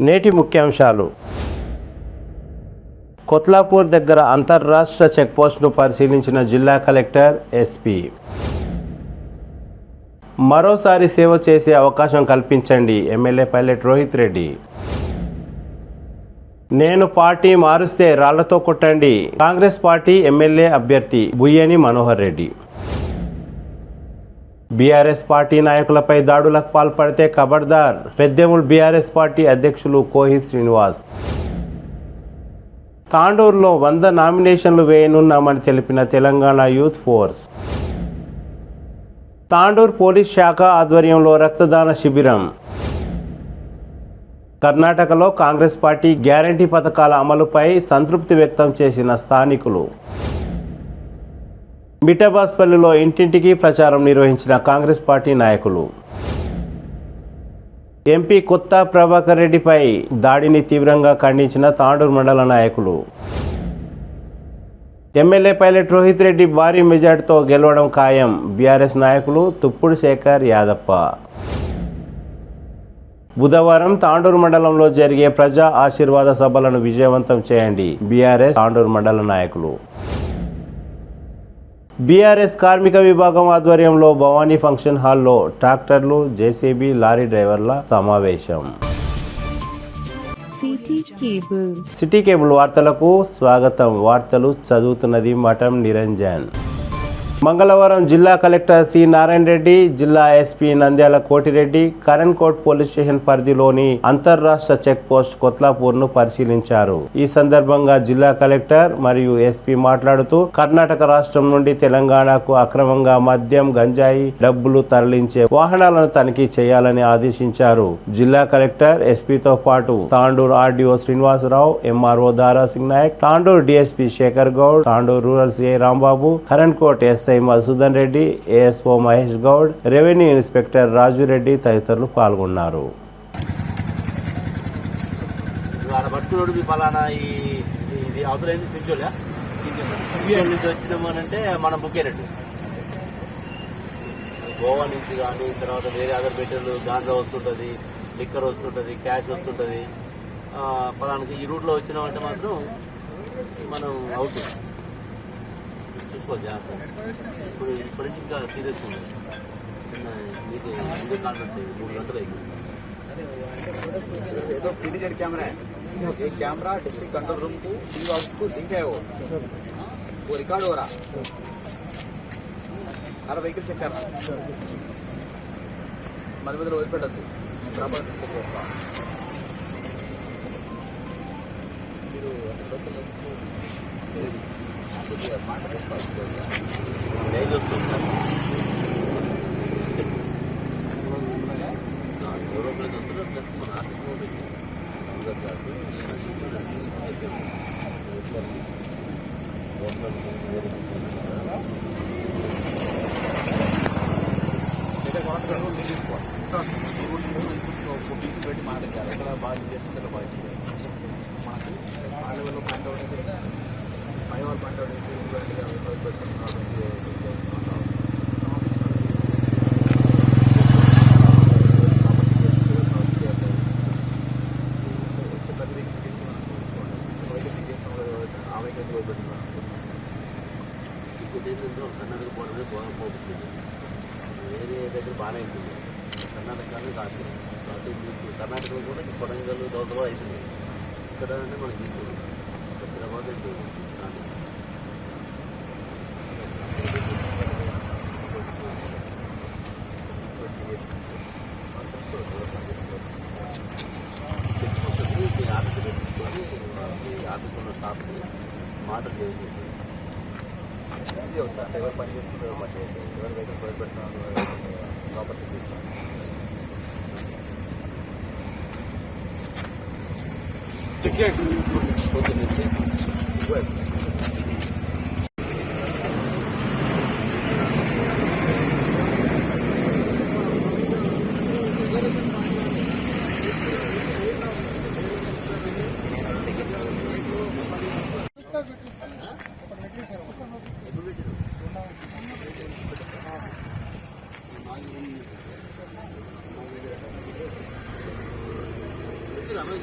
నేటి ముఖ్యాంశాలు. కొత్లాపూర్ దగ్గర అంతర్రాష్ట్ర చెక్పోస్ట్ను పరిశీలించిన జిల్లా కలెక్టర్, ఎస్పీ. మరోసారి సేవ చేసే అవకాశం కల్పించండి, ఎమ్మెల్యే పైలట్ రోహిత్ రెడ్డి. నేను పార్టీ మారుస్తే రాళ్లతో కొట్టండి, కాంగ్రెస్ పార్టీ ఎమ్మెల్యే అభ్యర్థి బుయ్యని మనోహర్ రెడ్డి. బీఆర్ఎస్ పార్టీ నాయకులపై దాడులకు పాల్పడితే ఖబర్దార్, పెద్దెముల్ బీఆర్ఎస్ పార్టీ అధ్యక్షులు కోహిత్ శ్రీనివాస్. తాండూరులో 100 నామినేషన్లు వేయనున్నామని తెలిపిన Telangana youth force. Tandur police శాఖ ఆధ్వర్యంలో రక్తదాన శిబిరం. కర్ణాటకలో కాంగ్రెస్ పార్టీ గ్యారంటీ పథకాల అమలుపై సంతృప్తి వ్యక్తం చేసిన స్థానికులు. మిఠాబాస్పల్లిలో ఇంటింటికి ప్రచారం నిర్వహించిన కాంగ్రెస్ పార్టీ నాయకులు. ఎంపీ కొత్త ప్రభాకర్ రెడ్డిపై దాడిని తీవ్రంగా ఖండించిన తాండూరు మండల నాయకులు. ఎమ్మెల్యే పైలట్ రోహిత్ రెడ్డి భారీ మెజార్టీతో గెలవడం ఖాయం, బీఆర్ఎస్ నాయకులు తుప్పుడు శేఖర్ యాదప్ప. బుధవారం తాండూరు మండలంలో జరిగే ప్రజా ఆశీర్వాద సభలను విజయవంతం చేయండి, బీఆర్ఎస్ తాండూరు మండల నాయకులు. బీఆర్ఎస్ కార్మిక విభాగం ఆధ్వర్యంలో భవానీ ఫంక్షన్ హాల్లో ట్రాక్టర్లు, జేసీబీ, లారీ డ్రైవర్ల సమావేశం. సిటీ కేబుల్ వార్తలకు స్వాగతం. వార్తలు చదువుతున్నది మఠం నిరంజన్. మంగళవారం జిల్లా కలెక్టర్ సి నారాయణ రెడ్డి, జిల్లా SP Nandyala Kotireddy Karankote police station పరిధిలోని అంతర్రాష్ట్ర చెక్ పోస్ట్ కొత్లాపూర్ ను పరిశీలించారు. ఈ సందర్భంగా జిల్లా కలెక్టర్ మరియు ఎస్పీ మాట్లాడుతూ కర్ణాటక రాష్ట్రం నుండి తెలంగాణకు అక్రమంగా మద్యం, గంజాయి, డబ్బులు తరలించే వాహనాలను తనిఖీ చేయాలని ఆదేశించారు. జిల్లా కలెక్టర్, ఎస్పీతో పాటు Tandur RDO Srinivasarao, MRO Darasingh Nayak, Tandur DSP Shekar Goud, Tandur rural CI Rambabu, Karan Kot SI Madhusudan Reddy, ASO Mahesh Goud, revenue inspector Raju Reddy తదితరులు పాల్గొన్నారు. గోవా నుంచి కానీ తర్వాత వేరే అదర్ బెటర్లు గాంజా వస్తుంటుంది, లిక్కర్ వస్తుంటుంది, క్యాష్ వస్తుంటుంది. పలానికి ఈ రూట్లో వచ్చినామంటే మాత్రం మనం అవుతుంది చూసుకోవాలి జాగ్రత్త. ఇప్పుడు ఇంకా సీరియస్ ఉంది. మీకు ముందు కాన్ఫరెన్స్ 3 గంటలు అయింది. तो पीडीजेड कैमरा है, ये कैमरा डिस्ट्रिक्ट कंट्रोल रूम को डी ऑफिस को लिंक है, वो रिकॉर्ड हो रहा, हर व्हीकल चेक कर रहा, मध्य मध्य वదిలిపెట్టద్దు, ప్రాపర్ చెక్ చేస్తా. మీరు యూరోప్లో వస్తున్నారు ప్లస్ మన ఆర్టిస్ట్ పెట్టి మాట్లాడారు. ఎక్కడ బాగా చేస్తుందో బాగా మనకి ఆ లెవెల్లో పాయింట్ అవుట్ అయితే 5 అవర్ పాయింట్ అవుట్ అయితే కర్ణాటక పోవడమే బాగా పోతుంది. వేరే దగ్గర బాగానే అవుతుంది, కర్ణాటకనే కాదు. కర్ణాటకలో కూడా కొడంగల్, దోసలో అవుతుంది. ఇక్కడ అంటే మనకి హైదరాబాద్ ఆఫీస్ పెట్టుకొని ఆఫీస్ ఉన్న స్టాఫ్ని మాటలు చేసి ఎవరు పని చేస్తున్నారు, ఎవరు వెహికల్ ప్రొవైడ్ పెడుతున్నారు, ప్రాపర్టీ లోకల్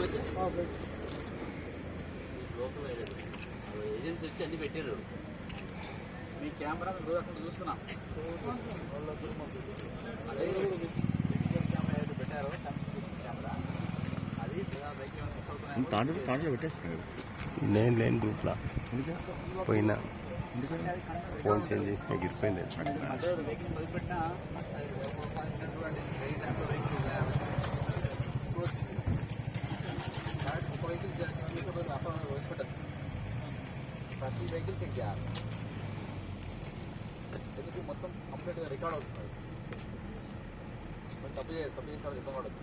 ఏజెన్సీ వచ్చి అన్ని పెట్టారు. మీ కెమెరా అక్కడ చూస్తున్నా అదే కెమెరా ఏదో పెట్టారు కెమెరా అది తాండ్రులో పెట్టేస్తున్నాడు. నేను లేని గ్రూప్లో పోయినా ఫోన్ చేంజ్ చేసిన గిరిపోయింది. అదే వెహికల్ మొదలుపెట్టినా ఒక వెహికల్ వదిలిపెట్టదు. ప్రతి వెహికల్ చెక్ చేయాలి. ఎందుకు మొత్తం కంప్లీట్గా రికార్డ్ అవుతుంది. తప్పు చేస్తారు ఇబ్బంది పడదు.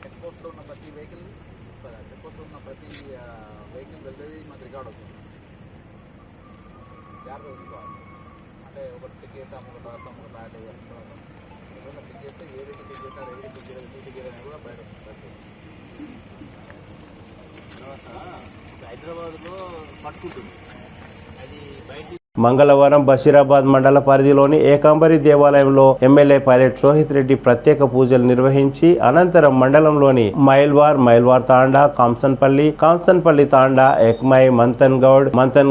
చెక్ పోస్ట్లో ఉన్న ప్రతి వెహికల్ వెళ్ళేది మనకు రికార్డ్ అవుతుంది. జాగ్రత్త తీసుకోవాలి. అంటే ఒకటి చెక్ చేస్తాము, ఒకటి రాస్తాము, ఒకటి రాయలేదు ఏదైనా చెక్ చేస్తే ఏ వెహికల్ చెక్ చేస్తారు, ఏ వెహికల్ చెక్ చేయలేదు, చెక్ చేయలేదు కూడా బయట వస్తుంది. తర్వాత హైదరాబాద్లో పట్టుకుంటుంది అది బయట. మంగళవారం బషీరాబాద్ మండల పరిధిలోని ఏకాంబరి దేవాలయంలో ఎమ్మెల్యే పైలట్ రోహిత్ రెడ్డి ప్రత్యేక పూజలు నిర్వహించి అనంతరం మండలంలోని మైల్వార్ తాండా, కాంసన్పల్లి తాండా, ఎక్మై, మంతన్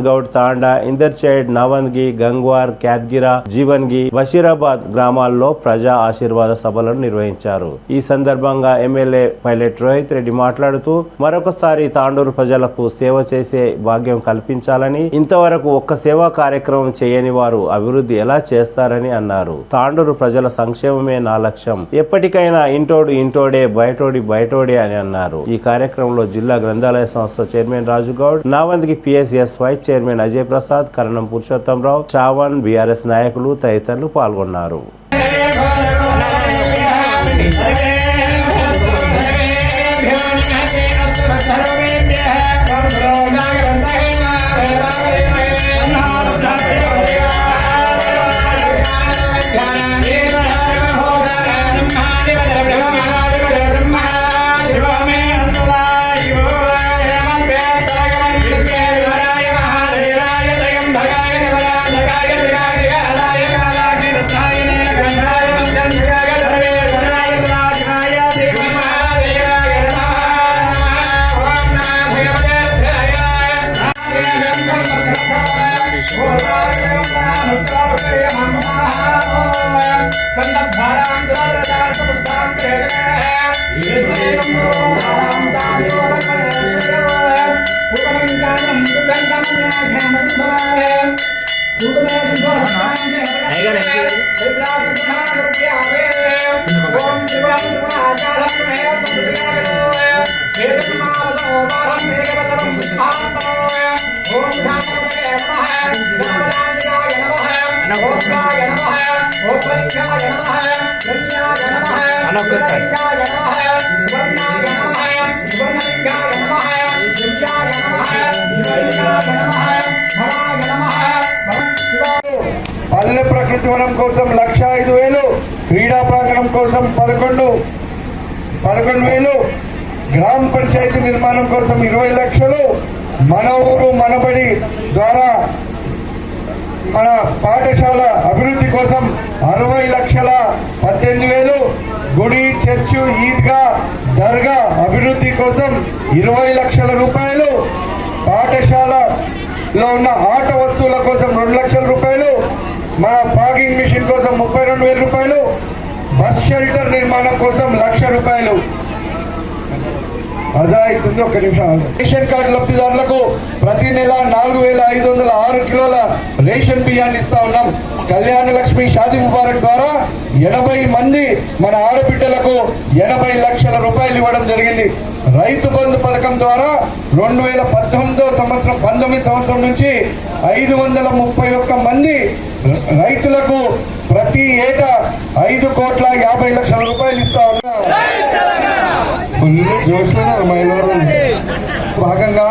గౌడ్ తాండా, ఇందర్చేడ్, నవంగి, గంగ్వార్, క్యాద్గిరా, జీవన్గి, బషీరాబాద్ గ్రామాల్లో ప్రజా ఆశీర్వాద సభలను నిర్వహించారు. ఈ సందర్భంగా ఎమ్మెల్యే పైలట్ రోహిత్ రెడ్డి మాట్లాడుతూ మరొకసారి తాండూరు ప్రజలకు సేవ చేసే భాగ్యం కల్పించాలని, ఇంతవరకు ఒక్క సేవా కార్యక్రమం చేయని వారు అభివృద్ధి ఎలా చేస్తారని అన్నారు. తాండూరు ప్రజల సంక్షేమమే నా లక్ష్యం, ఎప్పటికైనా ఇంటోడే బయటోడే అని అన్నారు. ఈ కార్యక్రమంలో జిల్లా గ్రంథాలయ సంస్థ చైర్మన్ రాజుగౌడ్, నావందికి PSS vice chairman Ajay Prasad, Karanam Purushottamrao, Shravan, BRS నాయకులు తదితరులు పాల్గొన్నారు. పల్లె ప్రకృతి వనం కోసం 1,05,000, క్రీడా ప్రాంగణం కోసం 11,000, గ్రామ పంచాయతీ నిర్మాణం కోసం 20 లక్షలు, మన ఊరు మనబడి ద్వారా మన పాఠశాల అభివృద్ధి కోసం 60,18,000, గుడి, చర్చు, ఈద్గా, దర్గా అభివృద్ధి కోసం 20 లక్షల రూపాయలు, పాఠశాలలో ఉన్న ఆట వస్తువుల కోసం 2 లక్షల రూపాయలు, మన ఫాగింగ్ మిషన్ కోసం 32,000 రూపాయలు, బస్ షెల్టర్ నిర్మాణం కోసం 1,00,000 రూపాయలు. అదా అవుతుంది. ఒక్క నిమిషం. రేషన్ కార్డు లబ్ధిదారులకు ప్రతి నెల 4,506 కిలోల రేషన్ బియ్యాన్ని ఇస్తా ఉన్నాం. కళ్యాణ లక్ష్మి షాదీ ముబారక్ ద్వారా 80 మంది మన ఆడబిడ్డలకు 80 లక్షల రూపాయలు ఇవ్వడం జరిగింది. రైతు బంధు పథకం ద్వారా 2019 సంవత్సరం నుంచి 531 మంది రైతులకు ప్రతి ఏటా 5,50,00,000 రూపాయలు ఇస్తా ఉన్నా. భాగంగా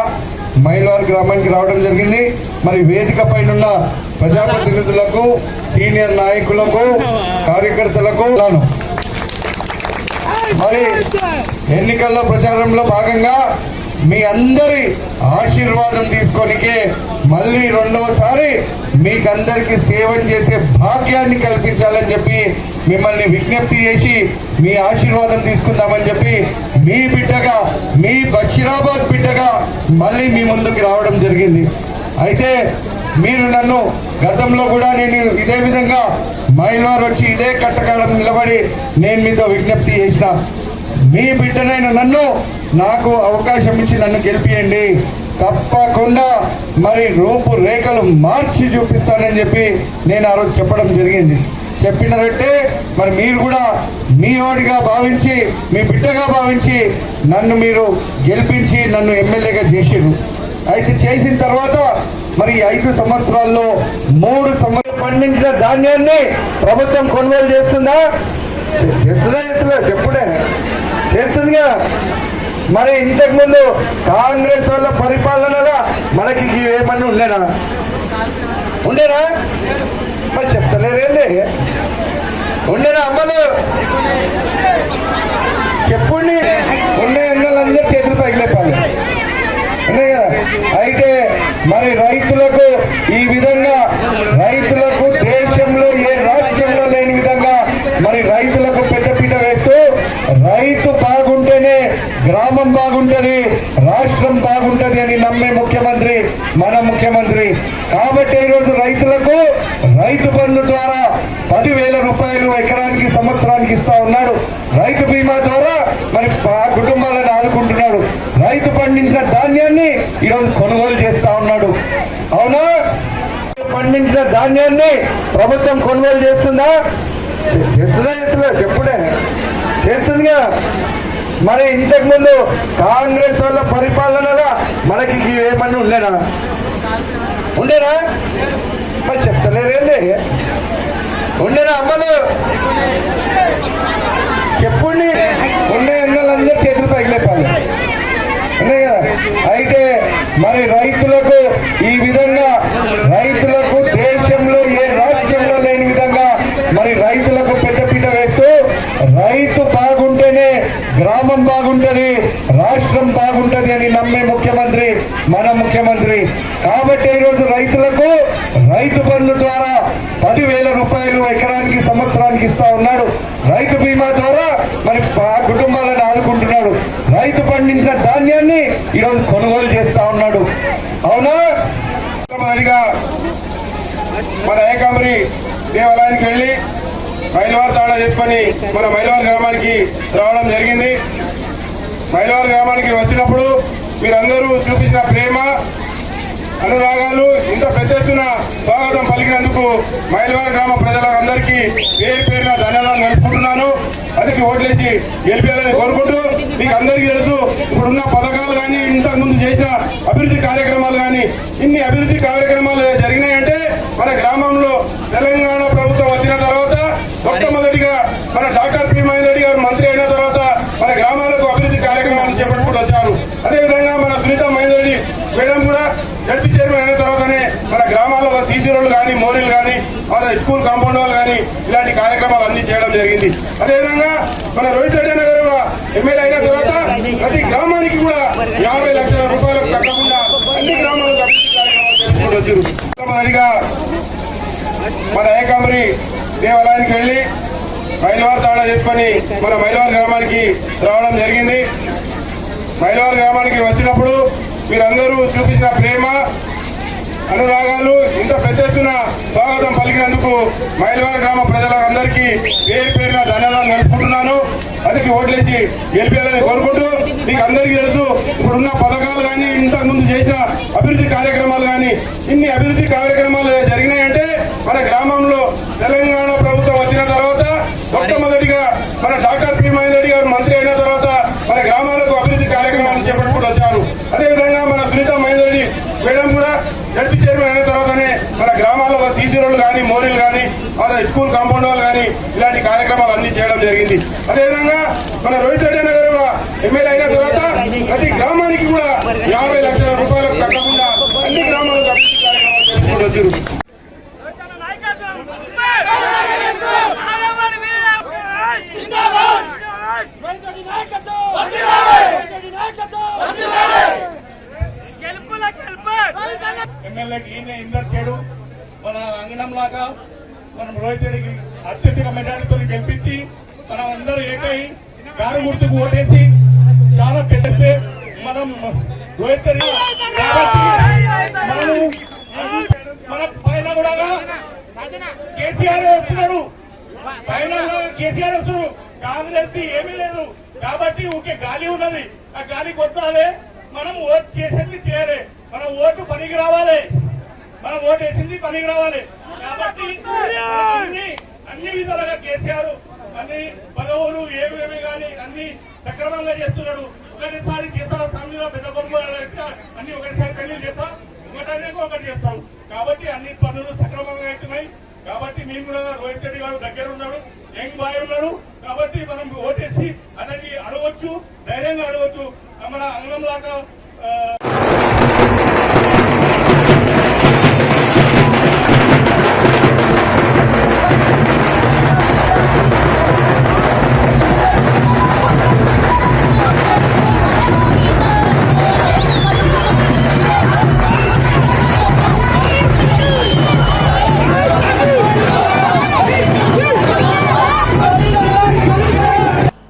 మైల్వార్ గ్రామానికి రావడం జరిగింది. మరి వేదిక పైన ప్రజాప్రతినిధులకు, సీనియర్ నాయకులకు, కార్యకర్తలకు మరి ఎన్నికల్లో ప్రచారంలో భాగంగా మీ అందరి ఆశీర్వాదం తీసుకోనికే మళ్ళీ రెండవసారి మీకందరికి సేవం చేసే భాగ్యాన్ని కల్పించాలని చెప్పి మిమ్మల్ని విజ్ఞప్తి చేసి మీ ఆశీర్వాదం తీసుకుందామని చెప్పి మీ బిడ్డగా, మీ బషీరాబాద్ బిడ్డగా మళ్ళీ మీ ముందుకు రావడం జరిగింది. అయితే మీరు నన్ను గతంలో కూడా నేను ఇదే విధంగా మైలవరం వచ్చి ఇదే కట్టకాలం నిలబడి నేను మీతో విజ్ఞప్తి చేసిన, మీ బిడ్డనైన నన్ను నాకు అవకాశం ఇచ్చి నన్ను గెలిపియండి, తప్పకుండా మరి రూపురేఖలు మార్చి చూపిస్తానని చెప్పి నేను ఆ రోజు చెప్పడం జరిగింది. చెప్పినట్టే మరి మీరు కూడా మీ వాడిగా భావించి, మీ బిడ్డగా భావించి నన్ను మీరు గెలిపించి నన్ను ఎమ్మెల్యేగా చేసిర్రు. అయితే చేసిన తర్వాత మరి 5 సంవత్సరాల్లో 3 సంవత్సరాలు పండించిన ధాన్యాన్ని ప్రభుత్వం కొనుగోలు చేస్తుందా? చెప్పుడే చేస్తుందిగా. మరి ఇంతకుముందు కాంగ్రెస్ వాళ్ళ పరిపాలనలో మనకి ఏమన్నా ఉండేనా? మరి చెప్తలేరేంది? ఉండేనా అమ్మలు? చెప్పుండి. ఉండే ఎన్నోళ్ళందరూ చేతులు పైకి లేపాలి. అయితే మరి రైతులకు ఈ విధంగా, రైతులకు దేశంలో ఏ రాజ్యంలో లేని విధంగా మరి రైతులకు పెద్దపీట వేస్తూ, రైతు బాగుంటేనే గ్రామం బాగుంటది, రాష్ట్రం బాగుంటది అని నమ్మే ముఖ్యమంత్రి మన ముఖ్యమంత్రి. కాబట్టి ఈరోజు రైతులకు రైతు బంధు ద్వారా 10,000 రూపాయలు ఎకరానికి సంవత్సరానికి ఇస్తా ఉన్నాడు. రైతు బీమా ద్వారా మరి ఆ కుటుంబాలను ఆదుకుంటున్నాడు. రైతు పండించిన ధాన్యాన్ని ఈరోజు కొనుగోలు చేస్తా ఉన్నాడు. అవునా? పండించిన ధాన్యాన్ని ప్రభుత్వం కొనుగోలు చేస్తుందా? చెప్పుడే చేస్తుందిగా. మరి ఇంతకుముందు కాంగ్రెస్ వాళ్ళ పరిపాలనలో మనకి ఏమన్నా ఉండేనా? మరి చెప్తలేరేంది? ఉండేనా అమ్మలు? చెప్పుండి. ఉండే ఎన్నోళ్ళందరూ చేతులు పైకి లేపాలి. అయితే మరి రైతులకు ఈ విధంగా, రైతులకు దేశంలో ఏ రాజ్యంలో లేని విధంగా మరి రైతులకు పెద్దపీట వేస్తూ, రైతు బాగుంటేనే గ్రామం బాగుంటది, రాష్ట్రం బాగుంటది అని నమ్మే ముఖ్యమంత్రి మన ముఖ్యమంత్రి. కాబట్టి ఈరోజు రైతులకు రైతు బంధు ద్వారా 10,000 రూపాయలు ఎకరానికి సంవత్సరానికి ఇస్తా ఉన్నాడు. రైతు బీమా ద్వారా మరి ఆ కుటుంబాలను ఆదుకుంటున్నాడు. రైతు పండించిన ధాన్యాన్ని ఈరోజు కొనుగోలు చేస్తా ఉన్నాడు. అవునా? మన ఏకాంబరి దేవాలయానికి వెళ్ళి మైలవారి తాడా చేసుకొని మన మైలవారి గ్రామానికి రావడం జరిగింది. మైలవారి గ్రామానికి వచ్చినప్పుడు మీరందరూ చూపించిన ప్రేమ, అనురాగాలు, ఇంత పెద్ద ఎత్తున స్వాగతం పలికినందుకు మైలవారి గ్రామ ప్రజలందరికీ పేరు పేరున ధన్యవాదాలు తెలుపుకుంటున్నాను. అందుకే ఓట్లేసి గెలిపేయాలని కోరుకుంటూ, మీకు అందరికీ తెలుసు ఇప్పుడున్న పథకాలు కానీ, ఇంతకుముందు చేసిన అభివృద్ధి కార్యక్రమాలు కానీ, ఇన్ని అభివృద్ధి కార్యక్రమాలు జరిగినాయంటే మన గ్రామంలో తెలంగాణ ప్రభుత్వం వచ్చిన తర్వాత మొట్టమొదటిగా మన డాక్టర్ పి మహేందర్ రెడ్డి గారు మంత్రి అయిన తర్వాత మన గ్రామాలకు అభివృద్ధి కార్యక్రమాలు చేపట్టుకుంటూ వచ్చారు. అదేవిధంగా మన సునీత మహేందర్ రెడ్డి మేడం కూడా జడ్పీ చైర్మన్ అయిన తర్వాతనే మన గ్రామాల్లో సీసీ రోడ్లు కానీ, మోరీలు కానీ, స్కూల్ కాంపౌండ్ వాళ్ళు కానీ ఇలాంటి కార్యక్రమాలు అన్ని చేయడం జరిగింది. అదేవిధంగా మన రోహిత్ రెడ్డి గారు ఎమ్మెల్యే అయిన తర్వాత ప్రతి గ్రామానికి కూడా 50 లక్షల రూపాయలకు తగ్గకుండా అన్ని గ్రామాలకు అభివృద్ధి కార్యక్రమాలు చేసుకుంటూ వచ్చారు. మన ఏకాంబరి దేవాలయానికి వెళ్ళి మైలవారి తాడా చేసుకొని మన మైలవారి గ్రామానికి రావడం జరిగింది. మైలవారి గ్రామానికి వచ్చినప్పుడు మీరందరూ చూపించిన ప్రేమ, అనురాగాలు, ఇంత పెద్ద ఎత్తున స్వాగతం పలికినందుకు మైలవారి గ్రామ ప్రజలందరికీ పేరు పేరున ధన్యవాదాలు తెలుపుకుంటున్నాను. అందుకే ఓట్లేసి గెలిపేయాలని కోరుకుంటూ, మీకు అందరికీ తెలుసు ఇప్పుడున్న పథకాలు కానీ, ఇంతకుముందు చేసిన అభివృద్ధి కార్యక్రమాలు కానీ, ఇన్ని అభివృద్ధి కార్యక్రమాలు జరిగినాయంటే మన గ్రామంలో తెలంగాణ ప్రభుత్వం వచ్చిన తర్వాత మొట్టమొదటిగా మన డాక్టర్ పి మహేందర్ రెడ్డి గారు మంత్రి అయిన తర్వాత మన గ్రామాలకు అభివృద్ధి కార్యక్రమాలు చేపట్టుకుంటూ వచ్చారు. అదేవిధంగా మన సునీత మహేందర్ రెడ్డి మేడం కూడా జడ్పీ చైర్మన్ అయిన తర్వాతనే మన గ్రామాల్లో సీసీ రోడ్లు కానీ, మోరీలు కానీ, స్కూల్ కాంపౌండ్ వాళ్ళు కానీ ఇలాంటి కార్యక్రమాలు అన్ని చేయడం జరిగింది. అదేవిధంగా మన రోహిత్ రెడ్డి గారు ఎమ్మెల్యే అయిన తర్వాత ప్రతి గ్రామానికి కూడా 50 లక్షల రూపాయలకు తగ్గకుండా అన్ని గ్రామాలకు అభివృద్ధి కార్యక్రమాలు చేసుకుంటూ వచ్చారు. ఎమ్మెల్యేకి లాగా మనం రోహిత్ రెడ్డికి అత్యధిక మెజారిటీతో గెలిపించి మనం అందరూ ఏకై గారు గుర్తుకు ఓటేసి చాలా పెద్ద మనం రోహిత్ రెడ్డి కాబట్టి మనము మన పైన కూడా కేసీఆర్ వస్తున్నాడు, పైన కేసీఆర్ వస్తున్నాడు. కాంగ్రెస్ ఏమీ లేదు కాబట్టి ఊకే గాలి ఉన్నది, ఆ గాలి కొట్టాలి. మనం ఓటు చేసేది చేయాలి, మన ఓటు పనికి రావాలి, మనం ఓటు వేసింది పనికి రావాలి. కాబట్టి అన్ని విధాలుగా కేసీఆర్ అన్ని పదవులు ఏమేమి కానీ అన్ని సక్రమంగా చేస్తున్నాడు. ఒకటిసారి చేస్తాడు, ఫ్యామిలీలో పెద్ద కొడుకు అన్ని ఒకటిసారి పెళ్లి చేస్తాం, ఒకటి చేస్తాం. కాబట్టి అన్ని పనులు సక్రమంగా అవుతున్నాయి. కాబట్టి మేము కూడా రోహిత్ రెడ్డి గారు దగ్గర ఉన్నాడు, యంగ్ బాయ్ ఉన్నాడు. కాబట్టి మనం ఓటేసి అతన్ని అడగొచ్చు, ధైర్యంగా అడగొచ్చు. మన అంగం లాగా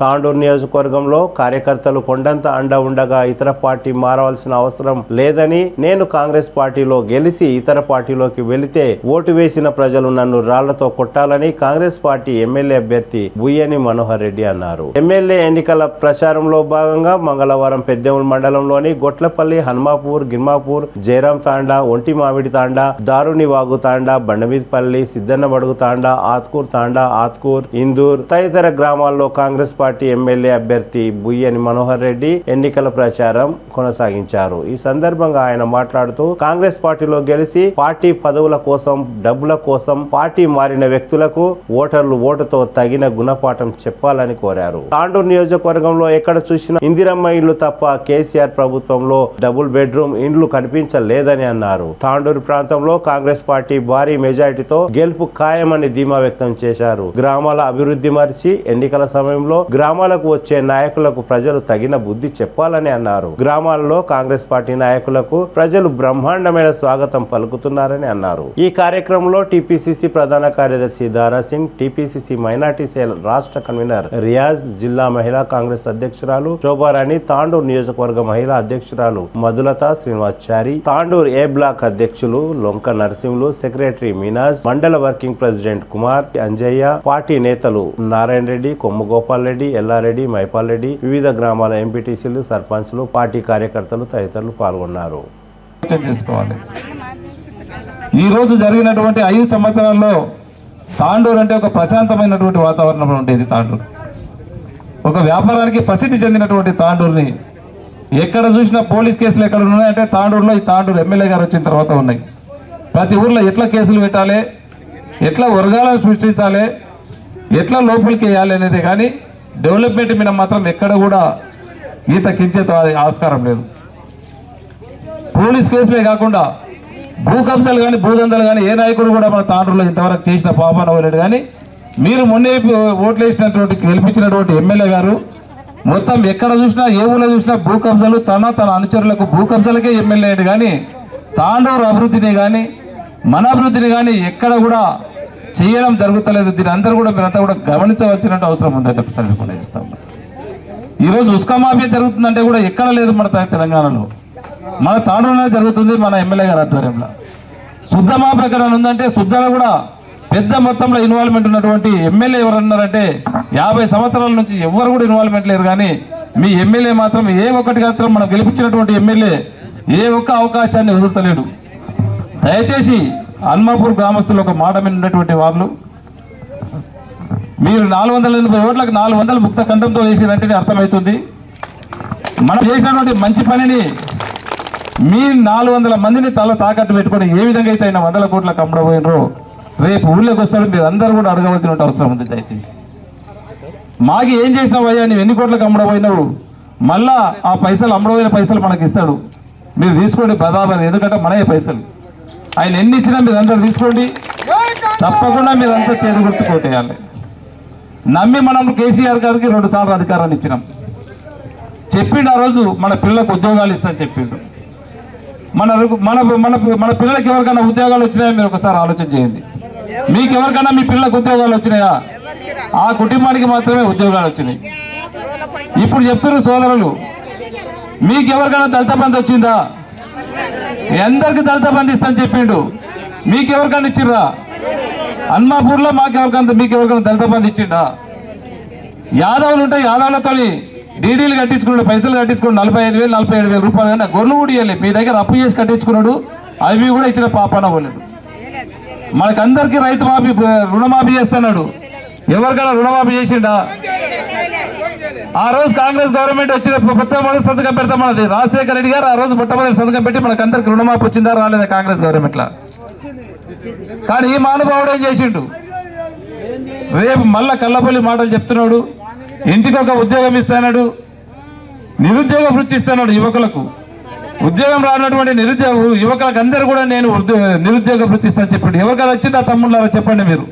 తాండూరు నియోజకవర్గంలో కార్యకర్తలు కొండంత అండ ఉండగా ఇతర పార్టీ మారవలసిన అవసరం లేదని, నేను కాంగ్రెస్ పార్టీలో గెలిచి ఇతర పార్టీలోకి వెళితే ఓటు వేసిన ప్రజలు నన్ను రాళ్లతో కొట్టాలని కాంగ్రెస్ పార్టీ ఎమ్మెల్యే అభ్యర్థి బుయ్యని మనోహర్ రెడ్డి అన్నారు. ఎమ్మెల్యే ఎన్నికల ప్రచారంలో భాగంగా మంగళవారం పెద్దేముల్ మండలంలోని గొట్లపల్లి, హన్మాపూర్, గిర్మాపూర్, జయరాం తాండా, ఒంటి మామిడి తాండా, దారునివాగు తాండా, బండమీదపల్లి, సిద్దన్నబడుగు తాండా, ఆత్కూర్ తాండా, ఆత్కూర్, ఇందూర్ తదితర గ్రామాల్లో కాంగ్రెస్ పార్టీ ఎమ్మెల్యే అభ్యర్థి బుయ్యని మనోహర్ రెడ్డి ఎన్నికల ప్రచారం కొనసాగించారు. ఈ సందర్భంగా ఆయన మాట్లాడుతూ కాంగ్రెస్ పార్టీలో గెలిచి పార్టీ పదవుల కోసం, డబ్బుల కోసం పార్టీ మారిన వ్యక్తులకు ఓటర్లు ఓటుతో తగిన గుణపాఠం చెప్పాలని కోరారు. తాండూరు నియోజకవర్గంలో ఎక్కడ చూసినా ఇందిరమ్మ ఇళ్లు తప్ప కేసీఆర్ ప్రభుత్వంలో డబుల్ బెడ్రూమ్ ఇండ్లు కనిపించలేదని అన్నారు. తాండూరు ప్రాంతంలో కాంగ్రెస్ పార్టీ భారీ మెజారిటీతో గెలుపు ఖాయమని ధీమా వ్యక్తం చేశారు. గ్రామాల అభివృద్ధి మరిచి ఎన్నికల సమయంలో గ్రామాలకు వచ్చే నాయకులకు ప్రజలు తగిన బుద్ధి చెప్పాలని అన్నారు. గ్రామాలలో కాంగ్రెస్ పార్టీ నాయకులకు ప్రజలు బ్రహ్మాండమైన స్వాగతం పలుకుతున్నారని అన్నారు. ఈ కార్యక్రమంలో టీపీసీసీ ప్రధాన కార్యదర్శి దారా సింగ్, టీపీసీసీ మైనార్టీ సెల్ రాష్ట్ర కన్వీనర్ రియాజ్, జిల్లా మహిళా కాంగ్రెస్ అధ్యక్షురాలు శోభారాణి, తాండూరు నియోజకవర్గ మహిళా అధ్యక్షురాలు మధులత శ్రీనివాచారి, తాండూరు ఏ బ్లాక్ అధ్యక్షులు లొంక నరసింహులు, సెక్రటరీ మీనాజ్, మండల working president Kumar, Anjaiah, party నేతలు నారాయణ రెడ్డి, కొమ్ము గోపాల్ రెడ్డి, ఎల్లారెడ్డి, మైపాల్ రెడ్డి, వివిధ గ్రామాల ఎంపీటీసీలు, సర్పంచ్లు, పార్టీ కార్యకర్తలు తదితరులు పాల్గొన్నారు. ఈ రోజు జరిగినటువంటి 5 సంవత్సరాల్లో తాండూరు అంటే ఒక ప్రశాంతమైనటువంటి వాతావరణం ఉండేది. తాండూరు ఒక వ్యాపారానికి ప్రసిద్ధి చెందినటువంటి తాండూరుని ఎక్కడ చూసినా పోలీస్ కేసులు ఎక్కడ ఉన్నాయంటే తాండూరులో ఈ తాండూరు ఎమ్మెల్యే గారు వచ్చిన తర్వాత ఉన్నాయి. ప్రతి ఊర్లో ఎట్లా కేసులు పెట్టాలి, ఎట్లా వర్గాలను సృష్టించాలి, ఎట్లా లోపలికి వేయాలి అనేది కానీ డెవలప్మెంట్ మీద మాత్రం ఎక్కడ కూడా ఈత కించేత ఆస్కారం లేదు. పోలీస్ కేసులే కాకుండా భూ కబ్జాలు కానీ, భూదందాలు కానీ ఏ నాయకుడు కూడా మన తాండూరులో ఇంతవరకు చేసిన పాపాన లేదు. కానీ మీరు మొన్నే ఓట్లు వేసినటువంటి గెలిపించినటువంటి ఎమ్మెల్యే గారు మొత్తం ఎక్కడ చూసినా, ఏ ఊళ్ళో చూసినా భూ కబ్జాలు, తన అనుచరులకు భూ కబ్జాలకే ఎమ్మెల్యే అయ్యాడు. కానీ తాండూరు అభివృద్ధిని కానీ మన అభివృద్ధిని కానీ ఎక్కడ కూడా చేయడం జరుగుతలేదు. దీని అందరూ కూడా మీరంతా కూడా గమనించవలసినట్టు అవసరం ఉందని ఒకసారి కూడా ఇస్తాం. ఈరోజు ఉస్కా మాఫియా జరుగుతుందంటే కూడా ఎక్కడ లేదు మన తెలంగాణలో, మన తాండూరులోనే జరుగుతుంది. మన ఎమ్మెల్యే గారి ఆధ్వర్యంలో శుద్ధ మా ప్రకరణ ఉందంటే శుద్ధలో కూడా పెద్ద మొత్తంలో ఇన్వాల్వ్మెంట్ ఉన్నటువంటి ఎమ్మెల్యే ఎవరన్నారంటే 50 సంవత్సరాల నుంచి ఎవరు కూడా ఇన్వాల్వ్మెంట్ లేరు. కానీ మీ ఎమ్మెల్యే మాత్రం ఏ ఒక్కటి మాత్రం మనం గెలిపించినటువంటి ఎమ్మెల్యే ఏ ఒక్క అవకాశాన్ని వదులుతలేడు. దయచేసి హన్మాపూర్ గ్రామస్తులు ఒక మాట మీద ఉన్నటువంటి వాళ్ళు, మీరు 480 ఓట్లకు 400 ముక్త కంఠంతో చేసినంటే అర్థమవుతుంది. మనం చేసినటువంటి మంచి పనిని మీ 400 మందిని తల తాకట్టు పెట్టుకొని ఏ విధంగా అయితే ఆయన 100 కోట్లకు అమ్మడబోయినరో రేపు ఊళ్ళోకి వస్తాడు. మీరు అందరూ కూడా అడగవలసిన అవసరం ఉంది. దయచేసి మాకి ఏం చేసినావయ్యా, నువ్వు ఎన్ని కోట్లకు అమ్మడబోయినావు, మళ్ళా ఆ పైసలు అమ్మడబోయిన పైసలు మనకి ఇస్తాడు, మీరు తీసుకోండి బరాబర్. ఎందుకంటే మనయే పైసలు ఆయన ఎన్ని ఇచ్చినా మీరు అందరూ తీసుకోండి, తప్పకుండా మీరంతా చేతి గుర్తు కొట్టేయాలి. నమ్మి మనం కేసీఆర్ గారికి 2 సార్లు అధికారాన్ని ఇచ్చినాం. చెప్పిండు ఆ రోజు మన పిల్లలకు ఉద్యోగాలు ఇస్తామని చెప్పిండు. మన మన మన మన పిల్లలకి ఎవరికైనా ఉద్యోగాలు వచ్చినాయో మీరు ఒకసారి ఆలోచన చేయండి. మీకు ఎవరికైనా మీ పిల్లలకు ఉద్యోగాలు వచ్చినాయా? ఆ కుటుంబానికి మాత్రమే ఉద్యోగాలు వచ్చినాయి. ఇప్పుడు చెప్పారు సోదరులు, మీకు ఎవరికైనా దళిత బంధు వచ్చిందా? అందరికి దళిత బంధు ఇస్తాను చెప్పిండు. మీకు ఎవరికైనా ఇచ్చిర్రా? హన్మాపూర్లో మీకు ఎవరికైనా దళిత బంధు ఇచ్చిండా? యాదవులు ఉంటే యాదవులతో డీడీలు కట్టించుకున్నాడు, పైసలు కట్టించుకున్నాడు, 45,000 47,000 రూపాయలు. కానీ గొర్రెలు కూడా ఇవ్వలే, మీ దగ్గర అప్పు చేసి కట్టించుకున్నాడు, అవి కూడా ఇచ్చిన పాపన పోలేడు. మనకందరికీ రైతు మాఫీ రుణమాఫీ చేస్తున్నాడు. ఎవరికైనా రుణమాఫీ చేసిండా? ఆ రోజు కాంగ్రెస్ గవర్నమెంట్ వచ్చిన మొట్టమొదటి సంతకం పెడతాం మనది రాజశేఖర రెడ్డి గారు. ఆ రోజు మొట్టమొదటి సంతకం పెట్టి మనకందరికి రుణమాఫీ వచ్చిందా రాలేదా కాంగ్రెస్ గవర్నమెంట్ లా? కానీ ఈ మానుభావుడు ఏం చేసిండు? రేపు మళ్ళా కల్లపల్లి మాటలు చెప్తున్నాడు, ఇంటికి ఒక ఉద్యోగం ఇస్తాడు, నిరుద్యోగ వృత్తి ఇస్తున్నాడు యువకులకు. ఉద్యోగం రానటువంటి యువకులకు అందరూ కూడా నేను నిరుద్యోగ వృత్తి ఇస్తాను చెప్పండి. ఎవరికైనా వచ్చిందా తమ్ముళ్ళారా చెప్పండి? మీరు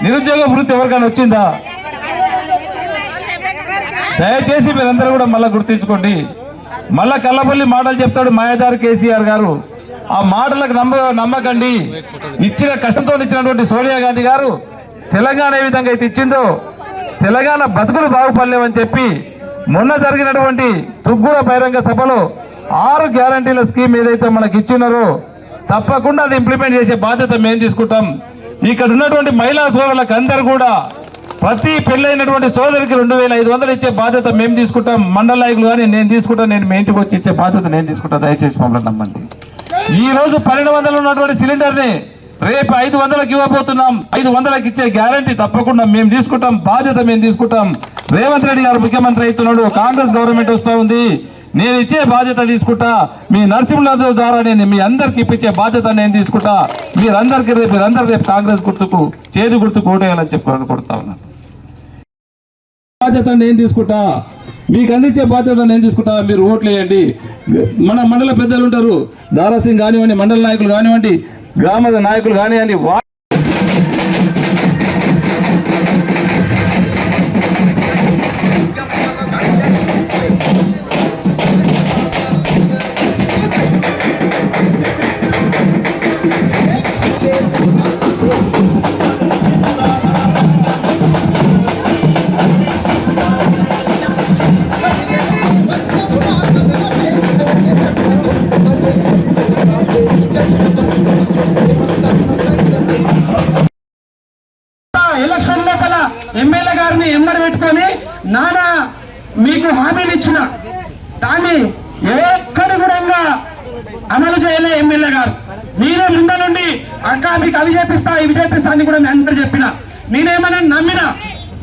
నిరుద్యోగ వృత్తి ఎవరికైనా వచ్చిందా? దయచేసి మీరందరూ కూడా మళ్ళా గుర్తించుకోండి. మళ్ళా కల్లపల్లి మాటలు చెప్తాడు మాయాదారి కేసీఆర్ గారు. ఆ మాటలకు నమ్మకండి. ఇచ్చిన కష్టంతో ఇచ్చినటువంటి సోనియా గాంధీ గారు తెలంగాణ ఏ విధంగా అయితే ఇచ్చిందో, తెలంగాణ బతుకులు బాగుపడలేవని చెప్పి మొన్న జరిగినటువంటి తుగ్గూడ బహిరంగ సభలో 6 గ్యారంటీల స్కీమ్ ఏదైతే మనకి ఇచ్చినారో తప్పకుండా అది ఇంప్లిమెంట్ చేసే బాధ్యత మేము తీసుకుంటాం. ఇక్కడ ఉన్నటువంటి మహిళా సోదరులకు అందరూ కూడా ప్రతి పెళ్ళైనటువంటి సోదరికి 2,500 ఇచ్చే బాధ్యత మేము తీసుకుంటాం. మండల నాయకులు కానీ నేను తీసుకుంటాను, నేను మీ ఇంటికి వచ్చి ఇచ్చే బాధ్యత నేను తీసుకుంటాను. దయచేసి మమ్మల్ని నమ్మండి. ఈ రోజు 1200 ఉన్నటువంటి సిలిండర్ని రేపు 500కి ఇవ్వబోతున్నాం. 500కి ఇచ్చే గ్యారంటీ తప్పకుండా మేము తీసుకుంటాం, బాధ్యత మేము తీసుకుంటాం. రేవంత్ రెడ్డి గారు ముఖ్యమంత్రి అవుతున్నాడు, కాంగ్రెస్ గవర్నమెంట్ వస్తూ ఉంది, నేను ఇచ్చే బాధ్యత తీసుకుంటా. మీ నరసింహుల ద్వారా నేను మీ అందరికి ఇప్పించే బాధ్యత నేను తీసుకుంటా. మీరందరికీ రేపు కాంగ్రెస్ గుర్తుకు చేదు గుర్తుకు ఓటేయాలని చెప్పి కొడతా ఉన్నాను. బాధ్యత నేను తీసుకుంటా, మీకు అందించే బాధ్యత నేను తీసుకుంటా. మీరు ఓట్లు వేయండి. మన మండల పెద్దలు ఉంటారు, దారాసింగ్ కానివ్వండి, మండల నాయకులు కానివ్వండి, గ్రామ నాయకులు కానివ్వండి, ఎలక్షన్ లోపల ఎమ్మెల్యే గారిని ఎమ్మడి పెట్టుకొని నానా మీకు హామీలు ఇచ్చిన దాన్ని ఎక్కడి కూడా అమలు చేయలే ఎమ్మెల్యే గారు. నేనే ముందు నుండి అక్క మీకు అవి చేపిస్తా ఇవి చేపిస్తా అని కూడా నేను అందరూ చెప్పిన. నేనేమన్నా నమ్మినా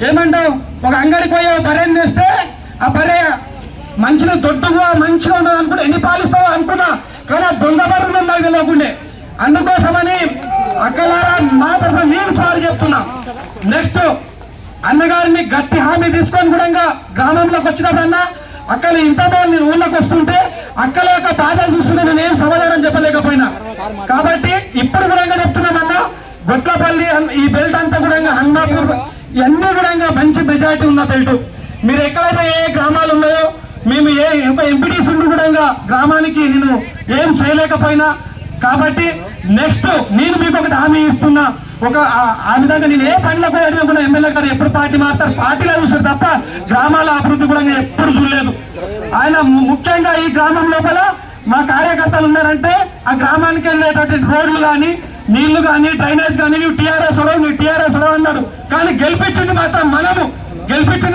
ఏమంటావు, ఒక అంగడికి పోయి బర్రెని తెస్తే ఆ బర్రె మంచిగా దొడ్డుగా మంచిగా ఉన్నది అనుకుంటే ఎన్ని పాలిస్తావో అనుకున్నా, కానీ ఆ దొంగ బర్రెలు నాకు తెలియకుండే. అందుకోసమని అక్కలారా మా తరఫున నేను సారీ చెప్తున్నా. నెక్స్ట్ అన్నగారిని గట్టి హామీ తీసుకొని కూడా గ్రామంలోకి వచ్చినప్పుడన్నా అక్కలు ఇంత నేను ఊళ్ళోకి వస్తుంటే అక్కల యొక్క బాధలు చూస్తుంటే నేను ఏం సమాధానం చెప్పలేకపోయినా. కాబట్టి ఇప్పుడు కూడా చెప్తున్నామన్నా, గొట్లపల్లి ఈ బెల్ట్ అంతా కూడా హన్మాపూర్ ఇవన్నీ కూడా మంచి మెజారిటీ ఉన్న బెల్ట్. మీరు ఎక్కడైతే ఏ గ్రామాలు ఉన్నాయో మేము ఎంపీటీసీ ఉండి కూడా గ్రామానికి నేను ఏం చేయలేకపోయినా. కాబట్టి నెక్స్ట్ నేను మీకు ఒకటి హామీ ఇస్తున్నా, ఆ విధంగా నేను ఏ పనులకు అడిగినా ఎమ్మెల్యే గారు ఎప్పుడు పార్టీ మారుతారు, పార్టీలో చూసారు తప్ప గ్రామాల అభివృద్ధి కూడా ఎప్పుడు చూడలేదు. ఆయన ముఖ్యంగా ఈ గ్రామం లోపల మా కార్యకర్తలు ఉన్నారంటే ఆ గ్రామానికి వెళ్ళేటటువంటి రోడ్లు కానీ నీళ్లు కానీ డ్రైనేజ్ కానీ నువ్వు టీఆర్ఎస్ అన్నాడు. కానీ గెలిపించింది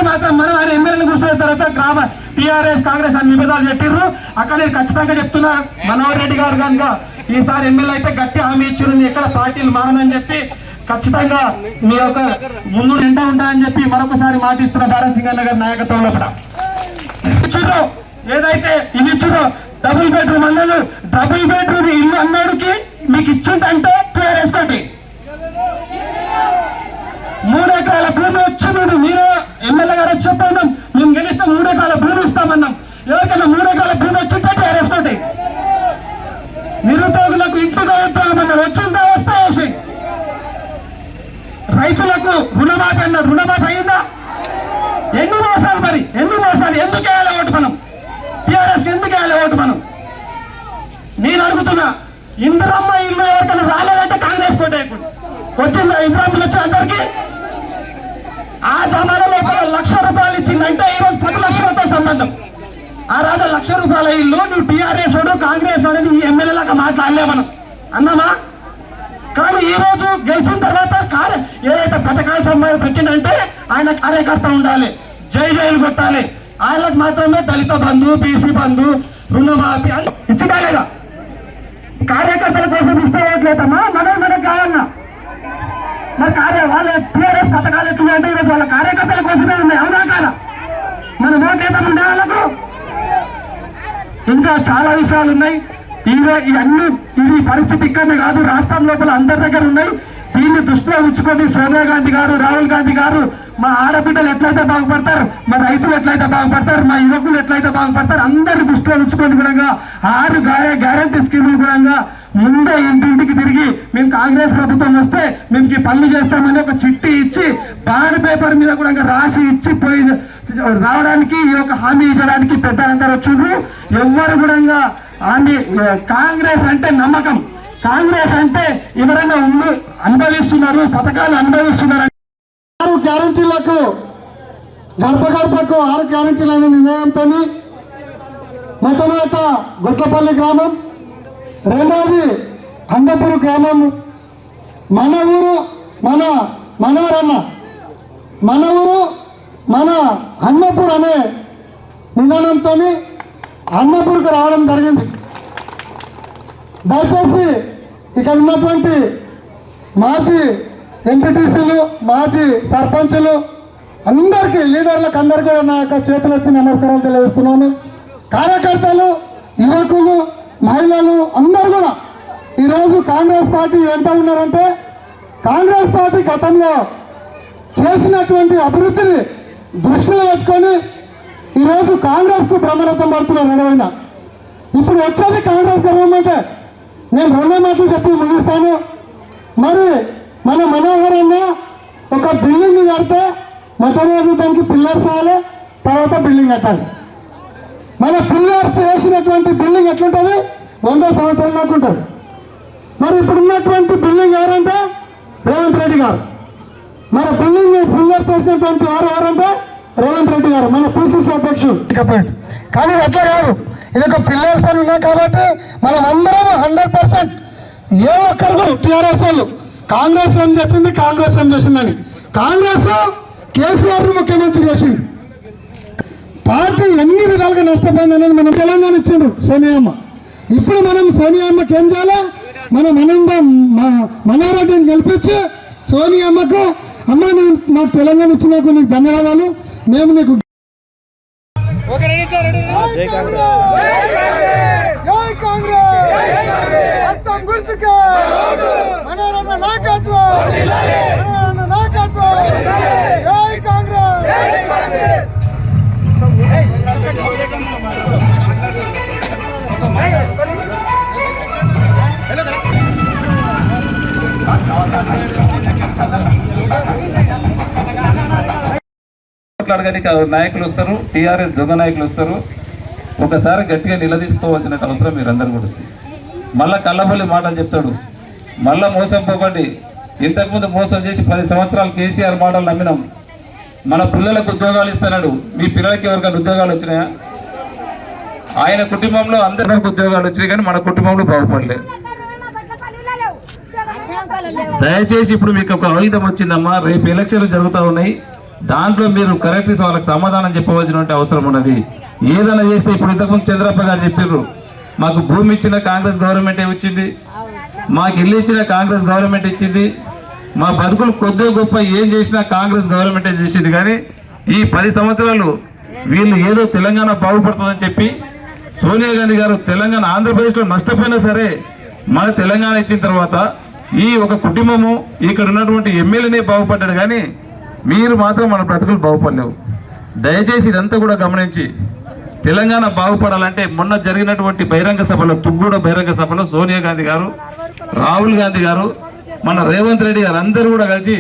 మాత్రం మనం ఆయన ఎమ్మెల్యేని కూర్చున్న తర్వాత గ్రామ టీఆర్ఎస్ కాంగ్రెస్ అని విభేదాలు చెప్పిర్రు. అక్కడ నేను ఖచ్చితంగా చెప్తున్నా, మనోహర్ రెడ్డి గారు కనుక ఈసారి ఎమ్మెల్యే అయితే గట్టి హామీ ఇచ్చారు, ఎక్కడ పార్టీలు మారనని చెప్పి ఖచ్చితంగా మీ యొక్క ముందు ఎండ ఉంటాయని చెప్పి మరొకసారి మాటిస్తున్న దారాసింగన్న గారి నాయకత్వంలో కూడా ఇచ్చురు. ఏదైతే ఇవి ఇచ్చురో డబుల్ బెడ్రూమ్ అన్నాడు, డబుల్ బెడ్రూమ్ ఇల్లు అన్నాడుకి మీకు ఇచ్చిందంటే టీఆర్ఎస్ తోటి 3 ఎకరాల భూమి వచ్చిండు. మీరు ఎమ్మెల్యే గారు వచ్చి చెప్పన్నాం, మేము గెలిస్తే 3 ఎకరాల భూమి ఇస్తామన్నాం. ఎవరికైనా 3 ఎకరాల భూమి వచ్చింటే టీఆర్ఎస్ తోటి. నిరుద్యోగులకు ఇంటిగా ఉద్యోగం వచ్చిందా, వస్తాయి. రైతులకు రుణమాఫీ అన్నారు, రుణమాఫీ అయిందా? ఎన్ని మోసాలు మరి, ఎన్ని మోసాలు. ఎందుకు వేయాలి ఓటు మనం? టీఆర్ఎస్ ఎందుకు వేయాలి ఓటు మనం? నేను అడుగుతున్నా, ఇందిరమ్మ ఇల్లు ఎవరికైనా రాలేదంటే కాంగ్రెస్ కోటేయకుండా, వచ్చిందా? ఇందిరా మిల్లు వచ్చి అందరికీ ఆ జమానా లోపల 1,00,000 రూపాయలు ఇచ్చిందంటే ఈరోజు 10 లక్షలతో సంబంధం. ఆ రోజు 1,00,000 రూపాయల ఇల్లు నువ్వు టీఆర్ఎస్ వాడు కాంగ్రెస్ వాడు నీ ఎమ్మెల్యేలాగా మాట్లాడలే మనం అన్నామా? కానీ ఈ రోజు గెలిచిన తర్వాత ఏదైతే పథకాల సంబంధం పెట్టిందంటే ఆయన కార్యకర్త ఉండాలి, జై జైలు కొట్టాలి. ఆయనకు మాత్రమే దళిత బంధు, బీసీ బంధు, రుణమాఫీ అని ఇచ్చినా లేదా? కార్యకర్తల కోసం ఇస్తే ఓట్లేదమ్మా, మనకు కావాలన్నా. మరి వాళ్ళ టీఆర్ఎస్ పథకాలు ఎట్లుంటే ఈరోజు వాళ్ళ కార్యకర్తల కోసమే ఉన్నాయి, అవునా కాదా? మనం ఓట్లేద్దామంటే వాళ్ళకు ఇంకా చాలా విషయాలు ఉన్నాయి. ఇవన్నీ ఇది పరిస్థితి ఇక్కడనే కాదు, రాష్ట్రం లోపల అందరి దగ్గర ఉన్నాయి. దీన్ని దృష్టిలో ఉంచుకొని సోనియా గాంధీ గారు, రాహుల్ గాంధీ గారు మా ఆడబిడ్డలు ఎట్లయితే బాగుపడతారు, మా రైతులు ఎట్లయితే బాగుపడతారు, మా యువకులు ఎట్లయితే బాగుపడతారు, అందరి దృష్టిలో ఉంచుకొని కూడా 6 గ్యారంటీ స్కీములు కూడా ముందే ఇంటింటికి తిరిగి మేము కాంగ్రెస్ ప్రభుత్వం వస్తే మేము ఈ పనులు చేస్తామని ఒక చిట్టి ఇచ్చి బాండ్ పేపర్ మీద కూడా రాసి ఇచ్చి పోయి రావడానికి ఈ యొక్క హామీ ఇవ్వడానికి పెద్దలందరూ వచ్చిండ్రు. ఎవ్వరు కూడా హామీ కాంగ్రెస్ అంటే నమ్మకం, కాంగ్రెస్ అంటే ఎవరైనా అనుభవిస్తున్నారు, పథకాలు అనుభవిస్తున్నారు. 6 గ్యారంటీలకు గడప గడపకు 6 గ్యారంటీలు అనే నిర్ణయంతో మొట్టమొదట గుట్లపల్లి గ్రామం, రెండవది అండపూరు గ్రామం, మన ఊరు మనవరన్న, మన ఊరు మన హన్మపూర్ అనే నినాదంతో హన్మపూర్కి రావడం జరిగింది. దయచేసి ఇక్కడ ఉన్నటువంటి మాజీ ఎంపీటీసీలు, మాజీ సర్పంచులు అందరికీ, లీడర్లకు అందరికీ కూడా నా యొక్క చేతులెత్తి నమస్కారాలు తెలియజేస్తున్నాను. కార్యకర్తలు, యువకులు, మహిళలు అందరూ కూడా ఈరోజు కాంగ్రెస్ పార్టీ వెంట ఉన్నారంటే కాంగ్రెస్ పార్టీ గతంలో చేసినటువంటి అభివృద్ధిని దృష్టిలో పెట్టుకొని ఈరోజు కాంగ్రెస్కు బ్రహ్మరథం పడుతున్నారు నడవైనా. ఇప్పుడు వచ్చేది కాంగ్రెస్ గవర్నమెంటే. నేను 2 మాటలు చెప్పి ముగిస్తాను. మరి మన మనోహర్ అన్న ఒక బిల్డింగ్ కడితే మొట్టమొదటి దానికి పిల్లర్స్ వేయాలి, తర్వాత బిల్డింగ్ కట్టాలి. మన పిల్లర్స్ వేసినటువంటి బిల్డింగ్ ఎట్లుంటుంది? 100 సంవత్సరాల దాకా ఉంటుంది. మరి ఇప్పుడు ఉన్నటువంటి బిల్డింగ్ ఎవరంటే రేవంత్ రెడ్డి గారు. మన బిల్డింగ్ పిల్లర్స్ వేసినటువంటి ఎవరంటే రేవంత్ రెడ్డి గారు, మన పిసిసి అధ్యక్షుడు. కానీ అట్లా కాదు, ఇది ఒక పిల్లర్స్ అని ఉన్నాయి కాబట్టి మనం అందరం 100% ఏ ఒక్కరు టీఆర్ఎస్ వాళ్ళు కాంగ్రెస్ ఏం చేసింది, కాంగ్రెస్ ఏం చేసిందని, కాంగ్రెస్ కేసీఆర్ ముఖ్యమంత్రి చేసింది. పార్టీ ఎన్ని విధాలుగా నష్టపోయింది అనేది మనం తెలంగాణ ఇచ్చిండ్రు సోనియామ్మ. ఇప్పుడు మనం సోనియామ్మకి ఏం చేయాలి? మనారెడ్డిని గెలిపించి సోనియామ్మకు అమ్మ నాకు తెలంగాణ ఇచ్చినాకు నీకు ధన్యవాదాలు, మేము నీకు మాట్లాడడానికి నాయకులు వస్తారు, టీఆర్ఎస్ దొంగ నాయకులు వస్తారు. ఒకసారి గట్టిగా నిలదీసుకోవాల్సిన అవసరం మీరందరూ కూడా. మళ్ళా కళ్ళబల్లి మాటలు చెప్తాడు, మళ్ళా మోసం పోకండి. ఇంతకుముందు మోసం చేసి 10 సంవత్సరాలు కేసీఆర్ మాటలు నమ్మినాం. మన పిల్లలకు ఉద్యోగాలు ఇస్తున్నాడు, మీ పిల్లలకి ఎవరికైనా ఉద్యోగాలు వచ్చినాయా? ఆయన కుటుంబంలో అందరికి ఉద్యోగాలు వచ్చినాయి, కానీ మన కుటుంబంలో బాగుపడలే. దయచేసి ఇప్పుడు మీకు ఒక ఆయుధం వచ్చిందమ్మా, రేపు ఎలక్షన్లు జరుగుతూ ఉన్నాయి, దాంట్లో మీరు కరెక్ట్ వాళ్ళకి సమాధానం చెప్పవలసిన అవసరం ఉన్నది. ఏదైనా చేస్తే ఇప్పుడు ఇంతకుముందు చంద్రప్ప గారు చెప్పారు, మాకు భూమి ఇచ్చిన కాంగ్రెస్ గవర్నమెంట్ ఇచ్చింది, మాకు ఇల్లు ఇచ్చిన కాంగ్రెస్ గవర్నమెంట్ ఇచ్చింది, మా బతుకులు కొద్దిగా గొప్ప ఏం చేసినా కాంగ్రెస్ గవర్నమెంటే చేసింది. కానీ ఈ 10 సంవత్సరాలు వీళ్ళు ఏదో తెలంగాణ బాగుపడుతుందని చెప్పి సోనియా గాంధీ గారు తెలంగాణ ఆంధ్రప్రదేశ్లో నష్టపోయినా సరే మన తెలంగాణ ఇచ్చిన తర్వాత ఈ ఒక కుటుంబము ఇక్కడ ఉన్నటువంటి ఎమ్మెల్యేనే బాగుపడ్డాడు, కానీ మీరు మాత్రం మన బ్రతుకులు బాగుపడలేవు. దయచేసి ఇదంతా కూడా గమనించి తెలంగాణ బాగుపడాలంటే మొన్న జరిగినటువంటి బహిరంగ సభలో, తుగ్గూడ బహిరంగ సభలో సోనియా గాంధీ గారు, రాహుల్ గాంధీ గారు, మన రేవంత్ రెడ్డి గారు అందరూ కూడా కలిసి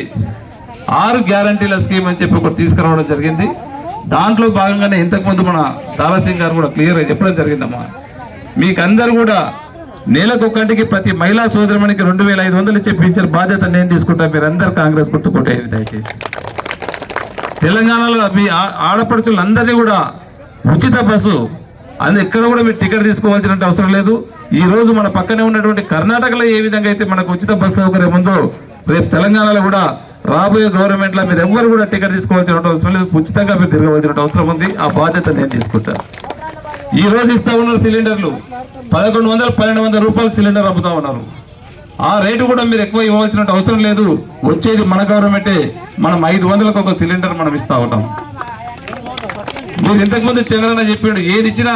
6 గ్యారంటీల స్కీమ్ అని చెప్పి ఒకటి తీసుకురావడం జరిగింది. దాంట్లో భాగంగానే ఇంతకుముందు మన దారాసింగ్ గారు కూడా క్లియర్గా చెప్పడం జరిగిందమ్మా. మీకు అందరూ కూడా నెలకొక్కటికి ప్రతి మహిళా సోదరుమణికి 2500 ఇచ్చే పింఛన్ బాధ్యత నేను తీసుకుంటా. మీరందరూ కాంగ్రెస్ గుర్తుకోటేయండి దయచేసి. తెలంగాణలో మీ ఆడపడుచులందరినీ కూడా ఉచిత బస్సు అది ఎక్కడ కూడా మీరు టికెట్ తీసుకోవాల్సిన అవసరం లేదు. ఈ రోజు మన పక్కనే ఉన్నటువంటి కర్ణాటకలో ఏ విధంగా అయితే మనకు ఉచిత బస్సు సౌకర్యం ఉందో రేపు తెలంగాణలో కూడా రాబోయే గవర్నమెంట్లో మీరు ఎవ్వరు కూడా టికెట్ తీసుకోవాల్సిన అవసరం లేదు. ఉచితంగా మీరు తిరగవలసిన అవసరం ఉంది. ఆ బాధ్యత నేను తీసుకుంటాను. ఈ రోజు ఇస్తా ఉన్నారు సిలిండర్లు 1100-1200 రూపాయలు సిలిండర్ అమ్ముతా ఉన్నారు. ఆ రేటు కూడా మీరు ఎక్కువ ఇవ్వాల్సిన అవసరం లేదు. వచ్చేది మన గవర్నమెంటే. మనం 500లకు ఒక సిలిండర్ మనం ఇస్తా ఉంటాం. మీరు ఇంతకుముందు చంద్రన్న చెప్పాడు ఏది ఇచ్చినా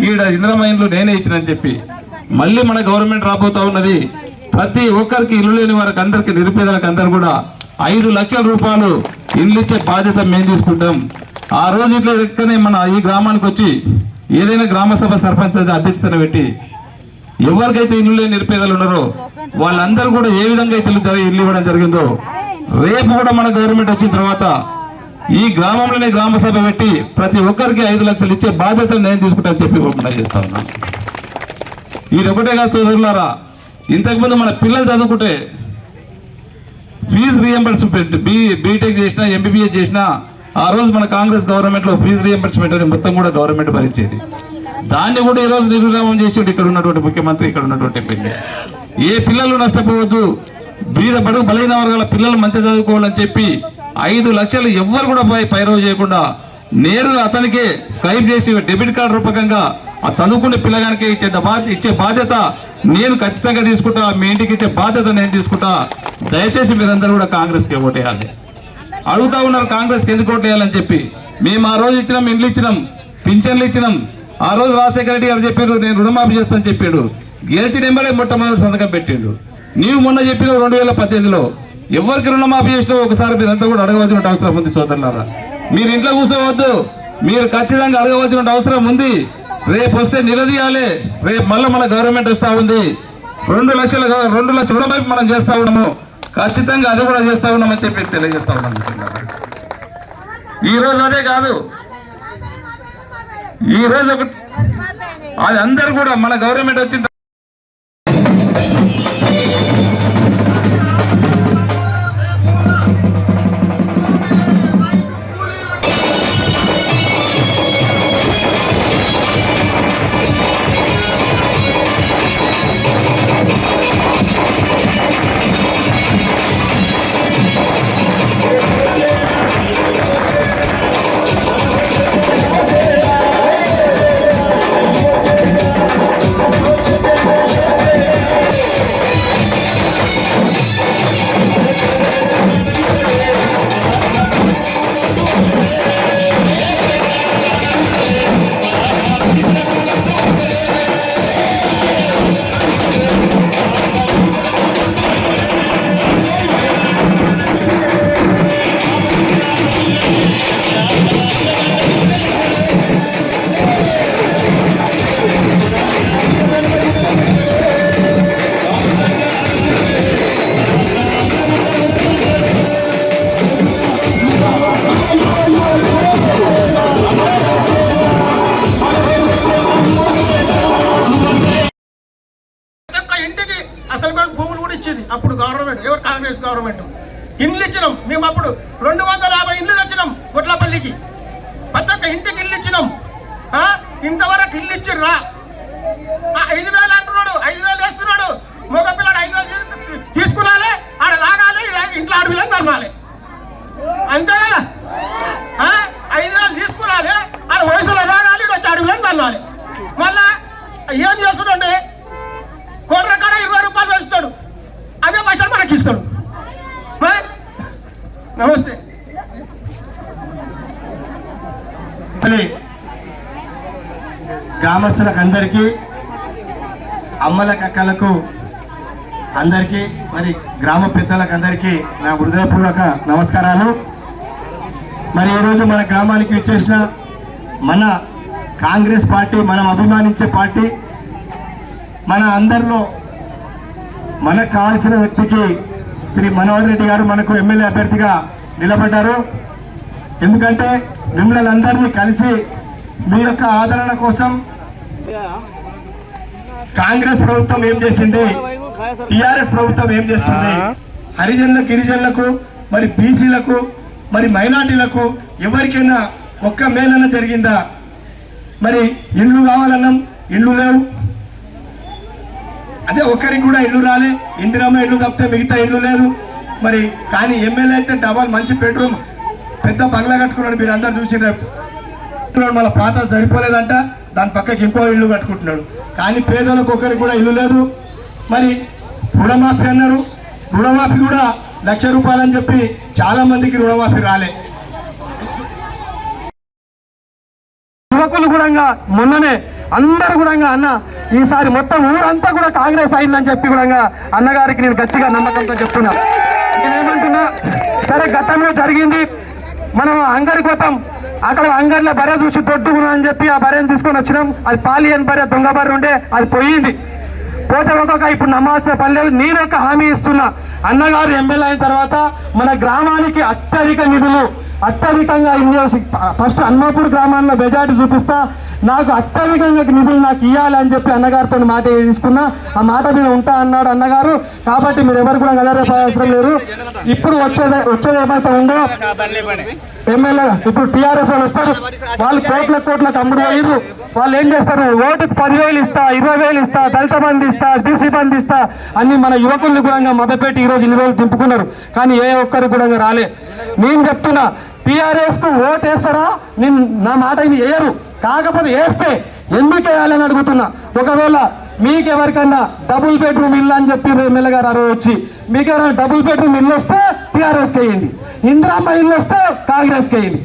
ఈడ ఇంద్రమైన్లు నేనే ఇచ్చినని చెప్పి. మళ్ళీ మన గవర్నమెంట్ రాబోతా ఉన్నది. ప్రతి ఒక్కరికి ఇల్లు లేని వారికి అందరికి నిరుపేదలకు అందరు కూడా 5 లక్షల రూపాయలు ఇల్లు ఇచ్చే బాధ్యత మేము తీసుకుంటాం. ఆ రోజు ఇట్లా ఎక్కనే మన ఈ గ్రామానికి వచ్చి ఏదైనా గ్రామ సభ సర్పంచ్ అధ్యక్షతన పెట్టి ఎవరికైతే ఇల్లు లేని నిరుపేదలు ఉన్నారో వాళ్ళందరూ కూడా ఏ విధంగా అయితే ఇల్లు ఇవ్వడం జరిగిందో రేపు కూడా మన గవర్నమెంట్ వచ్చిన తర్వాత ఈ గ్రామంలోనే గ్రామ సభ పెట్టి ప్రతి ఒక్కరికి 5 లక్షలు ఇచ్చే బాధ్యత నేను తీసుకుంటానని చెప్పి కూడా చేస్తా ఉన్నాను. ఇది ఒకటే కాదు సోదరులారా, ఇంతకుముందు మన పిల్లలు చదువుకుంటే ఫీజు రియంబర్స్మెంట్ బీటెక్ చేసినా ఎంబీబీఎస్ చేసినా ఆ రోజు మన కాంగ్రెస్ గవర్నమెంట్ లో ఫీజు రియంబర్స్మెంట్ అని మొత్తం కూడా గవర్నమెంట్ భరించేది. దాన్ని కూడా ఈ రోజు నిర్విరామం చేసి ఇక్కడ ఉన్నటువంటి ముఖ్యమంత్రి, ఇక్కడ ఉన్నటువంటి ఎమ్మెల్యే ఏ పిల్లలు నష్టపోవద్దు, బీద బడుగు బలైన వర్గాల పిల్లలు మంచిగా చదువుకోవాలని చెప్పి 5 లక్షలు ఎవ్వరు కూడా పైరవ్ చేయకుండా నేరుగా అతనికే స్క్రైబ్ చేసి డెబిట్ కార్డు రూపకంగా ఆ చదువుకునే పిల్లగానికి ఇచ్చే బాధ్యత నేను ఖచ్చితంగా తీసుకుంటా. మీ ఇంటికి ఇచ్చే బాధ్యత నేను తీసుకుంటా. దయచేసి మీరందరూ కూడా కాంగ్రెస్కి ఓటేయాలి. అడుగుతా ఉన్నారు కాంగ్రెస్కి ఎందుకు ఓటేయాలని చెప్పి. మేము ఆ రోజు ఇచ్చినాం, ఇండ్లు ఇచ్చినాం, పింఛన్లు ఇచ్చినాం. ఆ రోజు రాజశేఖర రెడ్డి గారు చెప్పారు నేను రుణమాఫీ చేస్తానని చెప్పాడు. గెలిచిన ఎంబడే మొట్టమొదటి సంతకం పెట్టిండు. నీవు మొన్న చెప్పిన 2018లో ఎవరికి రుణమాఫీ చేసినావు ఒకసారి మీరంతా కూడా అడగవలసిన అవసరం ఉంది సోదరులారా. మీరు ఇంట్లో కూర్చోవద్దు, మీరు ఖచ్చితంగా అడగవలసిన అవసరం ఉంది. రేపు వస్తే నిలదీయాలి. రేపు మళ్ళీ మన గవర్నమెంట్ వస్తా ఉంది. 2 లక్షల రుణమాఫీ మనం చేస్తా ఉన్నాము. ఖచ్చితంగా అది కూడా చేస్తా ఉన్నామని చెప్పి తెలియజేస్తా ఉన్నాం. ఈ రోజు అదే కాదు, ఈ రోజు ఒకటి అది అందరు కూడా మన గవర్నమెంట్ వచ్చిన అప్పుడు గవర్నమెంట్ ఎవరు కాంగ్రెస్ గవర్నమెంట్ ఇండ్లు ఇచ్చినాం. మేము అప్పుడు 250 ఇండ్లు తెచ్చినాం గుట్లపల్లికి. ప్రతి ఒక్క ఇంటికి ఇల్లు ఇచ్చినాం. ఇంతవరకు ఇల్లు ఇచ్చిర్రా? 5,000 అంటున్నాడు, 5,000 వేస్తున్నాడు. మగ పిల్లడు 5,000 తీసుకున్నాలే, ఆడ లాగాలి, ఇంట్లో అడవిలని తరమాలి. అంతే కదా? 5,000 తీసుకున్నాలే, ఆడ వయసులో లాగాలి, వచ్చి అడవిలని తరమాలి. మళ్ళా ఏం చేస్తున్నాడు? కోట్ల కాడ 20 రూపాయలు వేస్తాడు, అవే పైసలు మనకి ఇస్తాడు. నమస్తే. గ్రామస్తులకు అందరికీ, అమ్మలకు అక్కలకు అందరికీ, మరి గ్రామ పెద్దలకు అందరికీ నా హృదయపూర్వక నమస్కారాలు. మరి ఈరోజు మన గ్రామానికి వచ్చేసిన మన కాంగ్రెస్ పార్టీ, మనం అభిమానించే పార్టీ, మన అందరిలో మనకు కావాల్సిన వ్యక్తికి శ్రీ మనోహర్ రెడ్డి గారు మనకు ఎమ్మెల్యే అభ్యర్థిగా నిలబడ్డారు. ఎందుకంటే మిమ్మల్ని అందరినీ కలిసి మీ యొక్క ఆదరణ కోసం కాంగ్రెస్ ప్రభుత్వం ఏం చేసింది, టిఆర్ఎస్ ప్రభుత్వం ఏం చేస్తుంది? హరిజనులకు, గిరిజనులకు, మరి బీసీలకు, మరి మైనార్టీలకు ఎవరికైనా ఒక్క మేలన జరిగిందా? మరి ఇండ్లు కావాలన్నాం, ఇండ్లు లేవు. అదే ఒక్కరికి కూడా ఇల్లు రాలే. ఇందిరమ్మ ఇల్లు తప్పితే మిగతా ఇల్లు లేదు. మరి కానీ ఎమ్మెల్యే అయితే డబల్ మంచి బెడ్రూమ్ పెద్ద బంగ్లా కట్టుకున్నాడు, మీరు అందరు చూసినారు. మళ్ళీ పాత సరిపోలేదంట, దాని పక్కకి ఇంకో ఇల్లు కట్టుకుంటున్నాడు. కానీ పేదలకు ఒక్కరికి కూడా ఇల్లు లేదు. మరి రుణమాఫీ అన్నారు, రుణమాఫీ కూడా 1,00,000 రూపాయలు అని చెప్పి చాలా మందికి రుణమాఫీ రాలే. యువకులు కూడా మొన్ననే అందరూ కూడా అన్న ఈసారి మొత్తం ఊరంతా కూడా కాంగ్రెస్ అయిందని చెప్పి కూడా అన్నగారికి నేను గట్టిగా నమ్మకంతో చెప్తున్నా. నేనేమంటున్నా, సరే గతంలో జరిగింది, మనం అంగడికి పోతాం, అక్కడ అంగడిలో బర్రె చూసి దొడ్డుకున్నాం అని చెప్పి ఆ బర్రెని తీసుకొని వచ్చినాం. అది పాలియన్ బర్రె, దొంగ బర్రె ఉండే, అది పోయింది. పోతే ఒక్కొక్క ఇప్పుడు నమ్మాల్సిన పని లేదు. నేను ఒక హామీ ఇస్తున్నా, అన్నగారు ఎమ్మెల్యే అయిన తర్వాత మన గ్రామానికి అత్యధిక నిధులు అత్యధికంగా ఫస్ట్ హన్మాపూర్ గ్రామాల్లో మెజార్టీ చూపిస్తా, నాకు అత్యధికంగా నిధులు నాకు ఇవ్వాలి అని చెప్పి అన్నగారితో మాట తీసుకున్నా. ఆ మాట మీద ఉంటా అన్నాడు అన్నగారు. కాబట్టి మీరు ఎవరు కూడా గదరే అవసరం లేదు. ఇప్పుడు వచ్చేది ఏమైతే ఉందో ఎమ్మెల్యే, ఇప్పుడు టీఆర్ఎస్ వాళ్ళు వస్తారు, వాళ్ళు కోట్లకు అమ్ముడు పోయిర్రు. వాళ్ళు ఏం చేస్తారు, ఓటుకు 10,000 ఇస్తా, 20,000 ఇస్తా, దళిత బంధు ఇస్తా, బీసీ బంధు ఇస్తా అన్ని మన యువకుల్ని కూడా మొదలుపెట్టి ఈరోజు ఇన్ని రోజులు దింపుకున్నారు. కానీ ఏ ఒక్కరు కూడా రాలే. నేను చెప్తున్నా, టీఆర్ఎస్ కు ఓటు వేస్తారా? నేను నా మాట ఇది వేయరు. కాకపోతే వేస్తే ఎందుకు వేయాలని అడుగుతున్నా. ఒకవేళ మీకెవరికన్నా డబుల్ బెడ్రూమ్ ఇల్లు అని చెప్పి ఎమ్మెల్యే గారు అరవై వచ్చి మీకెవరైనా డబుల్ బెడ్రూమ్ ఇల్లు వస్తే టీఆర్ఎస్కి వేయండి, ఇందిరమ్మ ఇల్లు వస్తే కాంగ్రెస్కి వేయండి.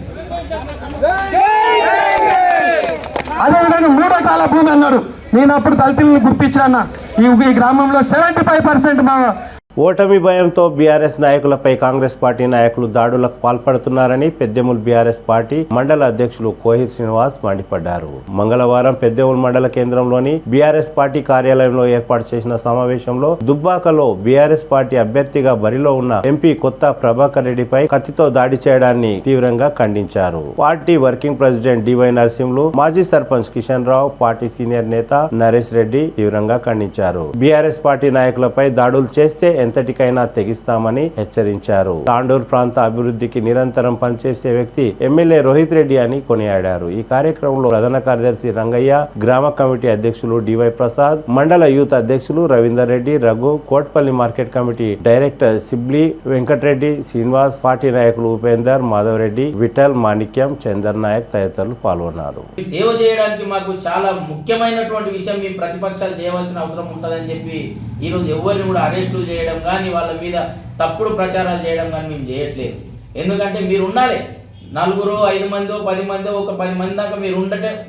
అదేవిధంగా 3వ కాల భూమి అన్నాడు. నేను అప్పుడు దళితులను గుర్తించాను. ఈ గ్రామంలో 75% మా ఓటమి భయంతో బీఆర్ఎస్ నాయకులపై కాంగ్రెస్ పార్టీ నాయకులు దాడులకు పాల్పడుతున్నారని పెద్దెముల్ బీఆర్ఎస్ పార్టీ మండల అధ్యక్షులు కోహిర్ శ్రీనివాస్ మండిపడ్డారు. మంగళవారం పెద్దెముల్ మండల కేంద్రంలోని బీఆర్ఎస్ పార్టీ కార్యాలయంలో ఏర్పాటు చేసిన సమావేశంలో దుబ్బాకలో బీఆర్ఎస్ పార్టీ అభ్యర్థిగా బరిలో ఉన్న ఎంపీ కొత్త ప్రభాకర్ రెడ్డిపై కత్తితో దాడి చేయడాన్ని తీవ్రంగా ఖండించారు. Party working president DY Narasimhulu, మాజీ సర్పంచ్ కిషన్ రావు, పార్టీ సీనియర్ నేత నరేష్ రెడ్డి తీవ్రంగా ఖండించారు. బీఆర్ఎస్ పార్టీ నాయకులపై దాడులు చేస్తే ఎంతటికైనా తెగిస్తామని హెచ్చరించారు. తాండూరు ప్రాంత అభివృద్ధికి నిరంతరం పనిచేసే వ్యక్తి ఎమ్మెల్యే రోహిత్ రెడ్డి అని కొనియాడారు. ఈ కార్యక్రమంలో ప్రధాన కార్యదర్శి రంగయ్య, గ్రామ కమిటీ అధ్యక్షులు డివై ప్రసాద్, మండల యూత్ అధ్యక్షులు Ravinder Reddy, Raghu, Kotpally market committee director Sibli Venkatreddy, Srinivas, party నాయకులు ఉపేందర్, మాధవ్ రెడ్డి, విఠల్, మాణిక్యం, చందర్ నాయక్ తదితరులు పాల్గొన్నారు. సేవ చేయడానికి మాకు చాలా ముఖ్యమైనటువంటి విషయం, మేము ప్రతిపక్షాలు చేయవలసిన అవసరం ఉంటుందని చెప్పి ఈరోజు ఎవరిని కూడా అరెస్టులు చేయడం కానీ వాళ్ళ మీద తప్పుడు ప్రచారాలు చేయడం కానీ మేము చేయట్లేదు. ఎందుకంటే మీరు ఉండాలి, 4, 5 మందో 10 మందో ఒక 10 మంది దాకా మీరు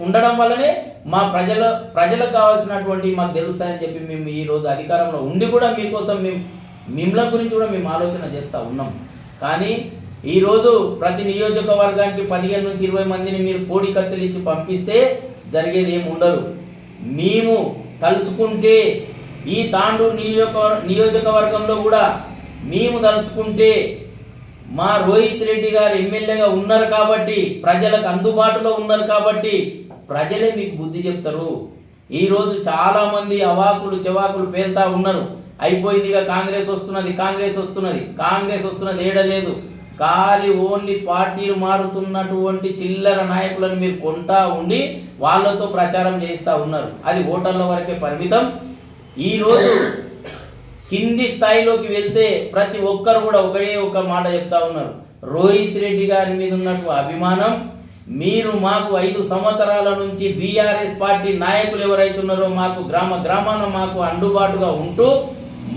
ఉండడం వల్లనే మా ప్రజలకు కావాల్సినటువంటి మాకు తెలుస్తాయని చెప్పి మేము ఈరోజు అధికారంలో ఉండి కూడా మీకోసం మిమ్మల్ని గురించి కూడా మేము ఆలోచన చేస్తూ ఉన్నాం. కానీ ఈరోజు ప్రతి నియోజకవర్గానికి 15 నుంచి 20 మందిని మీరు కోడి కత్తులు ఇచ్చి పంపిస్తే జరిగేది ఏమి ఉండదు. మేము తలుసుకుంటే ఈ తాండూరు నియోజకవర్గంలో కూడా మేము తలుసుకుంటే మా రోహిత్ రెడ్డి గారు ఎమ్మెల్యేగా ఉన్నారు కాబట్టి, ప్రజలకు అందుబాటులో ఉన్నారు కాబట్టి ప్రజలే మీకు బుద్ధి చెప్తారు. ఈరోజు చాలామంది అవాకులు చెవాకులు పేలుతా ఉన్నారు. అయిపోయిందిగా కాంగ్రెస్ వస్తున్నది ఏడలేదు. ఖాళీ ఓన్లీ పార్టీలు మారుతున్నటువంటి చిల్లర నాయకులను మీరు కొంటా ఉండి వాళ్ళతో ప్రచారం చేస్తూ ఉన్నారు. అది ఓటర్ల వరకే పరిమితం. ఈరోజు కింది స్థాయిలోకి వెళ్తే ప్రతి ఒక్కరు కూడా ఒక మాట చెప్తా ఉన్నారు, రోహిత్ రెడ్డి గారి మీద ఉన్నట్టు అభిమానం. మీరు మాకు 5 సంవత్సరాల నుంచి బీఆర్ఎస్ పార్టీ నాయకులు ఎవరైతున్నారో మాకు గ్రామాన మాకు అందుబాటుగా ఉంటూ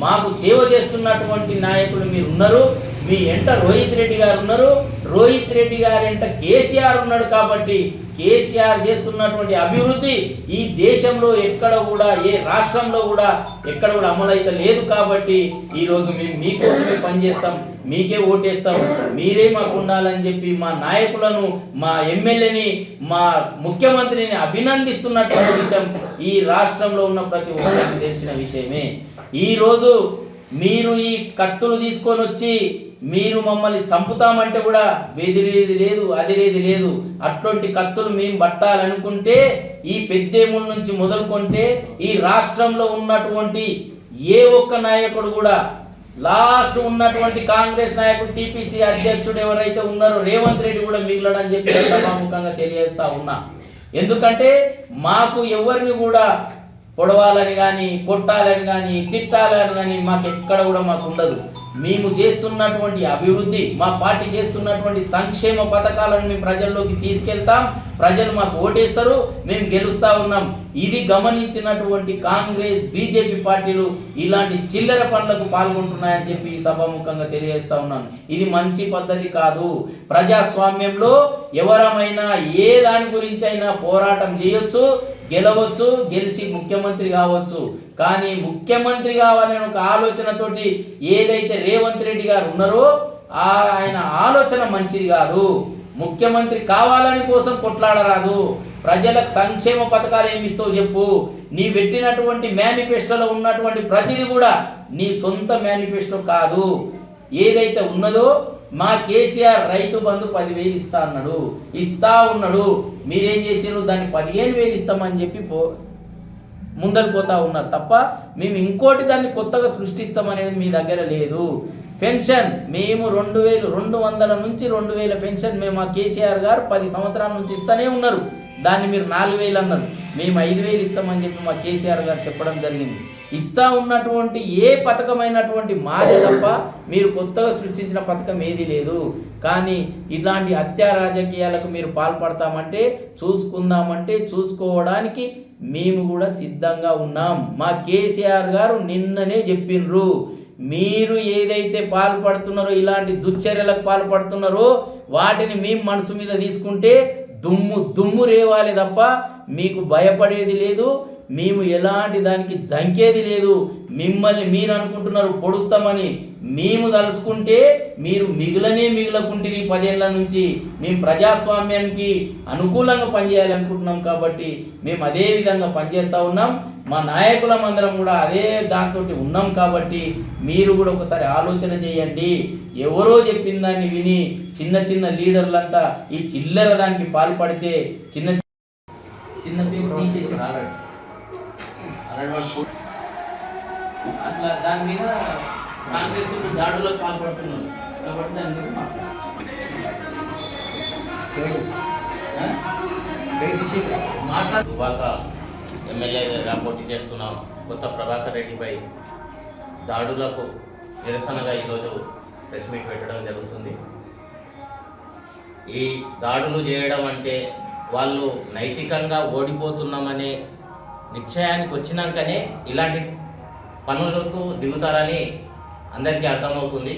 మాకు సేవ చేస్తున్నటువంటి నాయకులు మీరు ఉన్నారు. మీ ఎంట రోహిత్ రెడ్డి గారు ఉన్నారు. రోహిత్ రెడ్డి గారి ఎంట కేసీఆర్ ఉన్నాడు. కాబట్టి కేసీఆర్ చేస్తున్నటువంటి అభివృద్ధి ఈ దేశంలో ఎక్కడ కూడా, ఏ రాష్ట్రంలో కూడా ఎక్కడ కూడా అమలైతే లేదు. కాబట్టి ఈరోజు మేము మీకోసమే పనిచేస్తాం, మీకే ఓటేస్తాం, మీరే మాకు ఉండాలని చెప్పి మా నాయకులను, మా ఎమ్మెల్యేని, మా ముఖ్యమంత్రిని అభినందిస్తున్నటువంటి విషయం ఈ రాష్ట్రంలో ఉన్న ప్రతి ఒక్కరికి తెలిసిన విషయమే. ఈరోజు మీరు ఈ కత్తులు తీసుకొని వచ్చి మీరు మమ్మల్ని చంపుతామంటే కూడా బెదిరేది లేదు, అదిరేది లేదు. అట్లాంటి కత్తులు మేము పట్టాలనుకుంటే ఈ పెద్దేముల నుంచి మొదలుకుంటే ఈ రాష్ట్రంలో ఉన్నటువంటి ఏ ఒక్క నాయకుడు కూడా, లాస్ట్ ఉన్నటువంటి కాంగ్రెస్ నాయకుడు టీపీసీ అధ్యక్షుడు ఎవరైతే ఉన్నారో రేవంత్ రెడ్డి కూడా మిగిలడని చెప్పి సభాముఖంగా తెలియజేస్తా ఉన్నా. ఎందుకంటే మాకు ఎవరిని కూడా పొడవాలని కానీ, కొట్టాలని కానీ, తిట్టాలని కానీ మాకు ఎక్కడ కూడా మాకు ఉండదు. మేము చేస్తున్నటువంటి అభివృద్ధి, మా పార్టీ చేస్తున్నటువంటి సంక్షేమ పథకాలను మేము ప్రజల్లోకి తీసుకెళ్తాం. ప్రజలు మాకు ఓటేస్తారు, మేము గెలుస్తూ ఉన్నాం. ఇది గమనించినటువంటి కాంగ్రెస్, బీజేపీ పార్టీలు ఇలాంటి చిల్లర పనులకు పాల్గొంటున్నాయని చెప్పి సభాముఖంగా తెలియజేస్తా ఉన్నాను. ఇది మంచి పద్ధతి కాదు. ప్రజాస్వామ్యంలో ఎవరమైనా ఏ దాని గురించి అయినా పోరాటం చేయొచ్చు, గెలవచ్చు, గెలిచి ముఖ్యమంత్రి కావచ్చు. కానీ ముఖ్యమంత్రి కావాలనే ఒక ఆలోచనతోటి ఏదైతే రేవంత్ రెడ్డి గారు ఉన్నారో ఆయన ఆలోచన మంచిది కాదు. ముఖ్యమంత్రి కావాలని కోసం కొట్లాడరాదు. ప్రజలకు సంక్షేమ పథకాలు ఏమి ఇస్తావు చెప్పు. నీ పెట్టినటువంటి మేనిఫెస్టోలో ఉన్నటువంటి ప్రతిదీ కూడా నీ సొంత మేనిఫెస్టో కాదు. ఏదైతే ఉన్నదో మా కేసీఆర్ రైతు బంధు 10,000 ఇస్తా ఉన్నాడు. మీరేం చేసారు? దాన్ని 15,000 ఇస్తామని చెప్పి ముందరు పోతా ఉన్నారు తప్ప మేము ఇంకోటి దాన్ని కొత్తగా సృష్టిస్తామనేది మీ దగ్గర లేదు. పెన్షన్ మేము 2,200 నుంచి 2,000 పెన్షన్ మేము మా కేసీఆర్ గారు 10 సంవత్సరాల నుంచి ఇస్తూనే ఉన్నారు. దాన్ని మీరు 4,000 అన్నారు. మేము 5,000 ఇస్తామని చెప్పి మా కేసీఆర్ గారు చెప్పడం జరిగింది. ఇస్తా ఉన్నటువంటి ఏ పథకమైనటువంటి మాదే తప్ప మీరు కొత్తగా సృష్టించిన పథకం ఏది లేదు. కానీ ఇలాంటి హత్యా రాజకీయాలకు మీరు పాల్పడతామంటే, చూసుకుందామంటే చూసుకోవడానికి మేము కూడా సిద్ధంగా ఉన్నాం. మా కేసీఆర్ గారు నిన్ననే చెప్పిండ్రు, మీరు ఏదైతే పాల్పడుతున్నారో, ఇలాంటి దుశ్చర్యలకు పాల్పడుతున్నారో వాటిని మేము మనసు మీద తీసుకుంటే దుమ్ము రేవాలి తప్ప మీకు భయపడేది లేదు. మేము ఎలాంటి దానికి జంకేది లేదు. మిమ్మల్ని మీరు అనుకుంటున్నారు పొడుస్తామని, మేము తలుసుకుంటే మీరు మిగులకుంటే 10 ఏళ్ల నుంచి మేము ప్రజాస్వామ్యానికి అనుకూలంగా పనిచేయాలనుకుంటున్నాం. కాబట్టి మేము అదే విధంగా పనిచేస్తూ ఉన్నాం. మా నాయకులం అందరం కూడా అదే దాంతో ఉన్నాం. కాబట్టి మీరు కూడా ఒకసారి ఆలోచన చేయండి. ఎవరో చెప్పిన దాన్ని విని చిన్న లీడర్లంతా ఈ చిల్లర దానికి పాల్పడితే చిన్న పేరు తీసేసి అట్లా దాని మీద కాంగ్రెస్ దాడులకు పాల్పడుతున్నారు. కాబట్టి దాని మీద దుబ్బాక ఎమ్మెల్యేగా పోటీ చేస్తున్నాం కొత్త ప్రభాకర్ రెడ్డిపై దాడులకు నిరసనగా ఈరోజు ప్రెస్ మీట్ పెట్టడం జరుగుతుంది. ఈ దాడులు చేయడం అంటే వాళ్ళు నైతికంగా ఓడిపోతున్నామనే నిశ్చయానికి వచ్చినాకనే ఇలాంటి పనులకు దిగుతారని అందరికీ అర్థమవుతుంది.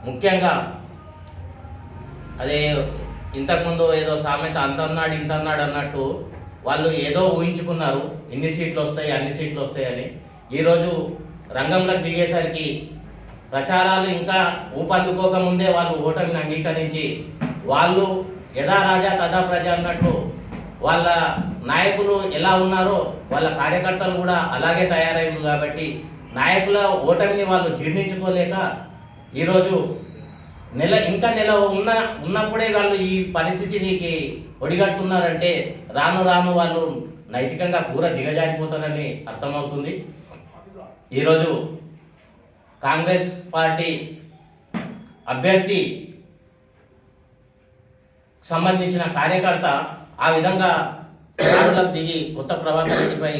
ముఖ్యంగా అదే ఇంతకుముందు ఏదో సామెత అంతన్నాడు ఇంతన్నాడు అన్నట్టు వాళ్ళు ఏదో ఊహించుకున్నారు, ఇన్ని సీట్లు వస్తాయి అన్ని సీట్లు వస్తాయని. ఈరోజు రంగంలోకి దిగేసరికి ప్రచారాలు ఇంకా ఊపందుకోకముందే వాళ్ళు ఓటమిని అంగీకరించి వాళ్ళు యథా రాజా తదా ప్రజ అన్నట్టు వాళ్ళ నాయకులు ఎలా ఉన్నారో వాళ్ళ కార్యకర్తలు కూడా అలాగే తయారయ్యారు. కాబట్టి నాయకుల ఓటమిని వాళ్ళు జీర్ణించుకోలేక ఈరోజు ఇంకా నెల ఉన్నప్పుడే వాళ్ళు ఈ పరిస్థితికి ఒడిగడుతున్నారంటే రాను వాళ్ళు నైతికంగా పూర దిగజారిపోతారని అర్థమవుతుంది. ఈరోజు కాంగ్రెస్ పార్టీ అభ్యర్థి సంబంధించిన కార్యకర్త ఆ విధంగా దాడులకు దిగి కొత్త ప్రభాకర్ రెడ్డిపై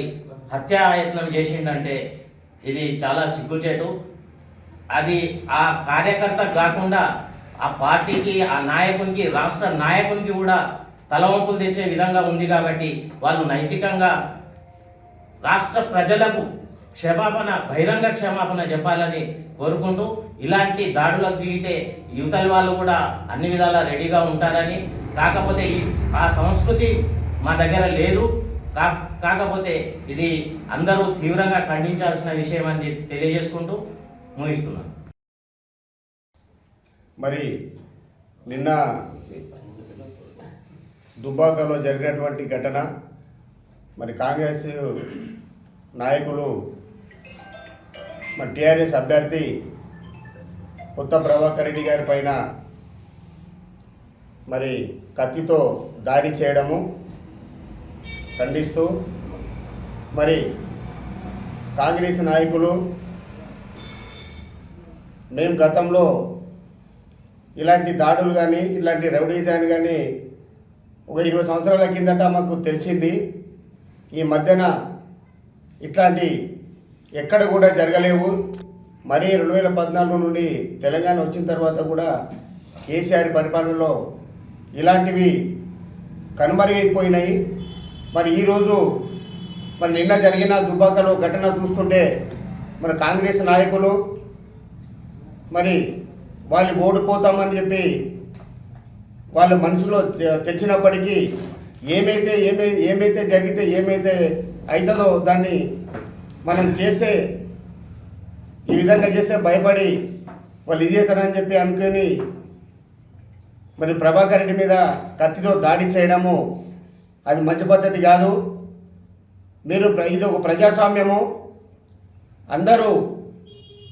హత్యాయత్నం చేసిండంటే ఇది చాలా సిగ్గుచేటు. అది ఆ కార్యకర్త కాకుండా ఆ పార్టీకి, ఆ నాయకునికి, రాష్ట్ర నాయకునికి కూడా తలవంపులు తెచ్చే విధంగా ఉంది. కాబట్టి వాళ్ళు నైతికంగా రాష్ట్ర ప్రజలకు బహిరంగ క్షమాపణ చెప్పాలని కోరుకుంటూ, ఇలాంటి దాడులకు దిగితే యువతల వాళ్ళు కూడా అన్ని విధాలా రెడీగా ఉంటారని, కాకపోతే ఆ సంస్కృతి మా దగ్గర లేదు, కాకపోతే ఇది అందరూ తీవ్రంగా ఖండించాల్సిన విషయం అని తెలియజేసుకుంటూ ముగిస్తున్నాను. మరి నిన్న దుబ్బాకలో జరిగినటువంటి ఘటన, మరి కాంగ్రెస్ నాయకులు మరి టీఆర్ఎస్ అభ్యర్థి కొత్త ప్రభాకర్ రెడ్డి గారి పైన మరి కత్తితో దాడి చేయడము ఖండిస్తూ మరి కాంగ్రెస్ నాయకులు మేము గతంలో ఇలాంటి దాడులు కానీ ఇలాంటి రౌడీజాన్ని కానీ ఒక 20 సంవత్సరాల కిందట మాకు తెలిసింది. ఈ మధ్యన ఇట్లాంటి ఎక్కడ కూడా జరగలేవు. మరి 2014 నుండి తెలంగాణ వచ్చిన తర్వాత కూడా కేసీఆర్ పరిపాలనలో ఇలాంటివి కనుమరుగైపోయినాయి. మరి ఈరోజు మరి నిన్న జరిగిన దుబ్బాకలో ఘటన చూస్తుంటే మన కాంగ్రెస్ నాయకులు మరి వాళ్ళు ఓడిపోతామని చెప్పి వాళ్ళ మనసులో తెలిసినప్పటికీ ఏమైతే జరిగితే ఏమైతే అవుతుందో దాన్ని మనం చేస్తే ఈ విధంగా చేస్తే భయపడి వాళ్ళు ఇదేతనని చెప్పి అనుకొని మరి ప్రభాకర్ రెడ్డి మీద కత్తితో దాడి చేయడము అది మంచి పద్ధతి కాదు. మీరు ఇది ఒక ప్రజాస్వామ్యము, అందరూ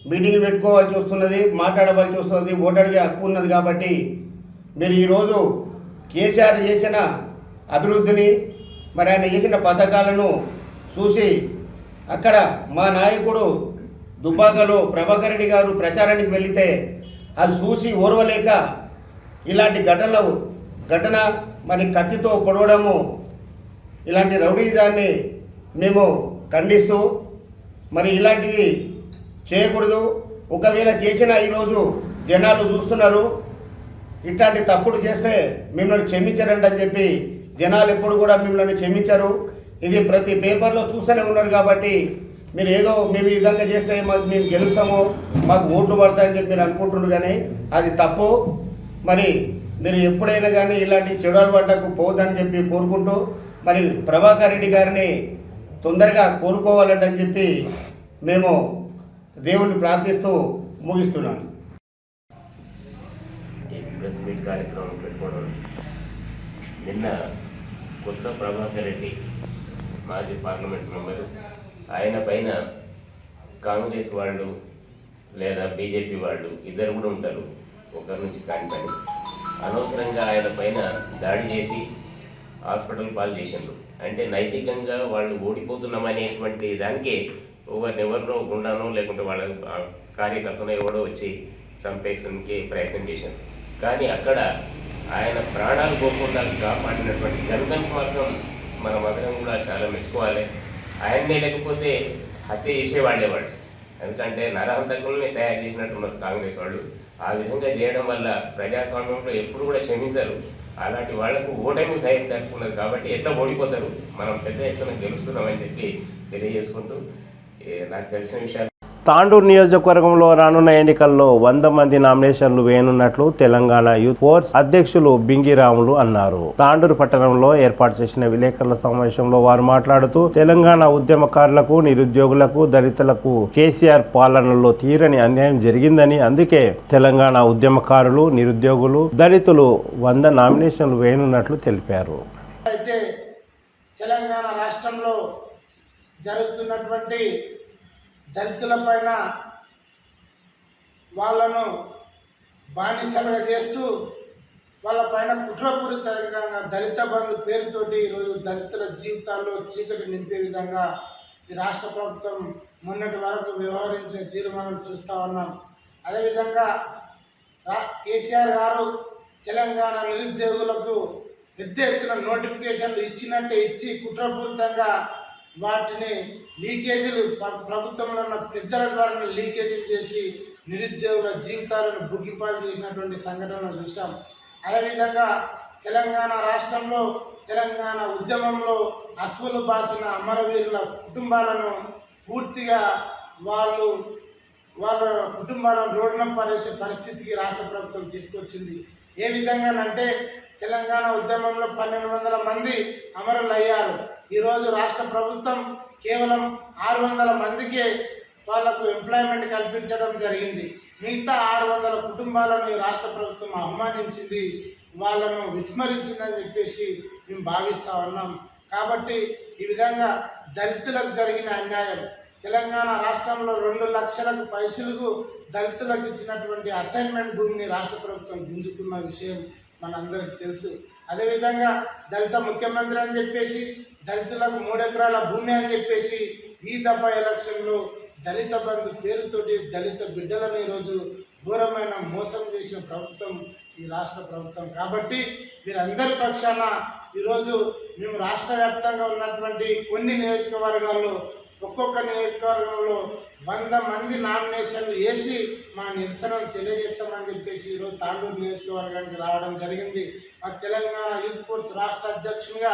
మీటింగ్లు పెట్టుకోవాల్సి వస్తున్నది, మాట్లాడవలసి వస్తుంది, ఓటు అడిగే హక్కు ఉన్నది. కాబట్టి మీరు ఈరోజు కేసీఆర్ చేసిన అభివృద్ధిని మరి ఆయన చేసిన పథకాలను చూసి అక్కడ మా నాయకుడు దుబ్బాకలో ప్రభాకర్ రెడ్డి గారు ప్రచారానికి వెళితే అది చూసి ఓర్వలేక ఇలాంటి ఘటన మరి కత్తితో పొడవడము ఇలాంటి రౌడీజాన్ని మేము ఖండిస్తూ మరి ఇలాంటివి చేయకూడదు. ఒకవేళ చేసినా ఈరోజు జనాలు చూస్తున్నారు, ఇట్లాంటి తప్పుడు చేస్తే మిమ్మల్ని క్షమించరండి అని చెప్పి జనాలు ఎప్పుడు కూడా మిమ్మల్ని క్షమించరు. ఇది ప్రతి పేపర్లో చూస్తూనే ఉన్నారు. కాబట్టి మీరు ఏదో మేము ఈ విధంగా చేస్తే మేము గెలుస్తాము, మాకు ఓట్లు పడతాయని చెప్పి మీరు అనుకుంటున్నారు, కానీ అది తప్పు. మరి మీరు ఎప్పుడైనా కానీ ఇలాంటి చెడు అలవాట్లకు పోవద్దని చెప్పి కోరుకుంటూ మరి ప్రభాకర్ రెడ్డి గారిని తొందరగా కోరుకోవాలని చెప్పి మేము దేవుణ్ణి ప్రార్థిస్తూ ముగిస్తున్నాను. ప్రెస్ మీట్ కార్యక్రమం పెట్టుకోవడం నిన్న కొత్త ప్రభాకర్ రెడ్డి మాజీ పార్లమెంట్ మెంబరు ఆయన పైన కాంగ్రెస్ వాళ్ళు లేదా బీజేపీ వాళ్ళు ఇద్దరు కూడా ఉంటారు, ఒకరి నుంచి కాని పని అనవసరంగా ఆయన పైన దాడి చేసి హాస్పిటల్ పాలు చేసిండ్రు. అంటే నైతికంగా వాళ్ళు ఓడిపోతున్నామనేటువంటి దానికి ఎవరినో గుండానో లేకుంటే వాళ్ళ కార్యకర్తను ఎవడో వచ్చి చంపేసడానికి ప్రయత్నం చేశారు. కానీ అక్కడ ఆయన ప్రాణాలు పోకుండా కాపాడినటువంటి ఘనతకు మాత్రం మనం అందరం కూడా చాలా మెచ్చుకోవాలి. ఆయన్నే లేకపోతే హత్య చేసేవాళ్ళేవాడు, ఎందుకంటే నరహంతకుల్ని తయారు చేసినట్టున్నారు కాంగ్రెస్ వాళ్ళు. ఆ విధంగా చేయడం వల్ల ప్రజాస్వామ్యంలో ఎప్పుడు కూడా క్షమించరు. అలాంటి వాళ్లకు ఓటమి ధైర్యం జరుపుకున్నది కాబట్టి ఎట్లా ఓడిపోతారు, మనం పెద్ద ఎత్తున గెలుస్తున్నామని చెప్పి తెలియజేసుకుంటూ నాకు తెలిసిన విషయాలు. తాండూరు నియోజకవర్గంలో రానున్న ఎన్నికల్లో 100 మంది నామినేషన్లు వేయనున్నట్లు తెలంగాణ యూత్ ఫోర్స్ అధ్యక్షులు బింగిరాములు అన్నారు. తాండూరు పట్టణంలో ఏర్పాటు చేసిన విలేకరుల సమావేశంలో వారు మాట్లాడుతూ తెలంగాణ ఉద్యమకారులకు, నిరుద్యోగులకు, దళితులకు కేసీఆర్ పాలనలో తీరని అన్యాయం జరిగిందని, అందుకే తెలంగాణ ఉద్యమకారులు, నిరుద్యోగులు, దళితులు 100 నామినేషన్లు వేయనున్నట్లు తెలిపారు. అయితే తెలంగాణ రాష్ట్రంలో జరుగుతున్నటువంటి దళితుల పైన వాళ్ళను బానిసలుగా చేస్తూ వాళ్ళ పైన కుట్రపూరితంగా దళిత బంధు పేరుతోటి ఈరోజు దళితుల జీవితాల్లో చీకటి నింపే విధంగా ఈ రాష్ట్ర ప్రభుత్వం మొన్నటి వరకు వ్యవహరించే తీర్మానం చూస్తూ ఉన్నాం. అదేవిధంగా కేసీఆర్ గారు తెలంగాణ నిరుద్యోగులకు పెద్ద ఎత్తున నోటిఫికేషన్లు ఇచ్చినట్టే ఇచ్చి కుట్రపూరితంగా వాటిని లీకేజీలు ప్రభుత్వంలో ఉన్న పెద్దల ద్వారా లీకేజీలు చేసి నిరుద్యోగుల జీవితాలను బుగ్గిపాలు చేసినటువంటి సంఘటనలు చూసాం. అదేవిధంగా తెలంగాణ రాష్ట్రంలో తెలంగాణ ఉద్యమంలో అశ్వులు బాసిన అమరవీరుల కుటుంబాలను పూర్తిగా వాళ్ళ కుటుంబాలను రోడ్డున పరేసే పరిస్థితికి రాష్ట్ర ప్రభుత్వం తీసుకొచ్చింది. ఏ విధంగానంటే తెలంగాణ ఉద్యమంలో 1200 మంది అమరులు అయ్యారు. ఈరోజు రాష్ట్ర ప్రభుత్వం కేవలం 600 మందికే వాళ్లకు ఎంప్లాయ్మెంట్ కల్పించడం జరిగింది. మిగతా 600 కుటుంబాలను రాష్ట్ర ప్రభుత్వం అవమానించింది, వాళ్ళను విస్మరించిందని చెప్పేసి మేము భావిస్తూ ఉన్నాం. కాబట్టి ఈ విధంగా దళితులకు జరిగిన అన్యాయం, తెలంగాణ రాష్ట్రంలో 2 లక్షలకు పైసలకు దళితులకు ఇచ్చినటువంటి అసైన్మెంట్ భూమిని రాష్ట్ర ప్రభుత్వం గుంజుకున్న విషయం మనందరికీ తెలుసు. అదేవిధంగా దళిత ముఖ్యమంత్రి అని చెప్పేసి, దళితులకు 3 ఎకరాల భూమి అని చెప్పేసి ఈ దఫా ఎలక్షన్లో దళిత బంధు పేరుతోటి దళిత బిడ్డలను ఈరోజు ఘోరమైన మోసం చేసిన ప్రభుత్వం ఈ రాష్ట్ర ప్రభుత్వం. కాబట్టి వీరందరి పక్షాన ఈరోజు మేము రాష్ట్ర వ్యాప్తంగా ఉన్నటువంటి కొన్ని నియోజకవర్గాల్లో ఒక్కొక్క నియోజకవర్గంలో 100 మంది నామినేషన్లు వేసి మా నిరసనను తెలియజేస్తామని చెప్పేసి ఈరోజు తాండూరు నియోజకవర్గానికి రావడం జరిగింది. మా తెలంగాణ యూత్ ఫోర్స్ రాష్ట్ర అధ్యక్షునిగా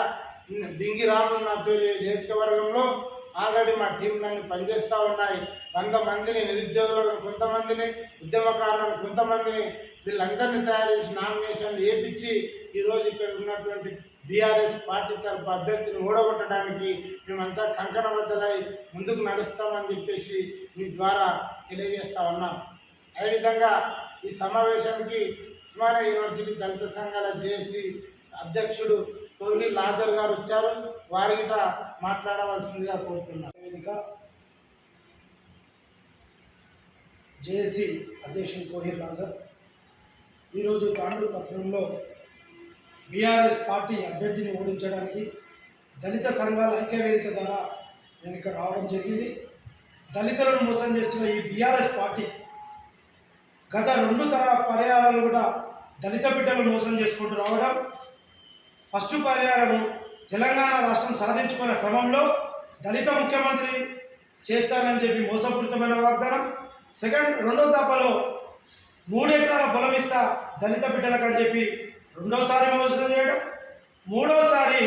బింగి రాములు నా పేరు నియోజకవర్గంలో ఆల్రెడీ మా టీంలన్నీ పనిచేస్తూ ఉన్నాయి. 100 మందిని నిరుద్యోగులను కొంతమందిని, ఉద్యమకారులను కొంతమందిని, వీళ్ళందరినీ తయారు చేసి నామినేషన్లు వేయించి ఈరోజు ఇక్కడ ఉన్నటువంటి బీఆర్ఎస్ పార్టీ తరఫు అభ్యర్థిని ఓడగొట్టడానికి మేమంతా కంకణబద్ధలై ముందుకు నడుస్తామని చెప్పేసి మీ ద్వారా తెలియజేస్తా ఉన్నాం. అదేవిధంగా ఈ సమావేశానికి ఉస్మానియా యూనివర్సిటీ దళిత సంఘాల జేఏసీ అధ్యక్షుడు కోహ్లీ లాజర్ గారు వచ్చారు. వారిగిట మాట్లాడవలసిందిగా కోరుతున్నారు. వేదిక జేఏసీ అధ్యక్షుడు కోహ్లీ లాజర్ ఈరోజు తాండూరు పట్టణంలో బీఆర్ఎస్ పార్టీ అభ్యర్థిని ఓడించడానికి దళిత సంఘాల ఐక్యవేదిక ద్వారా నేను ఇక్కడ రావడం జరిగింది. దళితులను మోసం చేస్తున్న ఈ బీఆర్ఎస్ పార్టీ గత 2 పర్యాయాలు కూడా దళిత బిడ్డలను మోసం చేసుకుంటూ రావడం. ఫస్ట్ పర్యాయము తెలంగాణ రాష్ట్రం సాధించుకున్న క్రమంలో దళిత ముఖ్యమంత్రి చేస్తానని చెప్పి మోసపూరితమైన వాగ్దానం. రెండో దఫాలో 3 ఎకరాల పొలం ఇస్తా దళిత బిడ్డలకు అని చెప్పి రెండోసారి మోసం చేయడం. మూడోసారి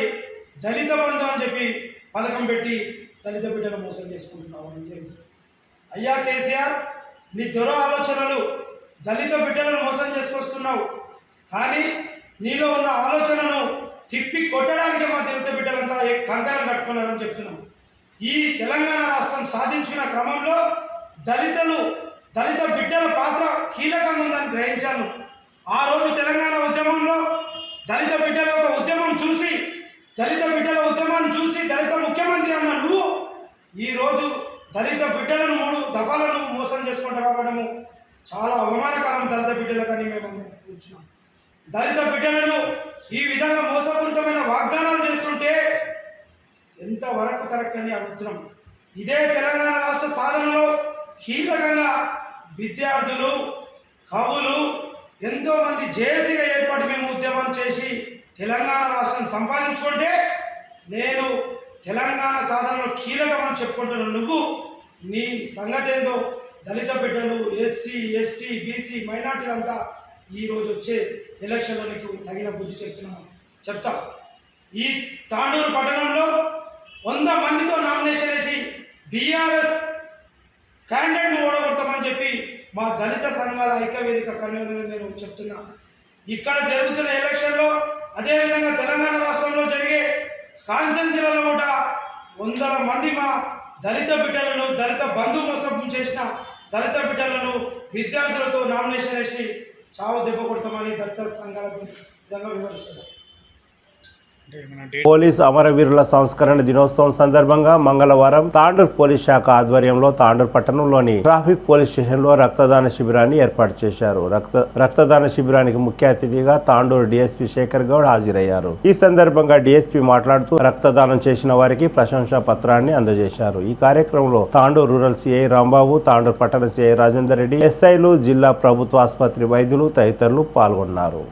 దళిత బంధు అని చెప్పి పథకం పెట్టి దళిత బిడ్డలు మోసం చేసుకుంటున్నావు అని జరిగింది. అయ్యా కేసీఆర్, నీ దొర ఆలోచనలు దళిత బిడ్డలను మోసం చేసుకొస్తున్నావు, కానీ నీలో ఉన్న ఆలోచనను తిప్పి కొట్టడానికి మా దళిత బిడ్డలంతా కంకణం కట్టుకున్నారని చెప్తున్నాం. ఈ తెలంగాణ రాష్ట్రం సాధించిన క్రమంలో దళిత బిడ్డల పాత్ర కీలకంగా ఉందని గ్రహించాను. ఆ రోజు తెలంగాణ ఉద్యమంలో దళిత బిడ్డల యొక్క ఉద్యమం చూసి, దళిత బిడ్డల ఉద్యమాన్ని చూసి దళిత ముఖ్యమంత్రి అన్న నువ్వు ఈరోజు దళిత బిడ్డలను 3 దఫాలను మోసం చేసుకుంటూ రావడము చాలా అవమానకరం దళిత బిడ్డలకని మేము కూర్చున్నాం. దళిత బిడ్డలను ఈ విధంగా మోసపూరితమైన వాగ్దానాలు చేస్తుంటే ఎంతవరకు కరెక్ట్ అని అడుగుతున్నాం. ఇదే తెలంగాణ రాష్ట్ర సాధనలో కీలకంగా విద్యార్థులు, కవులు ఎంతోమంది జేఏసీగా ఏర్పాటు మేము ఉద్యమం చేసి తెలంగాణ రాష్ట్రం సంపాదించుకుంటే నేను తెలంగాణ సాధనలో కీలకమని చెప్పుకుంటున్న నువ్వు నీ సంగతి ఏందో దళిత బిడ్డలు, ఎస్సీ, ఎస్టీ, బీసీ, మైనార్టీలంతా ఈరోజు వచ్చే ఎలక్షన్లో నీకు తగిన బుద్ధి చెప్తా. ఈ తాండూరు పట్టణంలో 100 మందితో నామినేషన్ వేసి బీఆర్ఎస్ క్యాండిడేట్ను ఓడగొడతామని చెప్పి మా దళిత సంఘాల ఐక్యవేదిక కన్వీనర్ నేను చెప్తున్నా. ఇక్కడ జరుగుతున్న ఎలక్షన్లో, అదేవిధంగా తెలంగాణ రాష్ట్రంలో జరిగే కాన్స్టిట్యున్సీలలో కూడా 100 మంది మా దళిత బిడ్డలను, దళిత బంధు మోసం చేసిన దళిత బిడ్డలను విద్యార్థులతో నామినేషన్ వేసి చావు దెబ్బ కొడతామని దళిత సంఘాల విధంగా వివరిస్తున్నారు. పోలీస్ అమరవీరుల సంస్కరణ దినోత్సవం సందర్భంగా మంగళవారం తాండూరు పోలీస్ శాఖ ఆధ్వర్యంలో తాండూరు పట్టణంలోని ట్రాఫిక్ పోలీస్ స్టేషన్ లో రక్తదాన శిబిరాన్ని ఏర్పాటు చేశారు. రక్తదాన శిబిరానికి ముఖ్య అతిథిగా తాండూరు డీఎస్పీ శేఖర్ గౌడ్ హాజరయ్యారు. ఈ సందర్భంగా డీఎస్పీ మాట్లాడుతూ రక్తదానం చేసిన వారికి ప్రశంసా పత్రాన్ని అందజేశారు. ఈ కార్యక్రమంలో తాండూరు రూరల్ సిఐ రాంబాబు, తాండూరు పట్టణ సిఐ రాజేందర్ రెడ్డి, ఎస్ఐలు, జిల్లా ప్రభుత్వ ఆసుపత్రి వైద్యులు తదితరులు పాల్గొన్నారు.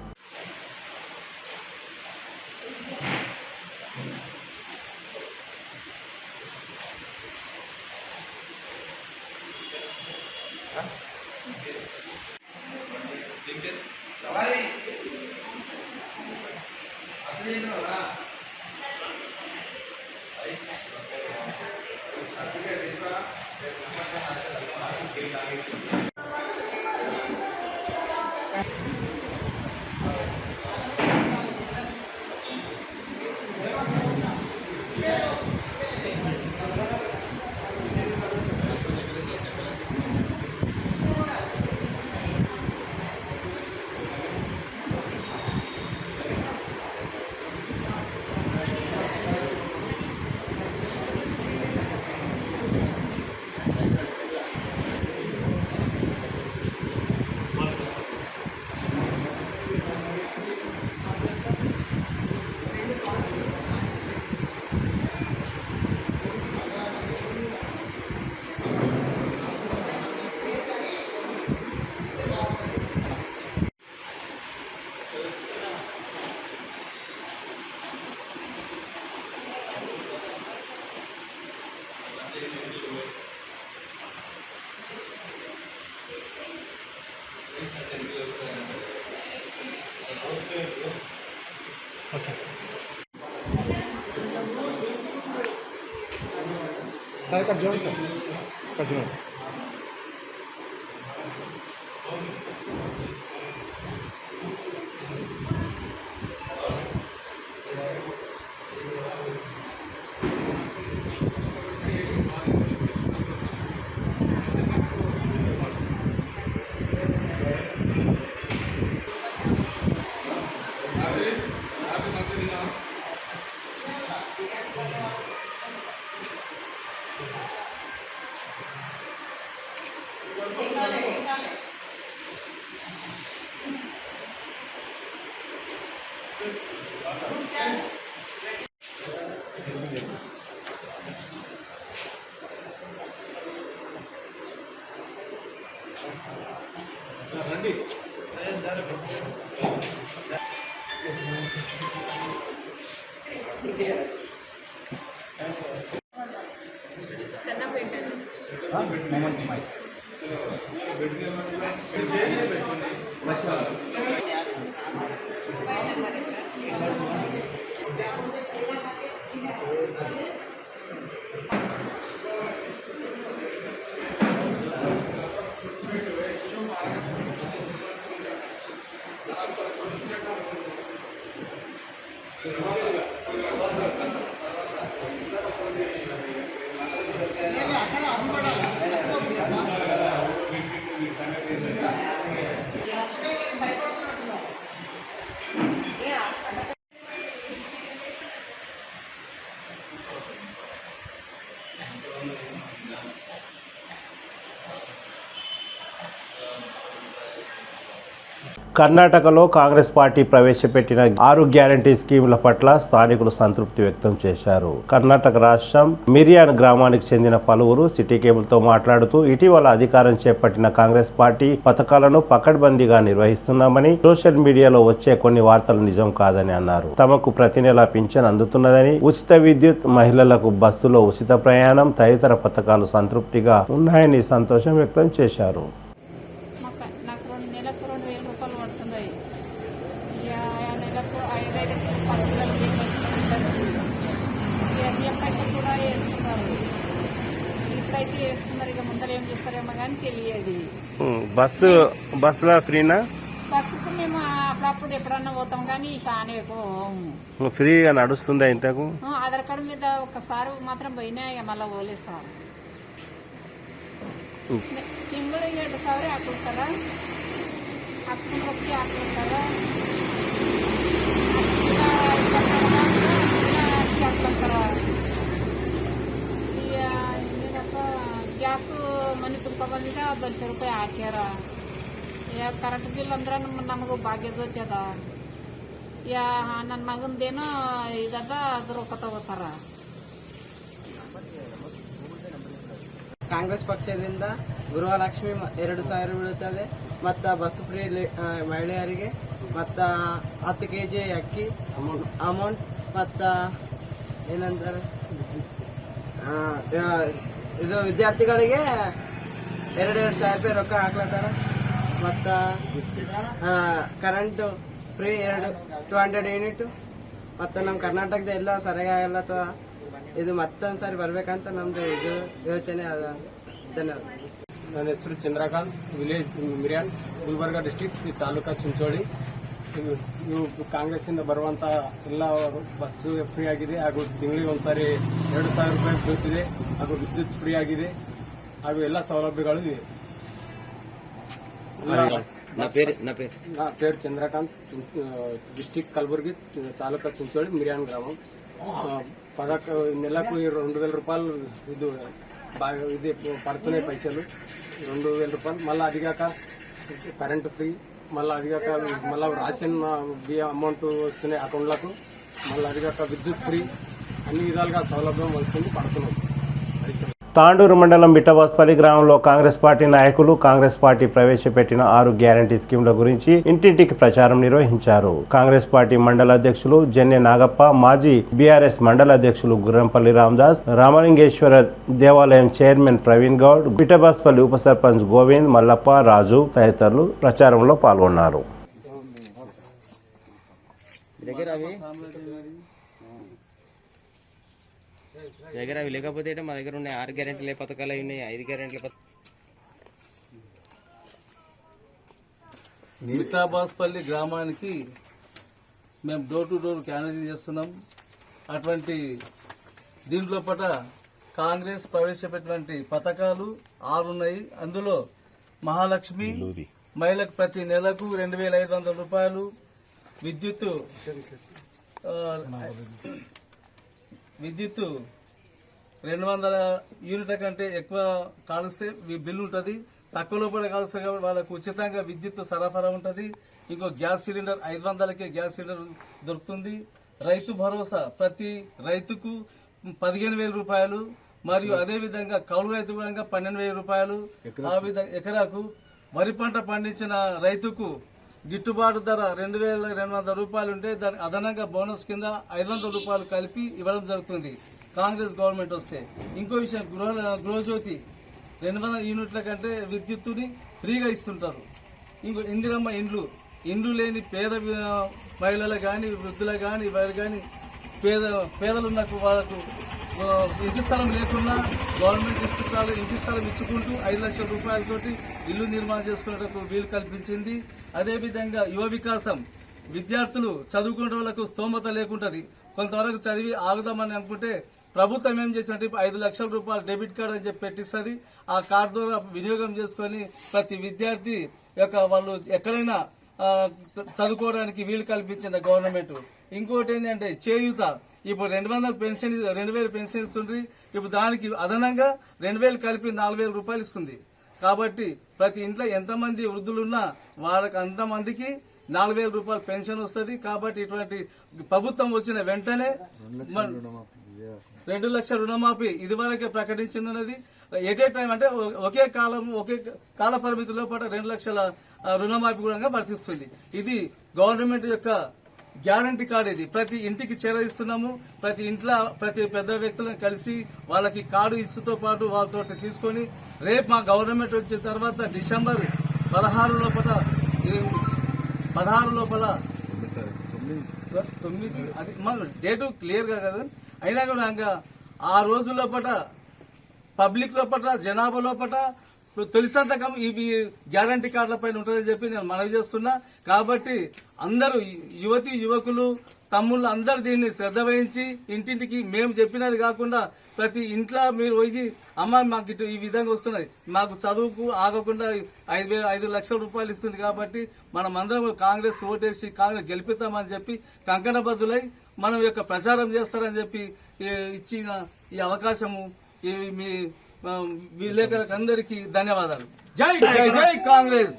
సార్ ఇక్కడ చూడండి సార్, ఇక్కడ చూడండి. కర్ణాటకలో కాంగ్రెస్ పార్టీ ప్రవేశపెట్టిన 6 గ్యారంటీ స్కీముల పట్ల స్థానికులు సంతృప్తి వ్యక్తం చేశారు. కర్ణాటక రాష్ట్రం మిరియాన్ గ్రామానికి చెందిన పలువురు సిటీ కేబుల్తో మాట్లాడుతూ ఇటీవల అధికారం చేపట్టిన కాంగ్రెస్ పార్టీ పథకాలను పకడ్బందీగా నిర్వహిస్తున్నామని, సోషల్ మీడియాలో వచ్చే కొన్ని వార్తలు నిజం కాదని అన్నారు. తమకు ప్రతి నెల పింఛన్ అందుతున్నదని, ఉచిత విద్యుత్, మహిళలకు బస్సులో ఉచిత ప్రయాణం తదితర పథకాలు సంతృప్తిగా ఉన్నాయని సంతోషం వ్యక్తం చేశారు. బస్సులో ఫ్రీనా? బస్సుకు మేము అప్పుడప్పుడు ఎప్పుడన్నా పోతాం కానీ చాలా ఫ్రీగా నడుస్తుందా? ఇంతకు ఆధార్ కార్డు మీద ఒకసారి మాత్రం పోయినా ఇక మళ్ళీ పోలేదు సార్. తింగులు 7 ಸಾವಿರ ಹಾಕ್ಬಿಡ್ತಾರ, ಹಾಕ್ಕೊಂಡ್ಬರ್ತಿ ಹಾಕ್ಬಿಡ್ತಾರ, ಹಾಕ್ಕೊಂತಾರ. ಏನಪ್ಪ ಗ್ಯಾಸ್ ಮನೆ ತುಂಬ್ಕೊಂಡ್ಬಂದಿದ್ದ 200 ರೂಪಾಯಿ ಹಾಕ್ಯಾರ. ಯಾ ಕರೆಂಟ್ ಬಿಲ್ ಅಂದ್ರೆ ನಮಗೂ ಭಾಗ್ಯ ಜೊತೆದ. ಯಾ ನನ್ನ ಮಗಂದೇನೋ ಇದದ ಅದು ರೊಕ್ಕ ತಗೋತಾರ. ಕಾಂಗ್ರೆಸ್ ಪಕ್ಷದಿಂದ ಗೃಹಲಕ್ಷ್ಮಿ 2,000 ಬೀಳುತ್ತದೆ, ಮತ್ತು ಬಸ್ ಫ್ರೀ ಮಹಿಳೆಯರಿಗೆ, ಮತ್ತು 10 kg ಅಕ್ಕಿ ಅಮೌಂಟ್, ಮತ್ತು ಏನಂತಾರೆ ಇದು ವಿದ್ಯಾರ್ಥಿಗಳಿಗೆ 2,000 ರೂಪಾಯಿ ರೊಕ್ಕ ಹಾಕ್ಲತ್ತಾರ. ಮತ್ತು ಕರೆಂಟ್ ಫ್ರೀ 200 ಯೂನಿಟ್. ಮತ್ತು ನಮ್ಮ ಕರ್ನಾಟಕದ ಎಲ್ಲ ಸರಿಯಾಗಲ್ಲತ್ತದ. ಇದು ಮತ್ತೊಂದು ಸಾರಿ ಬರ್ಬೇಕಂತ ನಮ್ದು ಇದು ಯೋಚನೆ ಅದ. ಧನ್ಯವಾದ. ನನ್ನ ಹೆಸರು ಚಂದ್ರಕಾಂತ್, ವಿಲೇಜ್ ಮಿರಿಯಾನ್, ಗುಲ್ಬರ್ಗ ಡಿಸ್ಟ್ರಿಕ್ಟ್, ತಾಲೂಕಾ ಚಿಂಚೋಳಿ. ಇವು ಕಾಂಗ್ರೆಸ್ಸಿಂದ ಬರುವಂಥ ಎಲ್ಲ ಬಸ್ಸು ಫ್ರೀ ಆಗಿದೆ, ಹಾಗೂ ತಿಂಗಳಿಗೆ ಒಂದ್ಸಾರಿ 2,000 ರೂಪಾಯಿ ಬೀಳ್ತಿದೆ, ಹಾಗೂ ವಿದ್ಯುತ್ ಫ್ರೀ ಆಗಿದೆ, ಹಾಗೂ ಎಲ್ಲ ಸೌಲಭ್ಯಗಳು ಇವೆ. నా పేరు చంద్రకాంత్, డిస్ట్రిక్ట్ కల్బుర్గి, తాలూకా చించోళి, మిరియాన్ గ్రామం. నెలకు 2,000 రూపాయలు ఇది పడుతున్నాయి పైసలు, 2,000 రూపాయలు. మళ్ళీ అదిగాక కరెంటు ఫ్రీ, మళ్ళీ అదిగాక మళ్ళీ రేషన్ బియ్యం అమౌంట్ వస్తున్నాయి అకౌంట్లకు, మళ్ళీ అదిగాక విద్యుత్ ఫ్రీ, అన్ని విధాలుగా సౌలభ్యం వస్తుంది, పడుతున్నాం. తాండూరు మండలం బిట్టబాస్పల్లి గ్రామంలో కాంగ్రెస్ పార్టీ నాయకులు కాంగ్రెస్ పార్టీ ప్రవేశపెట్టిన 6 గ్యారంటీ స్కీముల గురించి ఇంటింటికి ప్రచారం నిర్వహించారు. కాంగ్రెస్ పార్టీ మండల అధ్యక్షులు జెన్నె నాగప్ప, మాజీ బీఆర్ఎస్ మండల అధ్యక్షులు గుర్రంపల్లి రామదాస్, రామలింగేశ్వర దేవాలయం చైర్మన్ ప్రవీణ్ గౌడ్, బిట్టబాస్పల్లి ఉప సర్పంచ్ గోవింద్, మల్లప్ప, రాజు తదితరులు ప్రచారంలో పాల్గొన్నారు. దగ్గర అవి లేకపోతే మా దగ్గర ఉన్నాయి 6 గ్యారెంటీల పథకాలు అవి ఉన్నాయి 5 గ్యారెంటీల మిఠాబాస్పల్లి గ్రామానికి మేము డోర్ టు డోర్ క్యాన్వాసింగ్ చేస్తున్నాం. అటువంటి దీంట్లో కాంగ్రెస్ ప్రవేశపెట్టినటువంటి పథకాలు 6 ఉన్నాయి. అందులో మహాలక్ష్మి మహిళకు ప్రతి నెలకు 2,500 రూపాయలు, విద్యుత్తు 200 యూనిట్ల కంటే ఎక్కువ కాలుస్తే బిల్లు ఉంటుంది. తక్కువ లోపల కాలుస్తే కాబట్టి వాళ్ళకు ఉచితంగా విద్యుత్ సరఫరా ఉంటుంది. ఇంకో గ్యాస్ సిలిండర్ 500కే గ్యాస్ సిలిండర్ దొరుకుతుంది. రైతు భరోసా ప్రతి రైతుకు 15,000 రూపాయలు, మరియు అదేవిధంగా కౌలు రైతు కూడా 12,000 రూపాయలు. ఆ విధంగా ఎకరాకు వరి పంట పండించిన రైతుకు గిట్టుబాటు ధర 2,200 రూపాయలు ఉంటే దాని అదనంగా బోనస్ కింద 500 రూపాయలు కలిపి ఇవ్వడం జరుగుతుంది కాంగ్రెస్ గవర్నమెంట్ వస్తే. ఇంకో విషయం, గృహజ్యోతి 200 యూనిట్ల కంటే విద్యుత్తుని ఫ్రీగా ఇస్తుంటారు. ఇంకో ఇందిరమ్మ ఇండ్లు లేని పేద మహిళలు కానీ, వృద్ధులకు కానీ, వారు కానీ పేదలున్న వాళ్ళకు ఇంటి స్థలం లేకున్నా గవర్నమెంట్ ఇంటి స్థలం ఇచ్చుకుంటూ 5 లక్షల రూపాయలతోటి ఇల్లు నిర్మాణం చేసుకునేటప్పుడు వీలు కల్పించింది. అదేవిధంగా యువ వికాసం, విద్యార్థులు చదువుకునే వాళ్ళకు స్తోమత లేకుంటది, కొంతవరకు చదివి ఆగుదామని అనుకుంటే ప్రభుత్వం ఏం చేసినట్టు 5 లక్షల రూపాయలు డెబిట్ కార్డు అని చెప్పి పెట్టిస్తుంది. ఆ కార్డు ద్వారా వినియోగం చేసుకుని ప్రతి విద్యార్థి వాళ్ళు ఎక్కడైనా చదువుకోవడానికి వీలు కల్పించిన గవర్నమెంట్. ఇంకోటి ఏంటంటే చేయూత, ఇప్పుడు 2,000 పెన్షన్ ఇస్తుంది. ఇప్పుడు దానికి అదనంగా 2,000 కలిపి 4,000 రూపాయలు ఇస్తుంది. కాబట్టి ప్రతి ఇంట్లో ఎంతమంది వృద్ధులున్నా వాళ్ళకి అంతమందికి 4,000 రూపాయలు పెన్షన్ వస్తుంది. కాబట్టి ఇటువంటి ప్రభుత్వం వచ్చిన వెంటనే 2 లక్షల రుణమాఫీ ఇదివరకే ప్రకటించిందన్నది. ఎట్ ఏ టైం అంటే ఒకే కాల పరిమితి లోపల 2 లక్షల రుణమాఫీ కూడా వర్తిస్తుంది. ఇది గవర్నమెంట్ యొక్క గ్యారంటీ కార్డు. ఇది ప్రతి ఇంటికి చేరయిస్తున్నాము. ప్రతి ఇంట్లో ప్రతి పెద్ద వ్యక్తులను కలిసి వాళ్ళకి కార్డు ఇచ్చుతో పాటు వాళ్ళతో తీసుకొని రేపు మా గవర్నమెంట్ వచ్చిన తర్వాత డిసెంబర్ 16 లోపల 9 అది మన డేటు క్లియర్ గా కదా, అయినా కూడా ఆ రోజు లోపల పబ్లిక్ లోపల జనాభా లోపల తొలి సంతకం ఇవి గ్యారంటీ కార్డుల పైన ఉంటుందని చెప్పి నేను మనవి చేస్తున్నా. కాబట్టి అందరూ యువతి యువకులు తమ్ముళ్ళు అందరు దీన్ని శ్రద్ధ వహించి ఇంటింటికి మేము చెప్పినది కాకుండా ప్రతి ఇంట్లో మీరు పోయి అమ్మ మాకు ఇటు ఈ విధంగా వస్తున్నది, మాకు చదువుకు ఆగకుండా 5 లక్షల రూపాయలు ఇస్తుంది. కాబట్టి మనం అందరం కాంగ్రెస్ ఓటేసి కాంగ్రెస్ గెలిపిస్తామని చెప్పి కంకణబద్దులై మనం యొక్క ప్రచారం చేస్తారని చెప్పి ఇచ్చిన ఈ అవకాశము మీ విలేకరులందరికీ ధన్యవాదాలు. జై జై జై కాంగ్రెస్.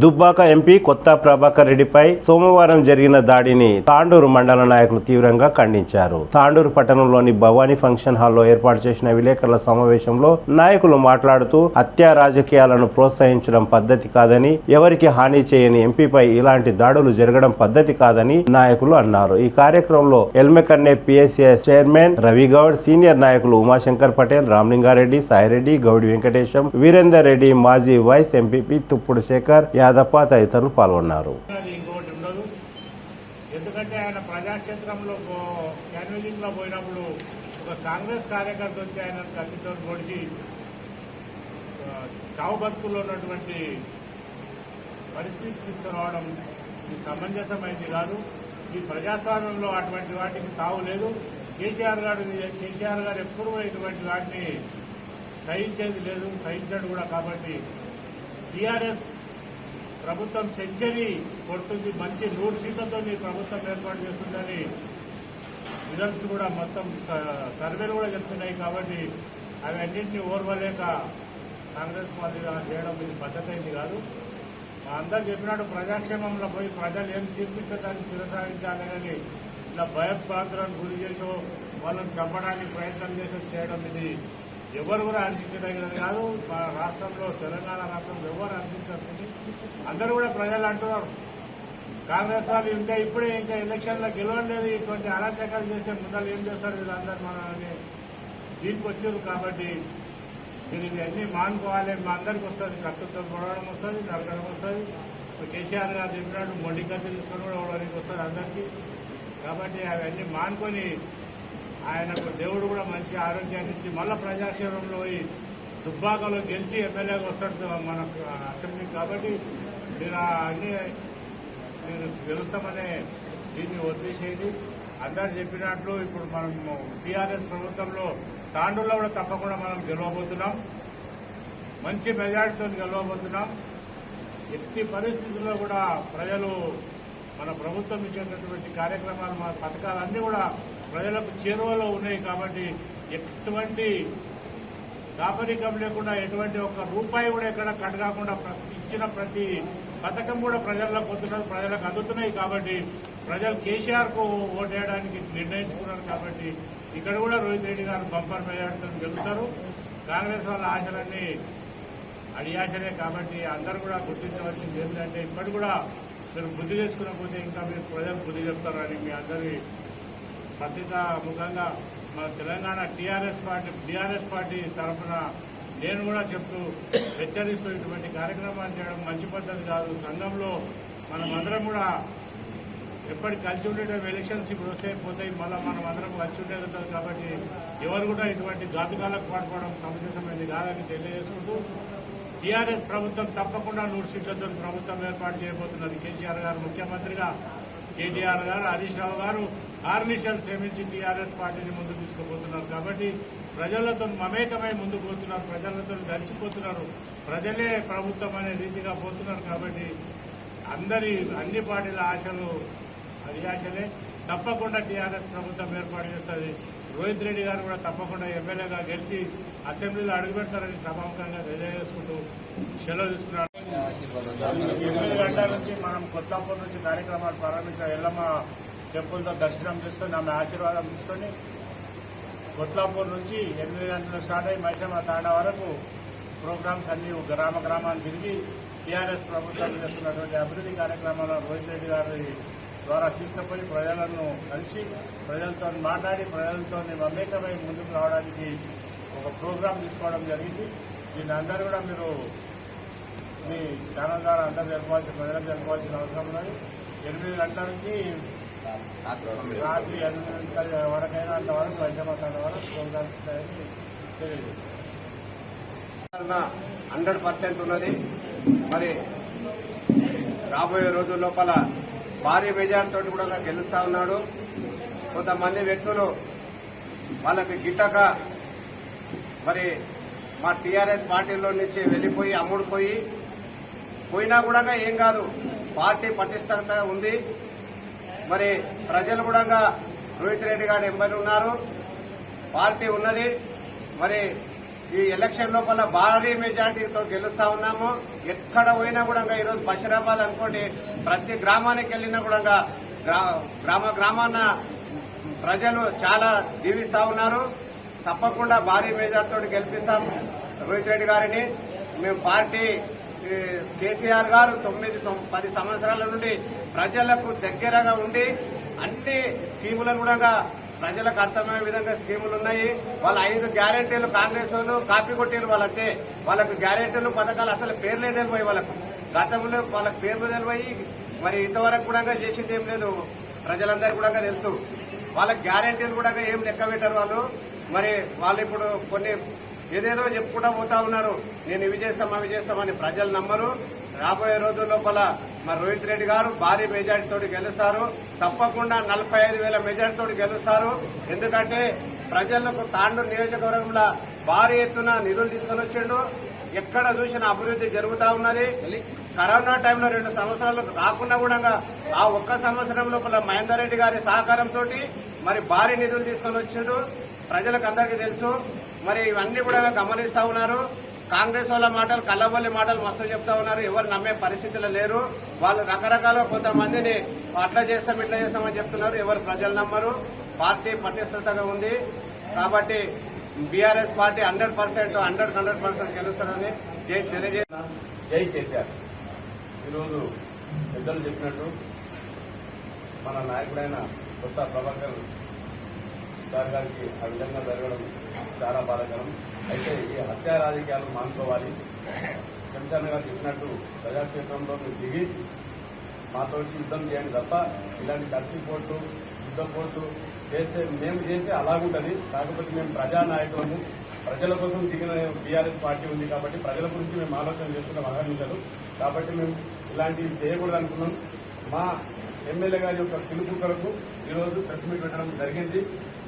దుబ్బాక ఎంపీ కొత్త ప్రభాకర్ రెడ్డిపై సోమవారం జరిగిన దాడిని తాండూరు మండల నాయకులు తీవ్రంగా ఖండించారు. తాండూరు పట్టణంలోని భవానీ ఫంక్షన్ హాల్లో ఏర్పాటు చేసిన విలేకరుల సమావేశంలో నాయకులు మాట్లాడుతూ హత్యా రాజకీయాలను ప్రోత్సహించడం పద్ధతి కాదని, ఎవరికి హాని చేయని ఎంపీపై ఇలాంటి దాడులు జరగడం పద్ధతి కాదని నాయకులు అన్నారు. ఈ కార్యక్రమంలో ఎల్మెకన్నే పిఎస్సిఎస్ చైర్మన్ రవిగౌడ్, సీనియర్ నాయకులు ఉమాశంకర్ పటేల్, రామలింగారెడ్డి, సాయిరెడ్డి, గౌడి వెంకటేశం, వీరేందర్ రెడ్డి, మాజీ వైస్ ఎంపీపీ తుప్పుడు శేఖర్, యాదప్ప తదితరులు పాల్గొన్నారు. ఇంకోటి ఉండదు, ఎందుకంటే ఆయన ప్రజాక్షేత్రంలో క్యాన్వసింగ్ లో పోయినప్పుడు ఒక కాంగ్రెస్ కార్యకర్త వచ్చి ఆయన కత్తితో పొడిచి చావు బతుకుల్లో ఉన్నటువంటి పరిస్థితి తీసుకురావడం ఇది సమంజసమైంది కాదు. ఈ ప్రజాస్వామ్యంలో అటువంటి వాటికి తావు లేదు. కేసీఆర్ గారు ఎప్పుడూ ఇటువంటి వాటిని సహించేది లేదు, సహించాడు కూడా. కాబట్టి టీఆర్ఎస్ ప్రభుత్వం సెంచరీ కొడుతుంది, మంచి 100 సీట్లతో ప్రభుత్వం ఏర్పాటు చేస్తుందని రిజల్ట్స్ కూడా మొత్తం సర్వేలు కూడా చెప్తున్నాయి. కాబట్టి అవి అన్నింటినీ ఓర్వలేక కాంగ్రెస్ వాళ్ళు చేయడం ఇది పద్ధతి అయింది కాదు. మా అందరు చెప్పినట్టు ప్రజాక్షేమంలో పోయి ప్రజలు ఏం తీర్పిస్తే దాన్ని శిరసాగించాలి కానీ ఇలా భయప్రాంతులను గురి చేసో వాళ్ళని చంపడానికి ప్రయత్నం చేసో చేయడం ఇది ఎవరు కూడా హర్షించదగినది కాదు. మా రాష్ట్రంలో తెలంగాణ రాష్ట్రంలో ఎవరు హర్షించాల్సింది. అందరూ కూడా ప్రజలు అంటున్నారు కాంగ్రెస్ వాళ్ళు ఇప్పుడే ఇంకా ఎలక్షన్లో గెలవలేదు, ఇటువంటి అరాచకాలు చేస్తే ముందర ఏం చేస్తారు వీళ్ళందరూ మనల్ని దీనికి వచ్చారు. కాబట్టి దీనికి అన్ని మానుకోవాలి. మా అందరికి వస్తుంది, కట్టుతో పొడవడం వస్తుంది, నరకడం వస్తుంది. కేసీఆర్ గారు చెప్పినట్టు మొండి ఖర్చు తీసుకొని కూడా వాళ్ళకి వస్తుంది అందరికీ. కాబట్టి అవన్నీ మానుకొని ఆయనకు దేవుడు కూడా మంచి ఆరోగ్యాన్ని ఇచ్చి మళ్ళీ ప్రజాక్షేత్రంలో పోయి దుబ్బాకలో గెలిచి ఎమ్మెల్యేగా వస్తాడు మనకు అసెంబ్లీకి. కాబట్టి మీరు అన్ని నేను గెలుస్తామనే దీన్ని వదిలేసేది. అందరు చెప్పినట్లు ఇప్పుడు మనం టీఆర్ఎస్ ప్రభుత్వంలో తాండూరులో కూడా తప్పకుండా మనం గెలవబోతున్నాం, మంచి మెజార్టీతో గెలవబోతున్నాం. ఎట్టి పరిస్థితుల్లో కూడా ప్రజలు మన ప్రభుత్వం ఇచ్చేటటువంటి కార్యక్రమాలు, మన పథకాలన్నీ కూడా ప్రజలకు చేరువలో ఉన్నాయి. కాబట్టి ఎటువంటి దాపరికం లేకుండా ఎటువంటి ఒక్క రూపాయి కూడా ఎక్కడ కట్ కాకుండా ఇచ్చిన ప్రతి పథకం కూడా ప్రజలకు వస్తున్నది, ప్రజలకు అందుతున్నాయి. కాబట్టి ప్రజలు కేసీఆర్కు ఓటేయడానికి నిర్ణయించుకున్నారు. కాబట్టి ఇక్కడ కూడా రోహిత్ రెడ్డి గారు బంపర్ మెజార్టీతో గెలుస్తారు. కాంగ్రెస్ వాళ్ళ ఆశలన్నీ అడియాశలే. కాబట్టి అందరూ కూడా గుర్తించవలసింది ఏంటంటే ఇప్పటి కూడా మీరు బుద్ధి చేసుకున్నపోతే ఇంకా మీరు ప్రజలు బుద్ధి చెప్తారని మీ అందరి పత్రికా ముఖంగా మన తెలంగాణ టీఆర్ఎస్ పార్టీ తరఫున నేను కూడా చెప్తూ హెచ్చరిస్తూ ఇటువంటి కార్యక్రమాలు చేయడం మంచి పద్ధతి కాదు. సంఘంలో మనమందరం కూడా ఎప్పటికి కలిసి ఉండేటం ఎలక్షన్స్ ఇప్పుడు వస్తే పోతాయి, మళ్ళీ మనం అందరం కలిసి ఉండేది ఉంటుంది. కాబట్టి ఎవరు కూడా ఇటువంటి ఘాతుకాలకు పాటుపడడం సమంజసమైనది కాదని తెలియజేసుకుంటూ టీఆర్ఎస్ ప్రభుత్వం తప్పకుండా 100 సీట్లతో ప్రభుత్వం ఏర్పాటు చేయబోతున్నది. కేసీఆర్ గారు ముఖ్యమంత్రిగా, కేటీఆర్ గారు, హరీష్ రావు గారు ఆర్నిషాలు శ్రమించి టీఆర్ఎస్ పార్టీని ముందుకు తీసుకుపోతున్నారు. కాబట్టి ప్రజలతో మమేకమై ముందుకు పోతున్నారు, ప్రజలతో గడిచిపోతున్నారు, ప్రజలే ప్రభుత్వం అనే రీతిగా పోతున్నారు. కాబట్టి అన్ని పార్టీల ఆశలు అది ఆశలే. తప్పకుండా టీఆర్ఎస్ ప్రభుత్వం ఏర్పాటు చేస్తుంది. రోహిత్ రెడ్డి గారు కూడా తప్పకుండా ఎమ్మెల్యేగా గెలిచి అసెంబ్లీలో అడుగుపెడతారని సభాముఖంగా తెలియజేసుకుంటూ సెలవు తీసుకున్నారు. 8 గంటల నుంచి మనం కొత్తపూర్ నుంచి కార్యక్రమాలు ప్రారంభించిన ఎల్లమ్మ టెంపుల్తో దర్శనం చేసుకొని ఆమె ఆశీర్వాదం తీసుకొని కొట్లాపూర్ నుంచి 8 గంటలకు స్టార్ట్ అయ్యి మైసమ్మ తాండా వరకు ప్రోగ్రామ్స్ అన్ని గ్రామాన్ని తిరిగి టీఆర్ఎస్ ప్రభుత్వం చేస్తున్నటువంటి అభివృద్ధి కార్యక్రమాలను రోహిత్ రెడ్డి గారి ద్వారా తీసుకుపోయి ప్రజలను కలిసి ప్రజలతో మాట్లాడి ప్రజలతో మమేకమై ముందుకు రావడానికి ఒక ప్రోగ్రాం తీసుకోవడం జరిగింది. దీన్ని అందరూ కూడా మీరు మీ ఛానల్ ద్వారా ప్రజలకు జరపాల్సిన అవసరం ఉన్నది. 8 గంటల నుంచి రాత్రి 8 గంటల వరకైనా అంతవరకు మైసమ్మ తాండా వరకు ప్రోగ్రామ్స్ తెలియజేస్తారు. 100% ఉన్నది. మరి రాబోయే రోజుల లోపల భారీ మెజార్టీతో కూడా గెలుస్తా ఉన్నాడు. కొంతమంది వ్యక్తులు వాళ్ళకి గిట్టక మరి మా టీఆర్ఎస్ పార్టీలో నుంచి వెళ్లిపోయి పోయినా కూడా ఏం కాదు, పార్టీ పటిష్టత ఉంది. మరి ప్రజలు కూడా రోహిత్ రెడ్డి గారు ఎంబడి ఉన్నారు, పార్టీ ఉన్నది. మరి ఈ ఎలక్షన్ లోపల భారీ మెజార్టీతో గెలుస్తా ఉన్నాము. ఎక్కడ పోయినా కూడా ఈరోజు బషీరాబాద్ అనుకోండి, ప్రతి గ్రామానికి వెళ్ళినా కూడా గ్రామాన ప్రజలు చాలా దీవిస్తా ఉన్నారు. తప్పకుండా భారీ మెజార్టీతో గెలిపిస్తాం రోహిత్ రెడ్డి గారిని. మేము పార్టీ కేసీఆర్ గారు 9-10 సంవత్సరాల నుండి ప్రజలకు దగ్గరగా ఉండి అన్ని స్కీములను కూడా ప్రజలకు అర్థమయ్యే విధంగా స్కీములు ఉన్నాయి. వాళ్ళ 5 గ్యారెంటీలు కాంగ్రెస్ వాళ్ళు కాపీ కొట్టేరు. వాళ్ళంతే, వాళ్ళకు గ్యారెంటీలు పథకాలు అసలు పేర్లే తెలిపోయి, వాళ్ళకు గతంలో వాళ్ళకి పేర్లు తెలిపోయి మరి ఇంతవరకు కూడా చేసింది ఏం లేదు. ప్రజలందరికీ కూడా తెలుసు. వాళ్ళకి గ్యారెంటీలు కూడా ఏం లెక్క పెట్టారు వాళ్ళు. మరి వాళ్ళు ఇప్పుడు కొన్ని ఏదేదో చెప్పుకుంటా పోతా ఉన్నారు, నేను ఇవి చేస్తాం అవి చేస్తామని. ప్రజలు నమ్మరు. రాబోయే రోజుల లోపల మరి రోహిత్ రెడ్డి గారు భారీ మెజార్టీతో గెలుస్తారు. తప్పకుండా 45,000 మెజార్టీతో గెలుస్తారు. ఎందుకంటే ప్రజలకు తాండూరు నియోజకవర్గంలో భారీ ఎత్తున నిధులు తీసుకొని వచ్చిండు. ఎక్కడ చూసినా అభివృద్ధి జరుగుతా ఉన్నది. కరోనా టైంలో 2 సంవత్సరాలు రాకుండా కూడా ఆ ఒక్క సంవత్సరం లోపల మహేందర్ రెడ్డి గారి సహకారంతో మరి భారీ నిధులు తీసుకొని వచ్చిండు. ప్రజలకు అందరికీ తెలుసు. మరి ఇవన్నీ కూడా గమనిస్తా ఉన్నారు. కాంగ్రెస్ వాళ్ళ మాటలు, కల్లబొల్లి మాటలు మస్తు చెప్తా ఉన్నారు. ఎవరు నమ్మే పరిస్థితుల్లో లేరు. వాళ్ళు రకరకాల కొంతమందిని అట్లా చేస్తాం ఇట్లా చేస్తామని చెప్తున్నారు. ఎవరు ప్రజలు నమ్మరు. పార్టీ పటిష్టతగా ఉంది. కాబట్టి బీఆర్ఎస్ పార్టీ 100% గెలుస్తారని తెలియజేస్తున్నా. జై కేసీఆర్. ఈరోజు పెద్దలు చెప్పినట్టు మన నాయకుడైన కొత్త ప్రభాకర్ సార్ గారికి ఆ విధంగా జరగడం చాలా బాధాకరం. అయితే ఈ హత్యా రాజకీయాలు మానుకోవాలి. శంకర్ గారు చెప్పినట్టు ప్రజాక్షేత్రంలో మీరు దిగి మాతో యుద్ధం చేయండి తప్ప ఇలాంటి కత్తి పోట్లు యుద్ధ పోట్లు చేస్తే మేము చేస్తే అలాగుంటుంది. కాకపోతే మేము ప్రజానాయకులము, ప్రజల కోసం దిగిన బీఆర్ఎస్ పార్టీ ఉంది కాబట్టి ప్రజల గురించి మేము ఆలోచన చేస్తున్నాం అహర్నిశలు. కాబట్టి మేము ఇలాంటివి చేయకూడదు అనుకున్నాం. మా ఎమ్మెల్యే గారి యొక్క పిలుపు కొరకు ఈరోజు ప్రెస్ మీట్ పెట్టడం జరిగింది.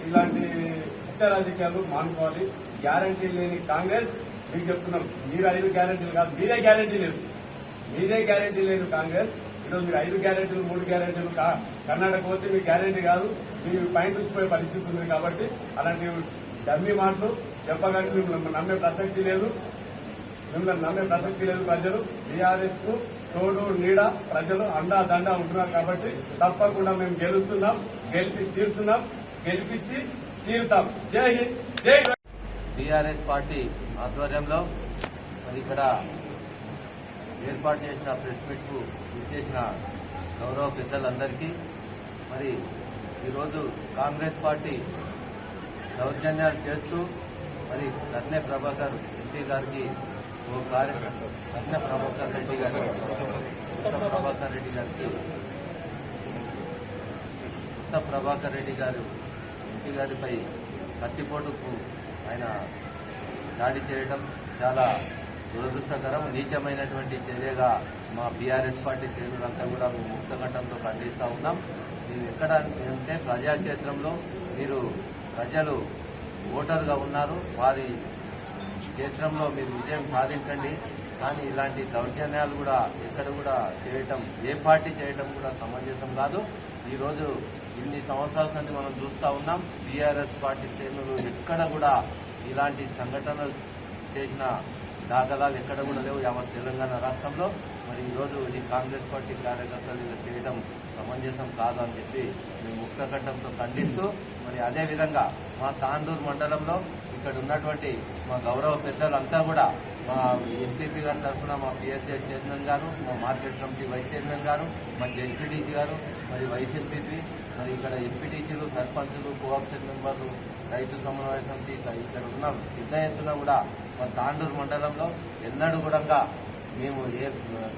ఇలాంటి హత్య రాజకీయాలు మానుకోవాలి. గ్యారంటీ లేని కాంగ్రెస్ మీకు చెప్తున్నాం, మీరు 5 గ్యారంటీలు కాదు, మీరే గ్యారంటీ లేదు, మీరే గ్యారంటీ లేదు కాంగ్రెస్. ఈరోజు మీరు 5 గ్యారంటీలు 3 గ్యారంటీలు కర్ణాటక పోతే మీకు గ్యారంటీ కాదు, మీరు పైన చూసిపోయే పరిస్థితి ఉంది. కాబట్టి అలాంటి డమ్మీ మాటలు చెప్పగానే మిమ్మల్ని నమ్మే ప్రసక్తి లేదు, మిమ్మల్ని నమ్మే ప్రసక్తి లేదు. ప్రజలు టీఆర్ఎస్ కు తోడు నీడ ప్రజలు అండా దండా ఉంటున్నారు. కాబట్టి తప్పకుండా మేము గెలుస్తున్నాం, గెలిచి తీరుతున్నాం, గెలిపించి తీరుతాం. జై హింద్, జై టీఆర్ఎస్ పార్టీ ఆధ్వర్యంలో మరి ఇక్కడ ఏర్పాటు చేసిన ప్రెస్ మీట్కు ఇచ్చేసిన గౌరవ పెద్దలందరికీ మరి ఈరోజు కాంగ్రెస్ పార్టీ దౌర్జన్యాలు చేస్తూ మరి కర్నె ప్రభాకర్ రెడ్డి గారికి కర్నె ప్రభాకర్ రెడ్డి గారికి ప్రభాకర్ రెడ్డి గారు ఇంటి గారిపై కత్తిపోటుకు ఆయన దాడి చేయడం చాలా దురదృష్టకరం, నీచమైనటువంటి చర్యగా మా బీఆర్ఎస్ పార్టీ శ్రేణులంతా కూడా మేము ముక్తకంఠంతో ఖండిస్తూ ఉన్నాం. మీరు ఎక్కడ అంటే ప్రజాక్షేత్రంలో మీరు ప్రజలు ఓటర్గా ఉన్నారు, వారి క్షేత్రంలో మీరు విజయం సాధించండి. కానీ ఇలాంటి దౌర్జన్యాలు కూడా ఎక్కడ కూడా చేయటం, ఏ పార్టీ చేయటం కూడా సమంజసం కాదు. ఈరోజు ఇన్ని సంవత్సరాల నుంచి మనం చూస్తూ ఉన్నాం, బీఆర్ఎస్ పార్టీ శ్రేణులు ఎక్కడ కూడా ఇలాంటి సంఘటనలు చేసిన దాఖలాలు ఎక్కడ కూడా లేవు యావత్ తెలంగాణ రాష్ట్రంలో. మరి ఈరోజు ఈ కాంగ్రెస్ పార్టీ కార్యకర్తలు ఇలా చేయడం సమంజసం కాదు అని చెప్పి మేము ముక్తకంఠంతో ఖండిస్తూ, మరి అదేవిధంగా మా తాండూరు మండలంలో ఇక్కడ ఉన్నటువంటి మా గౌరవ పెద్దలంతా కూడా మా ఎంపీపీ గారి తరఫున మా పిఎస్ఏ చైర్మన్ గారు, మా మార్కెట్ కమిటీ వైస్ చైర్మన్ గారు, మా జెడ్పీటీసీ గారు, మరి వైస్ ఎంపీపీ, మరి ఇక్కడ ఎంపీటీసీలు, సర్పంచులు, కోఆప్షన్ మెంబర్లు, రైతు సమన్వయ సమితి ఇక్కడ ఉన్న పెద్ద ఎత్తున కూడా మా తాండూరు మండలంలో ఎన్నడూ కూడా మేము ఏ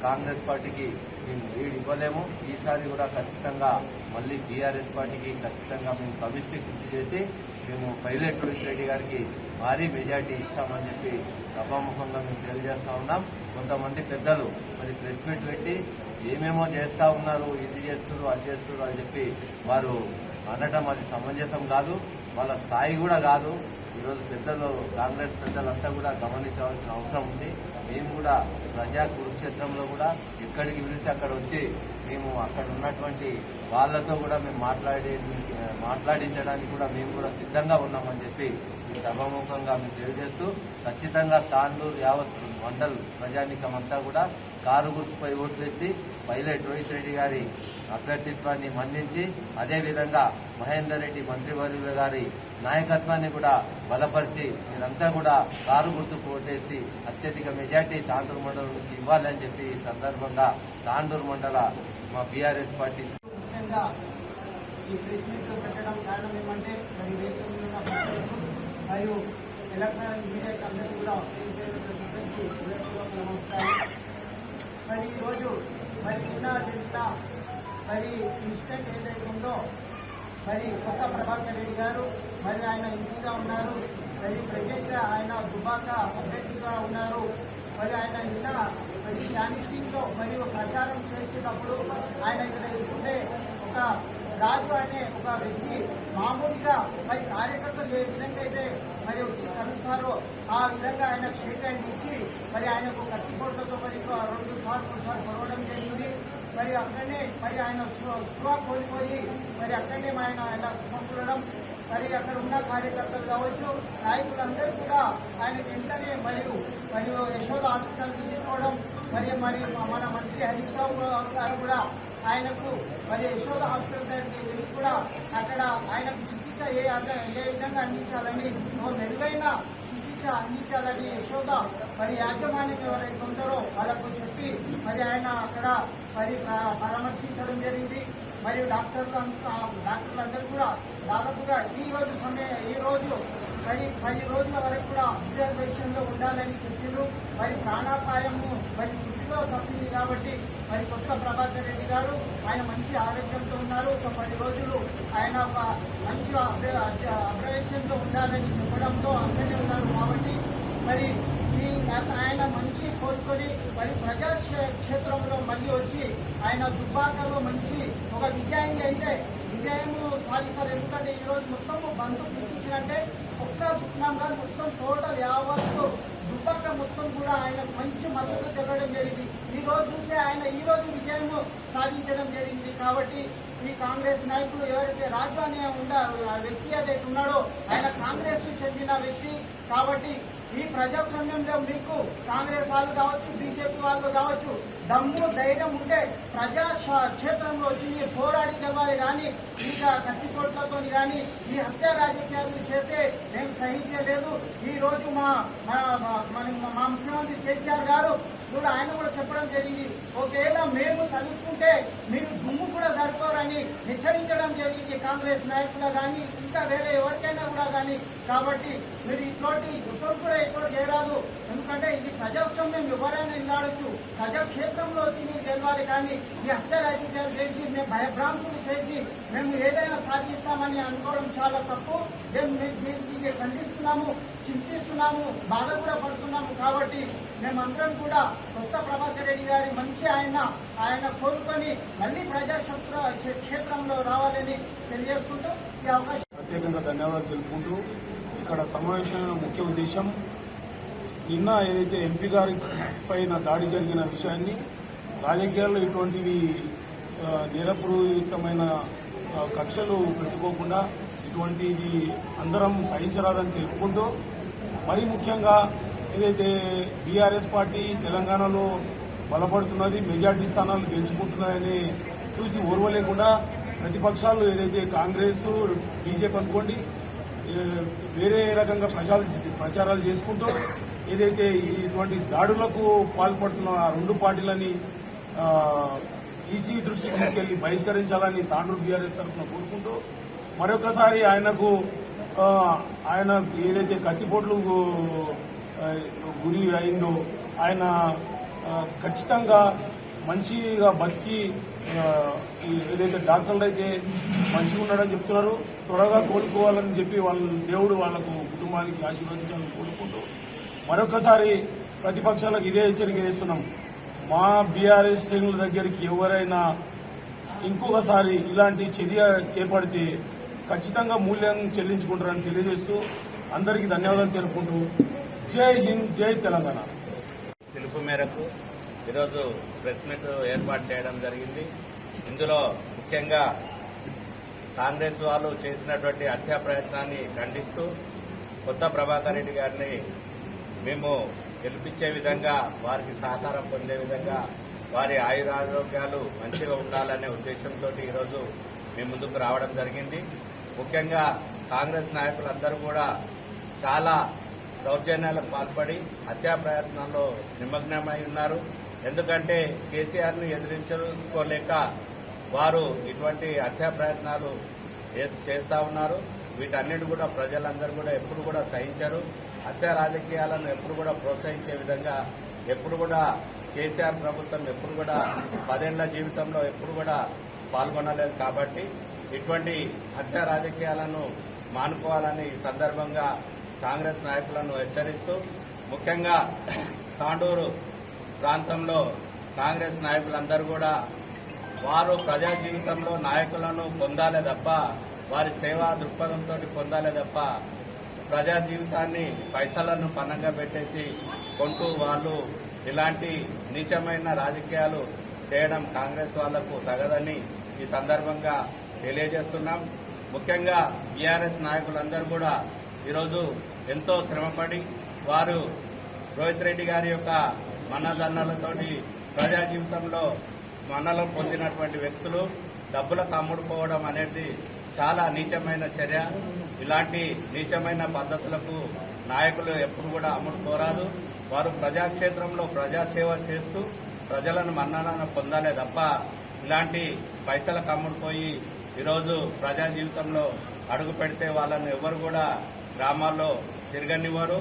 కాంగ్రెస్ పార్టీకి మేము లీడ్ ఇవ్వలేము. ఈసారి కూడా ఖచ్చితంగా మళ్ళీ బీఆర్ఎస్ పార్టీకి ఖచ్చితంగా మేము సమిష్టి కృషి చేసి మేము పైలట్ తులసి రెడ్డి గారికి భారీ మెజార్టీ ఇస్తామని చెప్పి సభాముఖంగా మేము తెలియజేస్తా ఉన్నాం. కొంతమంది పెద్దలు మరి ప్రెస్ మీట్ పెట్టి ఏమేమో చేస్తా ఉన్నారు, ఇది చేస్తున్నారు, అది చేస్తున్నారు అని చెప్పి వారు అనటం అది సమంజసం కాదు, వాళ్ళ స్థాయి కూడా కాదు. ఈరోజు పెద్దలు కాంగ్రెస్ పెద్దలంతా కూడా గమనించవలసిన అవసరం ఉంది. మేము కూడా ప్రజా కురుక్షేత్రంలో కూడా ఎక్కడికి పిలిచి అక్కడ వచ్చి మేము అక్కడ ఉన్నటువంటి వాళ్ళతో కూడా మేము మాట్లాడించడానికి కూడా మేము కూడా సిద్ధంగా ఉన్నామని చెప్పి ఈ సభాముఖంగా మేము తెలియజేస్తూ, ఖచ్చితంగా తాండూరు యావత్ మండల్ ప్రజానికం అంతా కూడా కారు గుర్తుపై ఓటు వేసి పైలట్ రోహిత్ రెడ్డి గారి అభ్యర్థిత్వాన్ని మన్నించి అదేవిధంగా మహేందర్ రెడ్డి మంత్రివర్యుల గారి నాయకత్వాన్ని కూడా బలపరిచి మీరంతా కూడా కారు గుర్తుకు ఓటేసి అత్యధిక మెజార్టీ తాండూరు మండలం నుంచి ఇవ్వాలని చెప్పి ఈ సందర్భంగా తాండూరు మండల మా బీఆర్ఎస్ పార్టీ ఈ ప్రెస్ మీట్ పెట్టడం కారణం ఏమంటే మరి దేశంలో ఉన్న ప్రజలకు మరియు ఎలక్ట్రానిక్ మీడియాకి అందరికీ కూడా నమస్కారం. మరి ఈరోజు మరి నిన్న జరిగిన మరి ఇన్సిడెంట్ ఏదైతే ఉందో మరి కొత్త ప్రభాకర్ రెడ్డి గారు మరి ఆయన ఎంపీగా ఉన్నారు, మరి ప్రజెంట్ ఆయన దుబాక అభ్యర్థిగా ఉన్నారు. మరి ఆయన నిన్న మరి క్యాండిడేట్లో మరియు ప్రచారం చేసేటప్పుడు ఆయన ఇక్కడ ఉండే ఒక రాజు అనే ఒక వ్యక్తి మామూలుగా మరి కార్యకర్తలు ఏ విధంగా అయితే మరి వచ్చి కలుస్తారో ఆ విధంగా ఆయన షేక్ హ్యాండ్ ఇచ్చి మరి ఆయనకు కత్తిపోట్లతో మరి 2 సార్లు పొడవడం జరిగింది. మరి అక్కడనే మరి ఆయన స్పృహ కోల్పోయి మరి అక్కడనే ఆయన చూడడం, మరి అక్కడ ఉన్న కార్యకర్తలు కావచ్చు, నాయకులందరూ కూడా ఆయనకి వెంటనే మరియు యశోద హాస్పిటల్కి తీసుకోవడం, మరి మన మంత్రి హరీష్ రావు గారు కూడా ఆయనకు మరి యశోద హాస్పిటల్ దగ్గరికి వెళ్ళి కూడా అక్కడ ఆయనకు చికిత్స ఏ విధంగా అందించాలని, మెరుగైన చికిత్స అందించాలని యశోద మరి యాజమాన్యం ఎవరైతే ఉంటారో వాళ్ళకు చెప్పి మరి ఆయన అక్కడ మరి పరామర్శించడం జరిగింది. మరియు డాక్టర్లందరూ కూడా దాదాపుగా ఈ రోజు 10 రోజుల వరకు కూడా అబ్జర్వేషన్లో ఉండాలని చెప్పారు. మరి ప్రాణాపాయము మరి గుడ్డిలో తప్పింది కాబట్టి మరి కొత్త ప్రభాకర్ రెడ్డి గారు ఆయన మంచి ఆరోగ్యంతో ఉన్నారు. ఒక 10 రోజులు ఆయన ఒక మంచి అబ్జర్వేషన్లో ఉండాలని చెప్పడంతో అందరినీ ఉన్నారు కాబట్టి మరి ఆయన మంచి కోరుకొని మరి ప్రజా క్షేత్రంలో మళ్ళీ వచ్చి ఆయన దుబ్బాకలో మంచి ఒక విజయము సాధిస్తారు. ఎందుకంటే ఈరోజు మొత్తం బంధు గుర్తించినట్టే ఒక్క దుఃఖం గారు మొత్తం టోటల్ యావత్తు దుబ్బాక మొత్తం కూడా ఆయనకు మంచి మద్దతు తెలవడం జరిగింది. ఈ రోజు చూస్తే ఆయన ఈ రోజు విజయము సాధించడం జరిగింది. కాబట్టి ఈ కాంగ్రెస్ నాయకులు ఎవరైతే రాజు అనే వ్యక్తి ఏదైతే ఉన్నాడో ఆయన కాంగ్రెస్ చెందిన వ్యక్తి కాబట్టి ఈ ప్రజాస్వామ్యంలో మీకు కాంగ్రెస్ వాళ్ళు కావచ్చు, బీజేపీ వాళ్ళు కావచ్చు, దమ్ము ధైర్యం ఉంటే ప్రజా క్షేత్రంలో వచ్చి పోరాడి గెలవాలి. కానీ ఇంకా కత్తిపోట్లతో కానీ ఈ హత్య రాజకీయాలు చేస్తే మేము సహించలేదు. ఈ రోజు మా ముఖ్యమంత్రి కేసీఆర్ గారు కూడా ఆయన కూడా చెప్పడం జరిగింది. ఒకవేళ మేము తలుచుకుంటే మీరు దుమ్ము కూడా జరుపుకోరని హెచ్చరించడం జరిగింది కాంగ్రెస్ నాయకులు కానీ ఇంకా వేరే ఎవరికైనా కూడా కానీ. కాబట్టి మీరు ఇటువంటి యుద్ధం కూడా ఎక్కువ చేయరాదు. ఎందుకంటే ఇది ప్రజాస్వామ్యం, ఎవరైనా ఇల్లాడచ్చు. ప్రజాక్షేత్రంలో వచ్చి మీరు గెలవాలి. కానీ ఈ హత్య రాజకీయాలు చేసి మేము భయభ్రాంతులు చేసి మేము ఏదైనా సాధిస్తామని అనుకోవడం చాలా తప్పు. మేము దీనికి ఖండిస్తున్నాము, చింతిస్తున్నాము, బాధ కూడా పడుతున్నాము. కాబట్టి మేమందరం కూడా కొత్త ప్రభాకర్ రెడ్డి గారి మంచి ఆయన కోరుకొని మళ్ళీ క్షేత్రంలో రావాలని తెలియజేసుకుంటూ ఈ అవకాశం ప్రత్యేకంగా ధన్యవాదాలు తెలుపుకుంటూ ఇక్కడ సమావేశమైన ముఖ్య ఉద్దేశం నిన్న ఏదైతే ఎంపీ గారి పైన దాడి జరిగిన విషయాన్ని రాజకీయాల్లో ఇటువంటివి నేరపూరితమైన కక్షలు పెట్టుకోకుండా ఇటువంటిది అందరం సహించరాదని తెలుపుకుంటూ మరీ ముఖ్యంగా ఏదైతే బీఆర్ఎస్ పార్టీ తెలంగాణలో బలపడుతున్నది, మెజార్టీ స్థానాలు గెలుచుకుంటున్నాయని చూసి ఓర్వలేకుండా ప్రతిపక్షాలు ఏదైతే కాంగ్రెస్, బీజేపీ అనుకోండి వేరే రకంగా ప్రచారాలు చేసుకుంటూ ఏదైతే ఇటువంటి దాడులకు పాల్పడుతున్న ఆ రెండు పార్టీలని ఈసీ దృష్టికి తీసుకెళ్లి బహిష్కరించాలని తాండూరు బీఆర్ఎస్ తరఫున కోరుకుంటూ మరొకసారి ఆయన ఏదైతే కత్తిపోట్లు గురి అయిందో ఆయన ఖచ్చితంగా మంచిగా బతికి ఏదైతే డాక్టర్లు అయితే మంచిగా ఉన్నాడని చెప్తున్నారు, త్వరగా కోలుకోవాలని చెప్పి దేవుడు వాళ్లకు కుటుంబానికి ఆశీర్వదించాలని కోరుకుంటూ మరొకసారి ప్రతిపక్షాలకు ఇదే హెచ్చరిక చేస్తున్నాం. మా బీఆర్ఎస్ శ్రేణుల దగ్గరికి ఎవరైనా ఇంకొకసారి ఇలాంటి చర్య చేపడితే ఖచ్చితంగా మూల్యం చెల్లించుకుంటారని తెలియజేస్తూ అందరికీ ధన్యవాదాలు తెలుపుకుంటూ జై హింద్, జై తెలంగాణ. పిలుపు మేరకు ఈరోజు ప్రెస్ మీట్ ఏర్పాటు చేయడం జరిగింది. ఇందులో ముఖ్యంగా కాంగ్రెస్ వాళ్ళు చేసినటువంటి హత్యా ప్రయత్నాన్ని ఖండిస్తూ కొత్త ప్రభాకర్ రెడ్డి గారిని మేము గెలిపించే విధంగా, వారికి సహకారం పొందే విధంగా, వారి ఆయురారోగ్యాలు మంచిగా ఉండాలనే ఉద్దేశంతో ఈరోజు మీ ముందుకు రావడం జరిగింది. ముఖ్యంగా కాంగ్రెస్ నాయకులందరూ కూడా చాలా దౌర్జన్యాలకు పాల్పడి హత్యా ప్రయత్నాల్లో నిమగ్నమై ఉన్నారు. ఎందుకంటే కేసీఆర్ను ఎదిరించుకోలేక వారు ఇటువంటి హత్యా ప్రయత్నాలు చేస్తూ ఉన్నారు. వీటన్నిటి కూడా ప్రజలందరూ కూడా ఎప్పుడు కూడా సహించరు. హత్యా రాజకీయాలను ఎప్పుడు కూడా ప్రోత్సహించే విధంగా ఎప్పుడు కూడా కేసీఆర్ ప్రభుత్వం ఎప్పుడు కూడా 10 ఏళ్ల జీవితంలో ఎప్పుడు కూడా పాల్గొనలేదు. కాబట్టి ఇటువంటి హత్యా రాజకీయాలను మానుకోవాలని ఈ సందర్భంగా కాంగ్రెస్ నాయకులను హెచ్చరిస్తూ, ముఖ్యంగా తాండూరు ప్రాంతంలో కాంగ్రెస్ నాయకులందరూ కూడా వారు ప్రజా జీవితంలో నాయకులను పొందాలే తప్ప, వారి సేవా దృక్పథంతో పొందాలే తప్ప ప్రజా జీవితాన్ని పైసలను పన్నంగా పెట్టేసి కొంటూ వాళ్ళు ఇలాంటి నీచమైన రాజకీయాలు చేయడం కాంగ్రెస్ వాళ్లకు తగదని ఈ సందర్భంగా తెలియజేస్తున్నాం. ముఖ్యంగా బీఆర్ఎస్ నాయకులందరూ కూడా ఈరోజు ఎంతో శ్రమపడి వారు రోహిత్ రెడ్డి గారి యొక్క మన్నదన్నలతోటి ప్రజా జీవితంలో మన్నలు పొందినటువంటి వ్యక్తులు డబ్బులకు అమ్ముడుపోవడం అనేది చాలా నీచమైన చర్య. ఇలాంటి నీచమైన పద్ధతులకు నాయకులు ఎప్పుడు కూడా అమ్ముడుపోరాదు. వారు ప్రజాక్షేత్రంలో ప్రజాసేవ చేస్తూ ప్రజలను మన్ననను పొందాలే తప్ప ఇలాంటి పైసలకు అమ్ముడుపోయి ఈరోజు ప్రజా జీవితంలో అడుగు పెడితే వాళ్ళని ఎవరు కూడా గ్రామాల్లో తిరగనివ్వరు.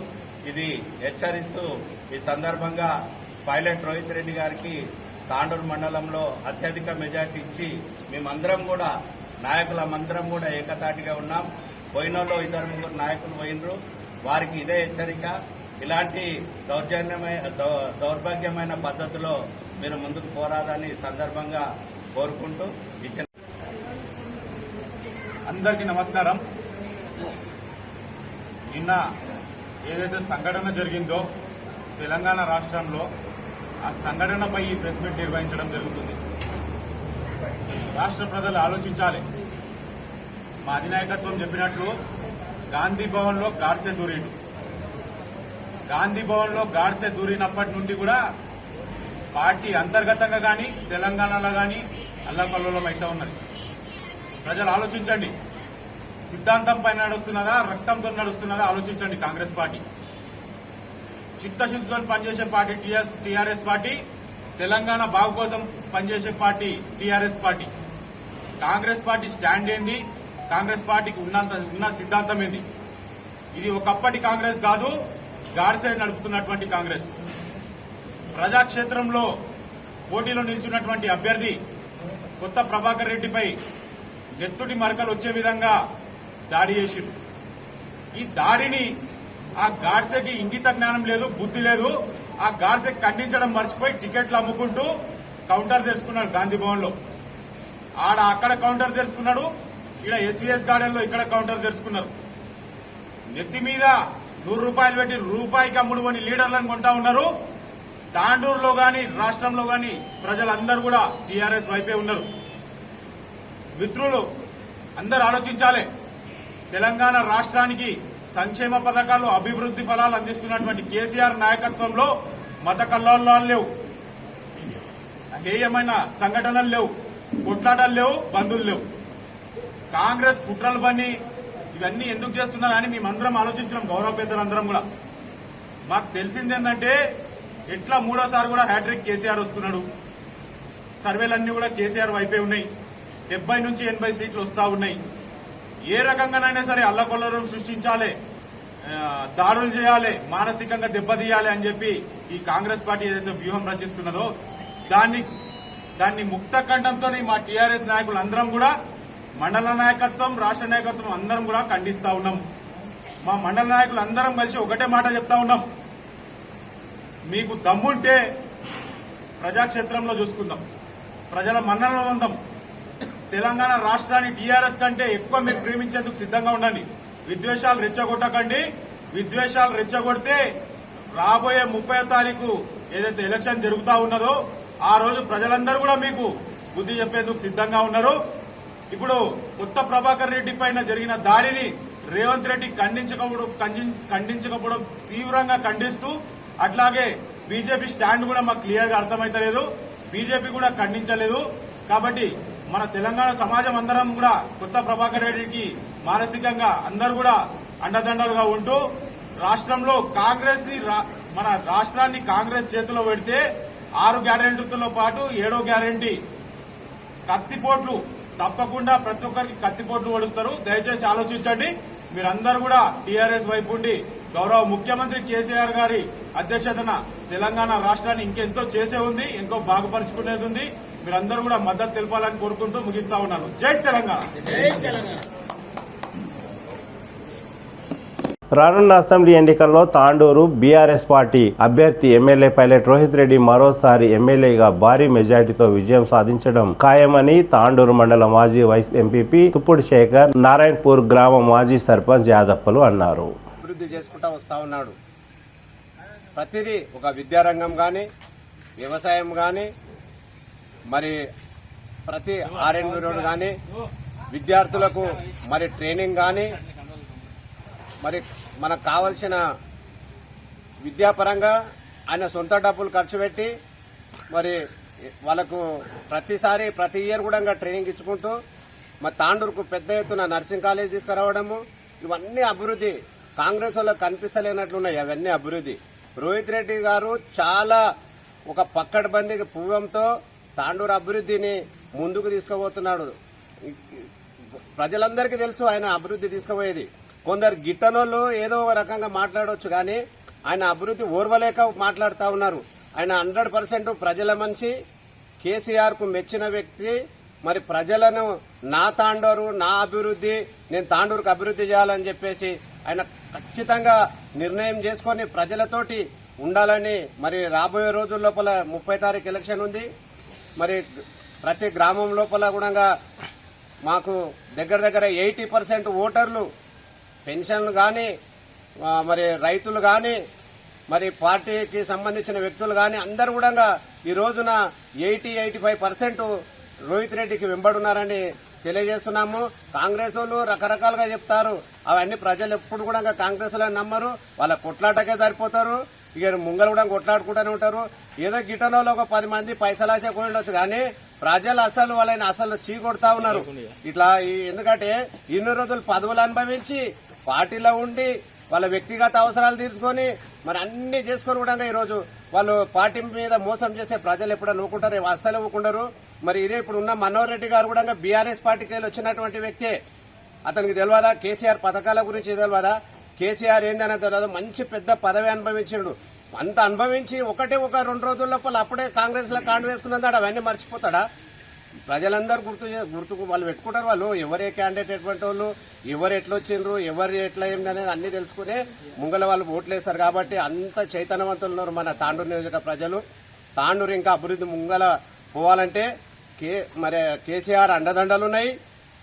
ఇది హెచ్చరిస్తూ ఈ సందర్భంగా పైలట్ రోహిత్ రెడ్డి గారికి తాండూరు మండలంలో అత్యధిక మెజార్టీ ఇచ్చి మేమందరం కూడా నాయకులమందరం కూడా ఏకతాటిగా ఉన్నాం. పోయినలో 2-3 నాయకులు పోయినరు. వారికి ఇదే హెచ్చరిక. ఇలాంటి దౌర్భాగ్యమైన పద్ధతిలో మీరు ముందుకు పోరాదని సందర్భంగా కోరుకుంటూ ఇచ్చిన అందరికీ నమస్కారం. నిన్న ఏదైతే సంఘటన జరిగిందో తెలంగాణ రాష్ట్రంలో ఆ సంఘటనపై ఈ ప్రెస్ మీట్ నిర్వహించడం జరుగుతుంది. రాష్ట్ర ప్రజలు ఆలోచించాలి. మా అధినాయకత్వం చెప్పినట్లు గాంధీ భవన్లో గాడ్సే దూరిండు. గాంధీ భవన్లో గాడ్సే దూరినప్పటి నుండి కూడా పార్టీ అంతర్గతంగా కానీ తెలంగాణలో కానీ అల్లకల్లోలం అయితే ఉన్నది. ప్రజలు ఆలోచించండి. సిద్ధాంతం పైన నడుస్తున్నదా, రక్తంతో నడుస్తున్నదా ఆలోచించండి. కాంగ్రెస్ పార్టీ చిత్తశుద్ధితో పనిచేసే పార్టీ టీఆర్ఎస్ పార్టీ, తెలంగాణ బాగు కోసం పనిచేసే party TRS party. Congress party stand ఏంది, కాంగ్రెస్ పార్టీకి ఉన్న సిద్ధాంతం ఏంది? ఇది ఒకప్పటి కాంగ్రెస్ కాదు, గాడ్సే నడుపుతున్నటువంటి కాంగ్రెస్. ప్రజాక్షేత్రంలో పోటీలో నిల్చున్నటువంటి అభ్యర్థి కొత్త ప్రభాకర్ రెడ్డిపై నెత్తుటి మరకలు వచ్చే విధంగా దాడి చేసిండు. ఈ దాడిని ఆ గాడ్సేకి ఇంగిత జ్ఞానం లేదు, బుద్ధి లేదు. ఆ గాడ్సే ఖండించడం మర్చిపోయి టికెట్లు అమ్ముకుంటూ కౌంటర్ తెరుచుకున్నాడు గాంధీ భవన్ లో. అక్కడ కౌంటర్ తెరుచుకున్నాడు, ఇక్కడ ఎస్వీఎస్ గార్డెన్ లో ఇక్కడ కౌంటర్ తెరుచుకున్నారు. నెత్తి మీద 100 రూపాయలు పెట్టి రూపాయికి అమ్ముడు కొని లీడర్లను కొంటా ఉన్నారు. తాండూరులో గాని రాష్ట్రంలో గాని ప్రజలందరూ కూడా టీఆర్ఎస్ వైపే ఉన్నారు. మిత్రులు అందరూ ఆలోచించాలి. తెలంగాణ రాష్ట్రానికి సంక్షేమ పథకాలు, అభివృద్ది ఫలాలు అందిస్తున్నటువంటి కేసీఆర్ నాయకత్వంలో మత కల్లోలాలు లేవు, హేయమైన సంఘటనలు లేవు, కొట్లాటలు లేవు, బంధువులు లేవు. కాంగ్రెస్ కుట్రలు బన్ని ఇవన్నీ ఎందుకు చేస్తున్నదని మేమందరం ఆలోచించడం. గౌరవ పెద్దలందరం కూడా మాకు తెలిసిందేంటంటే ఎట్లా 3వ సారి కూడా హ్యాట్రిక్ కేసీఆర్ వస్తున్నాడు. సర్వేలన్నీ కూడా కేసీఆర్ వైపే ఉన్నాయి. 70 నుంచి 80 సీట్లు వస్తా ఉన్నాయి. ఏ రకంగానైనా సరే అల్లకొల్లరం సృష్టించాలి, దాడులు చేయాలి, మానసికంగా దెబ్బతీయాలి అని చెప్పి ఈ కాంగ్రెస్ పార్టీ ఏదైతే వ్యూహం రచిస్తున్నదో దాన్ని ముక్త కంఠంతో మా టీఆర్ఎస్ నాయకులు అందరం కూడా, మండల నాయకత్వం, రాష్ట్ర నాయకత్వం అందరం కూడా ఖండిస్తా ఉన్నాం. మా మండల నాయకులు అందరం కలిసి ఒకటే మాట చెప్తా ఉన్నాం. మీకు దమ్ముంటే ప్రజాక్షేత్రంలో చూసుకుందాం, ప్రజల మన్ననలు ఉందాం. తెలంగాణ రాష్ట్రాన్ని టీఆర్ఎస్ కంటే ఎక్కువ మీరు ప్రేమించేందుకు సిద్ధంగా ఉండండి. విద్వేషాలు రెచ్చగొట్టకండి. విద్వేషాలు రెచ్చగొడితే రాబోయే 30వ తారీఖు ఏదైతే ఎలక్షన్ జరుగుతా ఉన్నదో ఆ రోజు ప్రజలందరూ కూడా మీకు బుద్ధి చెప్పేందుకు సిద్ధంగా ఉన్నారు. ఇప్పుడు కొత్త ప్రభాకర్ రెడ్డి పైన జరిగిన దాడిని రేవంత్ రెడ్డి ఖండించకపోవడం తీవ్రంగా ఖండిస్తూ, అట్లాగే బీజేపీ స్టాండ్ కూడా మాకు క్లియర్ గా అర్థమైతలేదు. బీజేపీ కూడా ఖండించలేదు. కాబట్టి మన తెలంగాణ సమాజం అందరం కూడా కొత్త ప్రభాకర్ రెడ్డికి మానసికంగా అందరూ కూడా అండదండలుగా ఉంటూ రాష్ట్రంలో కాంగ్రెస్ ని మన రాష్ట్రాన్ని కాంగ్రెస్ చేతిలో పెడితే 6 గ్యారెంటీలతో పాటు 7వ గ్యారెంటీ కత్తిపోట్లు తప్పకుండా ప్రతి ఒక్కరికి కత్తిపోట్లు పడుస్తారు. దయచేసి ఆలోచించండి. మీరందరూ కూడా టీఆర్ఎస్ వైపు ఉండి గౌరవ ముఖ్యమంత్రి కేసీఆర్ గారి అధ్యక్షతన తెలంగాణ రాష్ట్రాన్ని ఇంకెంతో చేసే ఉంది, ఇంకో బాగుపరుచుకునేది ఉంది. మీరందరూ కూడా మద్దతు తెలపాలని కోరుకుంటూ ముగిస్తా ఉన్నాను. జై తెలంగాణ. రానున్న అసెంబ్లీ ఎన్నికల్లో తాండూరు బీఆర్ఎస్ పార్టీ అభ్యర్థి ఎమ్మెల్యే పైలట్ రోహిత్ రెడ్డి మరోసారి ఎమ్మెల్యేగా భారీ మెజార్టీతో విజయం సాధించడం ఖాయమని తాండూరు మండల మాజీ వైస్ ఎంపీపీ తుప్పుడు శేఖర్, నారాయణపూర్ గ్రామ మాజీ సర్పంచ్ యాదప్పలు అన్నారు. అభివృద్ధి చేసుకుంటా వస్తా ఉన్నాడు. ప్రతిదీ ఒక విద్యారంగం కానీ, వ్యవసాయం కానీ, మరి ప్రతి R&B రోడ్ కానీ, విద్యార్థులకు మరి ట్రైనింగ్ కానీ, మరి మనకు కావలసిన విద్యాపరంగా ఆయన సొంత డబ్బులు ఖర్చు పెట్టి మరి వాళ్ళకు ప్రతి ఇయర్ కూడా ట్రైనింగ్ ఇచ్చుకుంటూ మరి తాండూరుకు పెద్ద ఎత్తున నర్సింగ్ కాలేజ్ తీసుకురావడము, ఇవన్నీ అభివృద్ధి కాంగ్రెస్ వాళ్ళకి కనిపిస్తలేనట్లున్నాయి. అవన్నీ అభివృద్ధి. రోహిత్ రెడ్డి గారు చాలా ఒక పక్కడబందీ పూర్వంతో తాండూరు అభివృద్ధిని ముందుకు తీసుకుపోతున్నాడు. ప్రజలందరికీ తెలుసు ఆయన అభివృద్ధి తీసుకుపోయేది. కొందరు గిట్టనోళ్ళు ఏదో ఒక రకంగా మాట్లాడవచ్చు, కానీ ఆయన అభివృద్ధి ఓర్వలేక మాట్లాడుతూ ఉన్నారు. ఆయన 100% ప్రజల మనిషి, కేసీఆర్ కు మెచ్చిన వ్యక్తి. మరి ప్రజలను నా తాండూరు, నా అభివృద్ధి, నేను తాండూరుకు అభివృద్ధి చేయాలని చెప్పేసి ఆయన ఖచ్చితంగా నిర్ణయం చేసుకుని ప్రజలతోటి ఉండాలని, మరి రాబోయే రోజుల లోపల 30 తారీఖు ఎలక్షన్ ఉంది. మరి ప్రతి గ్రామం లోపల కూడా మాకు దగ్గర 80% ఓటర్లు పెన్షన్లు కానీ, మరి రైతులు కానీ, మరి పార్టీకి సంబంధించిన వ్యక్తులు కానీ అందరూ కూడా ఈ రోజున 80-85% రోహిత్ రెడ్డికి వెంబడున్నారని తెలియజేస్తున్నాము. కాంగ్రెస్ వాళ్ళు రకరకాలుగా చెప్తారు, అవన్నీ ప్రజలు ఎప్పుడు కూడా కాంగ్రెస్ వాళ్ళని నమ్మరు. వాళ్ళ కొట్లాటకే సరిపోతారు. ఇక ముంగలు కూడా కొట్లాడుకుంటూనే ఉంటారు. ఏదో గిటనలో ఒక 10 మంది పైసలాశ కోయవచ్చు, కానీ ప్రజలు అసలు వాళ్ళని అసలు చీకొడతా ఉన్నారు ఇట్లా. ఎందుకంటే ఇన్ని రోజులు పదవులు అనుభవించి పార్టీలో ఉండి వాళ్ళ వ్యక్తిగత అవసరాలు తీర్చుకొని మరి అన్ని చేసుకొని కూడా ఈరోజు వాళ్ళు పార్టీ మీద మోసం చేసే ప్రజలు ఎప్పుడైనా ఊకుంటారు, అస్సలు ఊకుంటారు. మరి ఇదే ఇప్పుడు ఉన్న మనోహర్ రెడ్డి గారు కూడా బీఆర్ఎస్ పార్టీకి వెళ్ళి వచ్చినటువంటి వ్యక్తే. అతనికి తెలియదా కేసీఆర్ పథకాల గురించి తెలియదా, కేసీఆర్ ఏందనే తెలియదు. మంచి పెద్ద పదవి అనుభవించాడు. అంత అనుభవించి ఒక 2 రోజుల లోపల అప్పుడే కాంగ్రెస్ లో కాండు వేసుకున్నాడు. అవన్నీ మర్చిపోతాడా? ప్రజలందరూ గుర్తుకు వాళ్ళు పెట్టుకుంటారు. వాళ్ళు ఎవరే క్యాండిడేట్ ఎటువంటి వాళ్ళు, ఎవరు ఎట్లా వచ్చిండ్రు, ఎవరు ఎట్లా ఏంది అనేది అన్ని తెలుసుకునే ముంగల వాళ్ళు ఓట్లు వేస్తారు. కాబట్టి అంత చైతన్యవంతులు ఉన్నారు మన తాండూరు నియోజక ప్రజలు. తాండూరు ఇంకా అభివృద్ధి ముంగల పోవాలంటే మరి కేసీఆర్ అండదండలున్నాయి.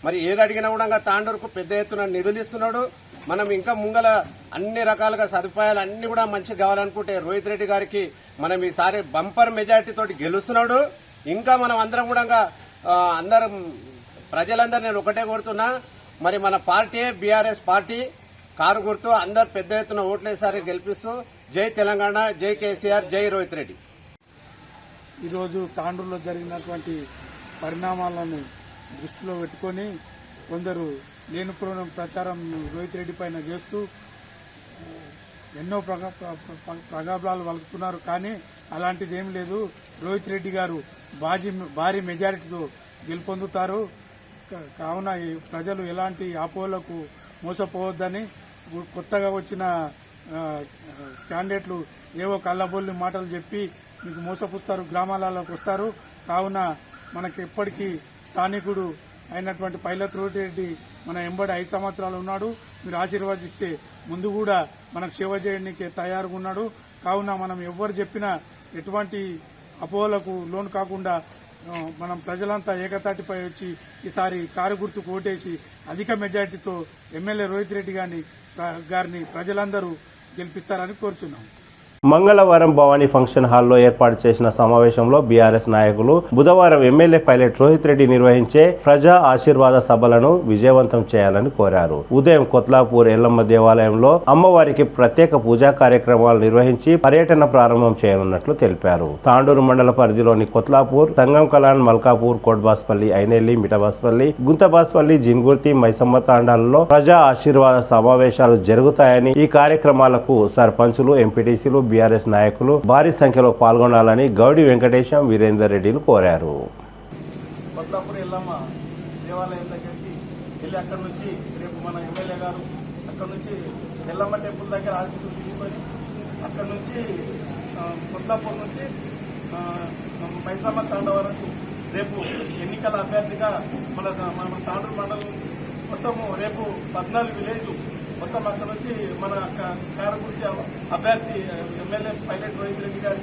మరి ఏది అడిగినా కూడా తాండూరుకు పెద్ద ఎత్తున నిధులు ఇస్తున్నాడు. మనం ఇంకా ముంగల అన్ని రకాలుగా సదుపాయాలు అన్ని కూడా మంచిగా కావాలనుకుంటే రోహిత్ రెడ్డి గారికి మనం ఈసారి బంపర్ మెజార్టీ తోటి గెలుస్తున్నాడు. ఇంకా మనం అందరం కూడా అందరం ప్రజలందరూ నేను ఒకటే కోరుతున్నా, మరి మన పార్టీ బీఆర్ఎస్ పార్టీ కారు గుర్తు అందరు పెద్ద ఎత్తున ఓట్లేసారి గెలిపిస్తూ జై తెలంగాణ, జై కేసీఆర్, జై రోహిత్ రెడ్డి. ఈరోజు తాండూరులో జరిగినటువంటి పరిణామాలను దృష్టిలో పెట్టుకొని కొందరు లేనిపోయిన ప్రచారం రోహిత్ రెడ్డి పైన చేస్తూ ఎన్నో ప్రగల్భాలు వలుకుతున్నారు. కానీ అలాంటిది ఏం లేదు. రోహిత్ రెడ్డి గారు భారీ మెజారిటీతో గెలుపొందుతారు. కావున ఈ ప్రజలు ఎలాంటి అపోహలకు మోసపోవద్దని, కొత్తగా వచ్చిన క్యాండిడేట్లు ఏవో కళ్ళబొల్లి మాటలు చెప్పి మీకు మోసపుస్తారు, గ్రామాలలోకి వస్తారు. కావున మనకి ఎప్పటికీ స్థానికుడు అయినటువంటి పైలట్ రోహిత్ రెడ్డి మన ఎంబడి 5 సంవత్సరాలు ఉన్నాడు. మీరు ఆశీర్వదిస్తే ముందు కూడా మనకు సేవ చేయడానికి తయారుగా ఉన్నాడు. కావున మనం ఎవరు చెప్పినా ఎటువంటి అపోహలకు లోను కాకుండా మనం ప్రజలంతా ఏకతాటిపై వచ్చి ఈసారి కారు గుర్తుకు ఓటేసి అధిక మెజార్టీతో ఎమ్మెల్యే రోహిత్ రెడ్డి గారిని ప్రజలందరూ గెలిపిస్తారని కోరుతున్నాం. మంగళవారం భవానీ ఫంక్షన్ హాల్లో ఏర్పాటు చేసిన సమావేశంలో బీఆర్ఎస్ నాయకులు బుధవారం ఎమ్మెల్యే పైలట్ రోహిత్ రెడ్డి నిర్వహించే ప్రజా ఆశీర్వాద సభలను విజయవంతం చేయాలని కోరారు. ఉదయం కొత్లాపూర్ ఎల్లమ్మ దేవాలయంలో అమ్మవారికి ప్రత్యేక పూజా కార్యక్రమాలు నిర్వహించి పర్యటన ప్రారంభం చేయనున్నట్లు తెలిపారు. తాండూరు మండల పరిధిలోని కొత్లాపూర్, సంగం కలాన్, మల్కాపూర్, కోట్బాస్పల్లి, ఐనెల్లి, మిఠబాస్పల్లి, గుంతబాస్పల్లి, జిన్గుర్తి, మైసమ్మ తాండాలలో ప్రజా ఆశీర్వాద సమావేశాలు జరుగుతాయని, ఈ కార్యక్రమాలకు సర్పంచులు, ఎంపీటీసీలు, బీఆర్ఎస్ నాయకులు భారీ సంఖ్యలో పాల్గొనాలని గౌడి వెంకటేశం, వీరేందర్ రెడ్డిలు కోరారు. కొత్లాపూర్ ఎల్లమ్మ దేవాలయం దగ్గరికి వెళ్ళి అక్కడ నుంచి రేపు మన ఎమ్మెల్యే గారు అక్కడ నుంచి ఎల్లమ్మ టెంపుల్ దగ్గర ఆశీస్సులు తీసుకొని అక్కడ నుంచి కొత్లాపూర్ నుంచి మైసమ్మ తాండ వరకు రేపు ఎన్నికల అభ్యర్థిగా మన తాండూరు మండలం మొత్తము రేపు 14 విలేజ్లు మొత్తం అక్కడ నుంచి మన కారకుర్తి అభ్యర్థి ఎమ్మెల్యే పైలట్ రోహిత్ రెడ్డి గారి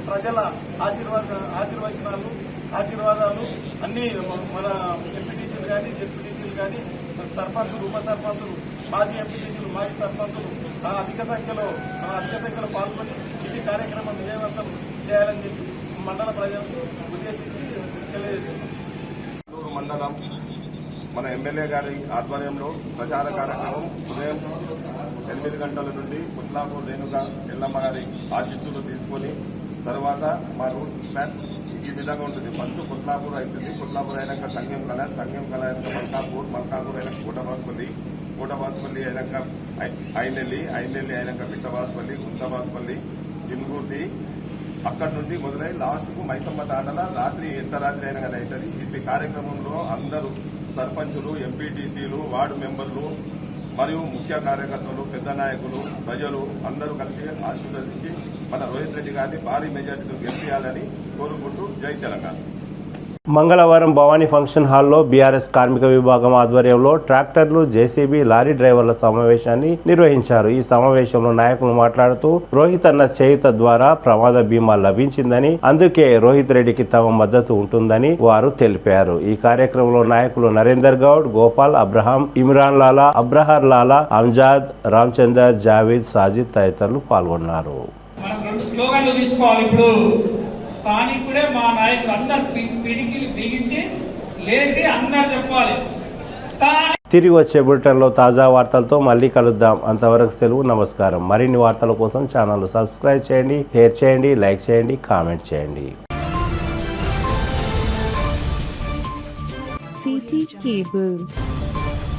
ప్రజల ఆశీర్వాదాలు అన్ని మన ఎంపీటీసీలు కానీ, జెడ్పీటీసీలు కానీ, సర్పంచులు, ఉప సర్పంచులు, మాజీ ఎంపీటీసీలు, మాజీ సర్పంచులు అధిక సంఖ్యలో పాల్గొని ఇది కార్యక్రమం విజయవంతం చేయాలని చెప్పి మండల ప్రజలకు ఉద్దేశించి తెలియజేస్తున్నారు. మండలం మన ఎమ్మెల్యే గారి ఆధ్వర్యంలో ప్రచార కార్యక్రమం ఉదయం 8 గంటల నుండి కొత్లాపూర్ రేణుక ఎల్లమ్మ గారి ఆశీస్సులు తీసుకొని తర్వాత మా రూట్ ప్లాన్ ఈ విధంగా ఉంటుంది. ఫస్ట్ కొత్లాపూర్ అవుతుంది. కొత్లాపూర్ అయినాక సంగం కలాన్ అయినాక మల్కాపూర్ అయినాక కోటబాస్పల్లి అయినాక ఐనెల్లి అయినాక మిట్టబాస్పల్లి, గుంతబాస్పల్లి, జిన్గుర్తి, అక్కడి నుండి మొదలై లాస్ట్కు మైసమ్మ తాండల రాత్రి ఎంత రాత్రి అయినా కానీ అవుతుంది. ఈ కార్యక్రమంలో అందరూ సర్పంచులు, ఎంపీటీసీలు, వార్డు మెంబర్లు మరియు ముఖ్య కార్యకర్తలు, పెద్ద నాయకులు, ప్రజలు అందరూ కలిసి ఆశీర్వదించి మన రోహిత్ రెడ్డి గారిని భారీ మెజార్టీతో గెలిపించాలని కోరుకుంటూ జై తెలంగాణ. మంగళవారం భవానీ ఫంక్షన్ హాల్లో బీఆర్ఎస్ కార్మిక విభాగం ఆధ్వర్యంలో ట్రాక్టర్లు, జేసీబీ, లారీ డ్రైవర్ల సమావేశాన్ని నిర్వహించారు. ఈ సమావేశంలో నాయకులు మాట్లాడుతూ రోహిత్ అన్న చేయుత ద్వారా ప్రమాద బీమా లభించిందని, అందుకే రోహిత్ రెడ్డికి తమ మద్దతు ఉంటుందని వారు తెలిపారు. ఈ కార్యక్రమంలో నాయకులు నరేందర్ గౌడ్, గోపాల్, అబ్రహాం, ఇమ్రాన్ లాలా, అబ్రహార్ లాలా, అంజాద్, రామచందర్, జావేద్, సాజిద్ తదితరులు పాల్గొన్నారు. మనం 2 స్లోగన్లు తీసుకోవాలి. ఇప్పుడు స్థానికుడే మా నాయకుడు అందరు పిడికిలు బిగించి లేపి అందరు చెప్పాలి. తిరిగి వచ్చే బులెటిన్లో తాజా వార్తలతో మళ్ళీ కలుద్దాం. అంతవరకు సెలవు, నమస్కారం. మరిన్ని వార్తల కోసం ఛానల్ సబ్స్క్రైబ్ చేయండి, షేర్ చేయండి, లైక్ చేయండి, కామెంట్ చేయండి. City cable.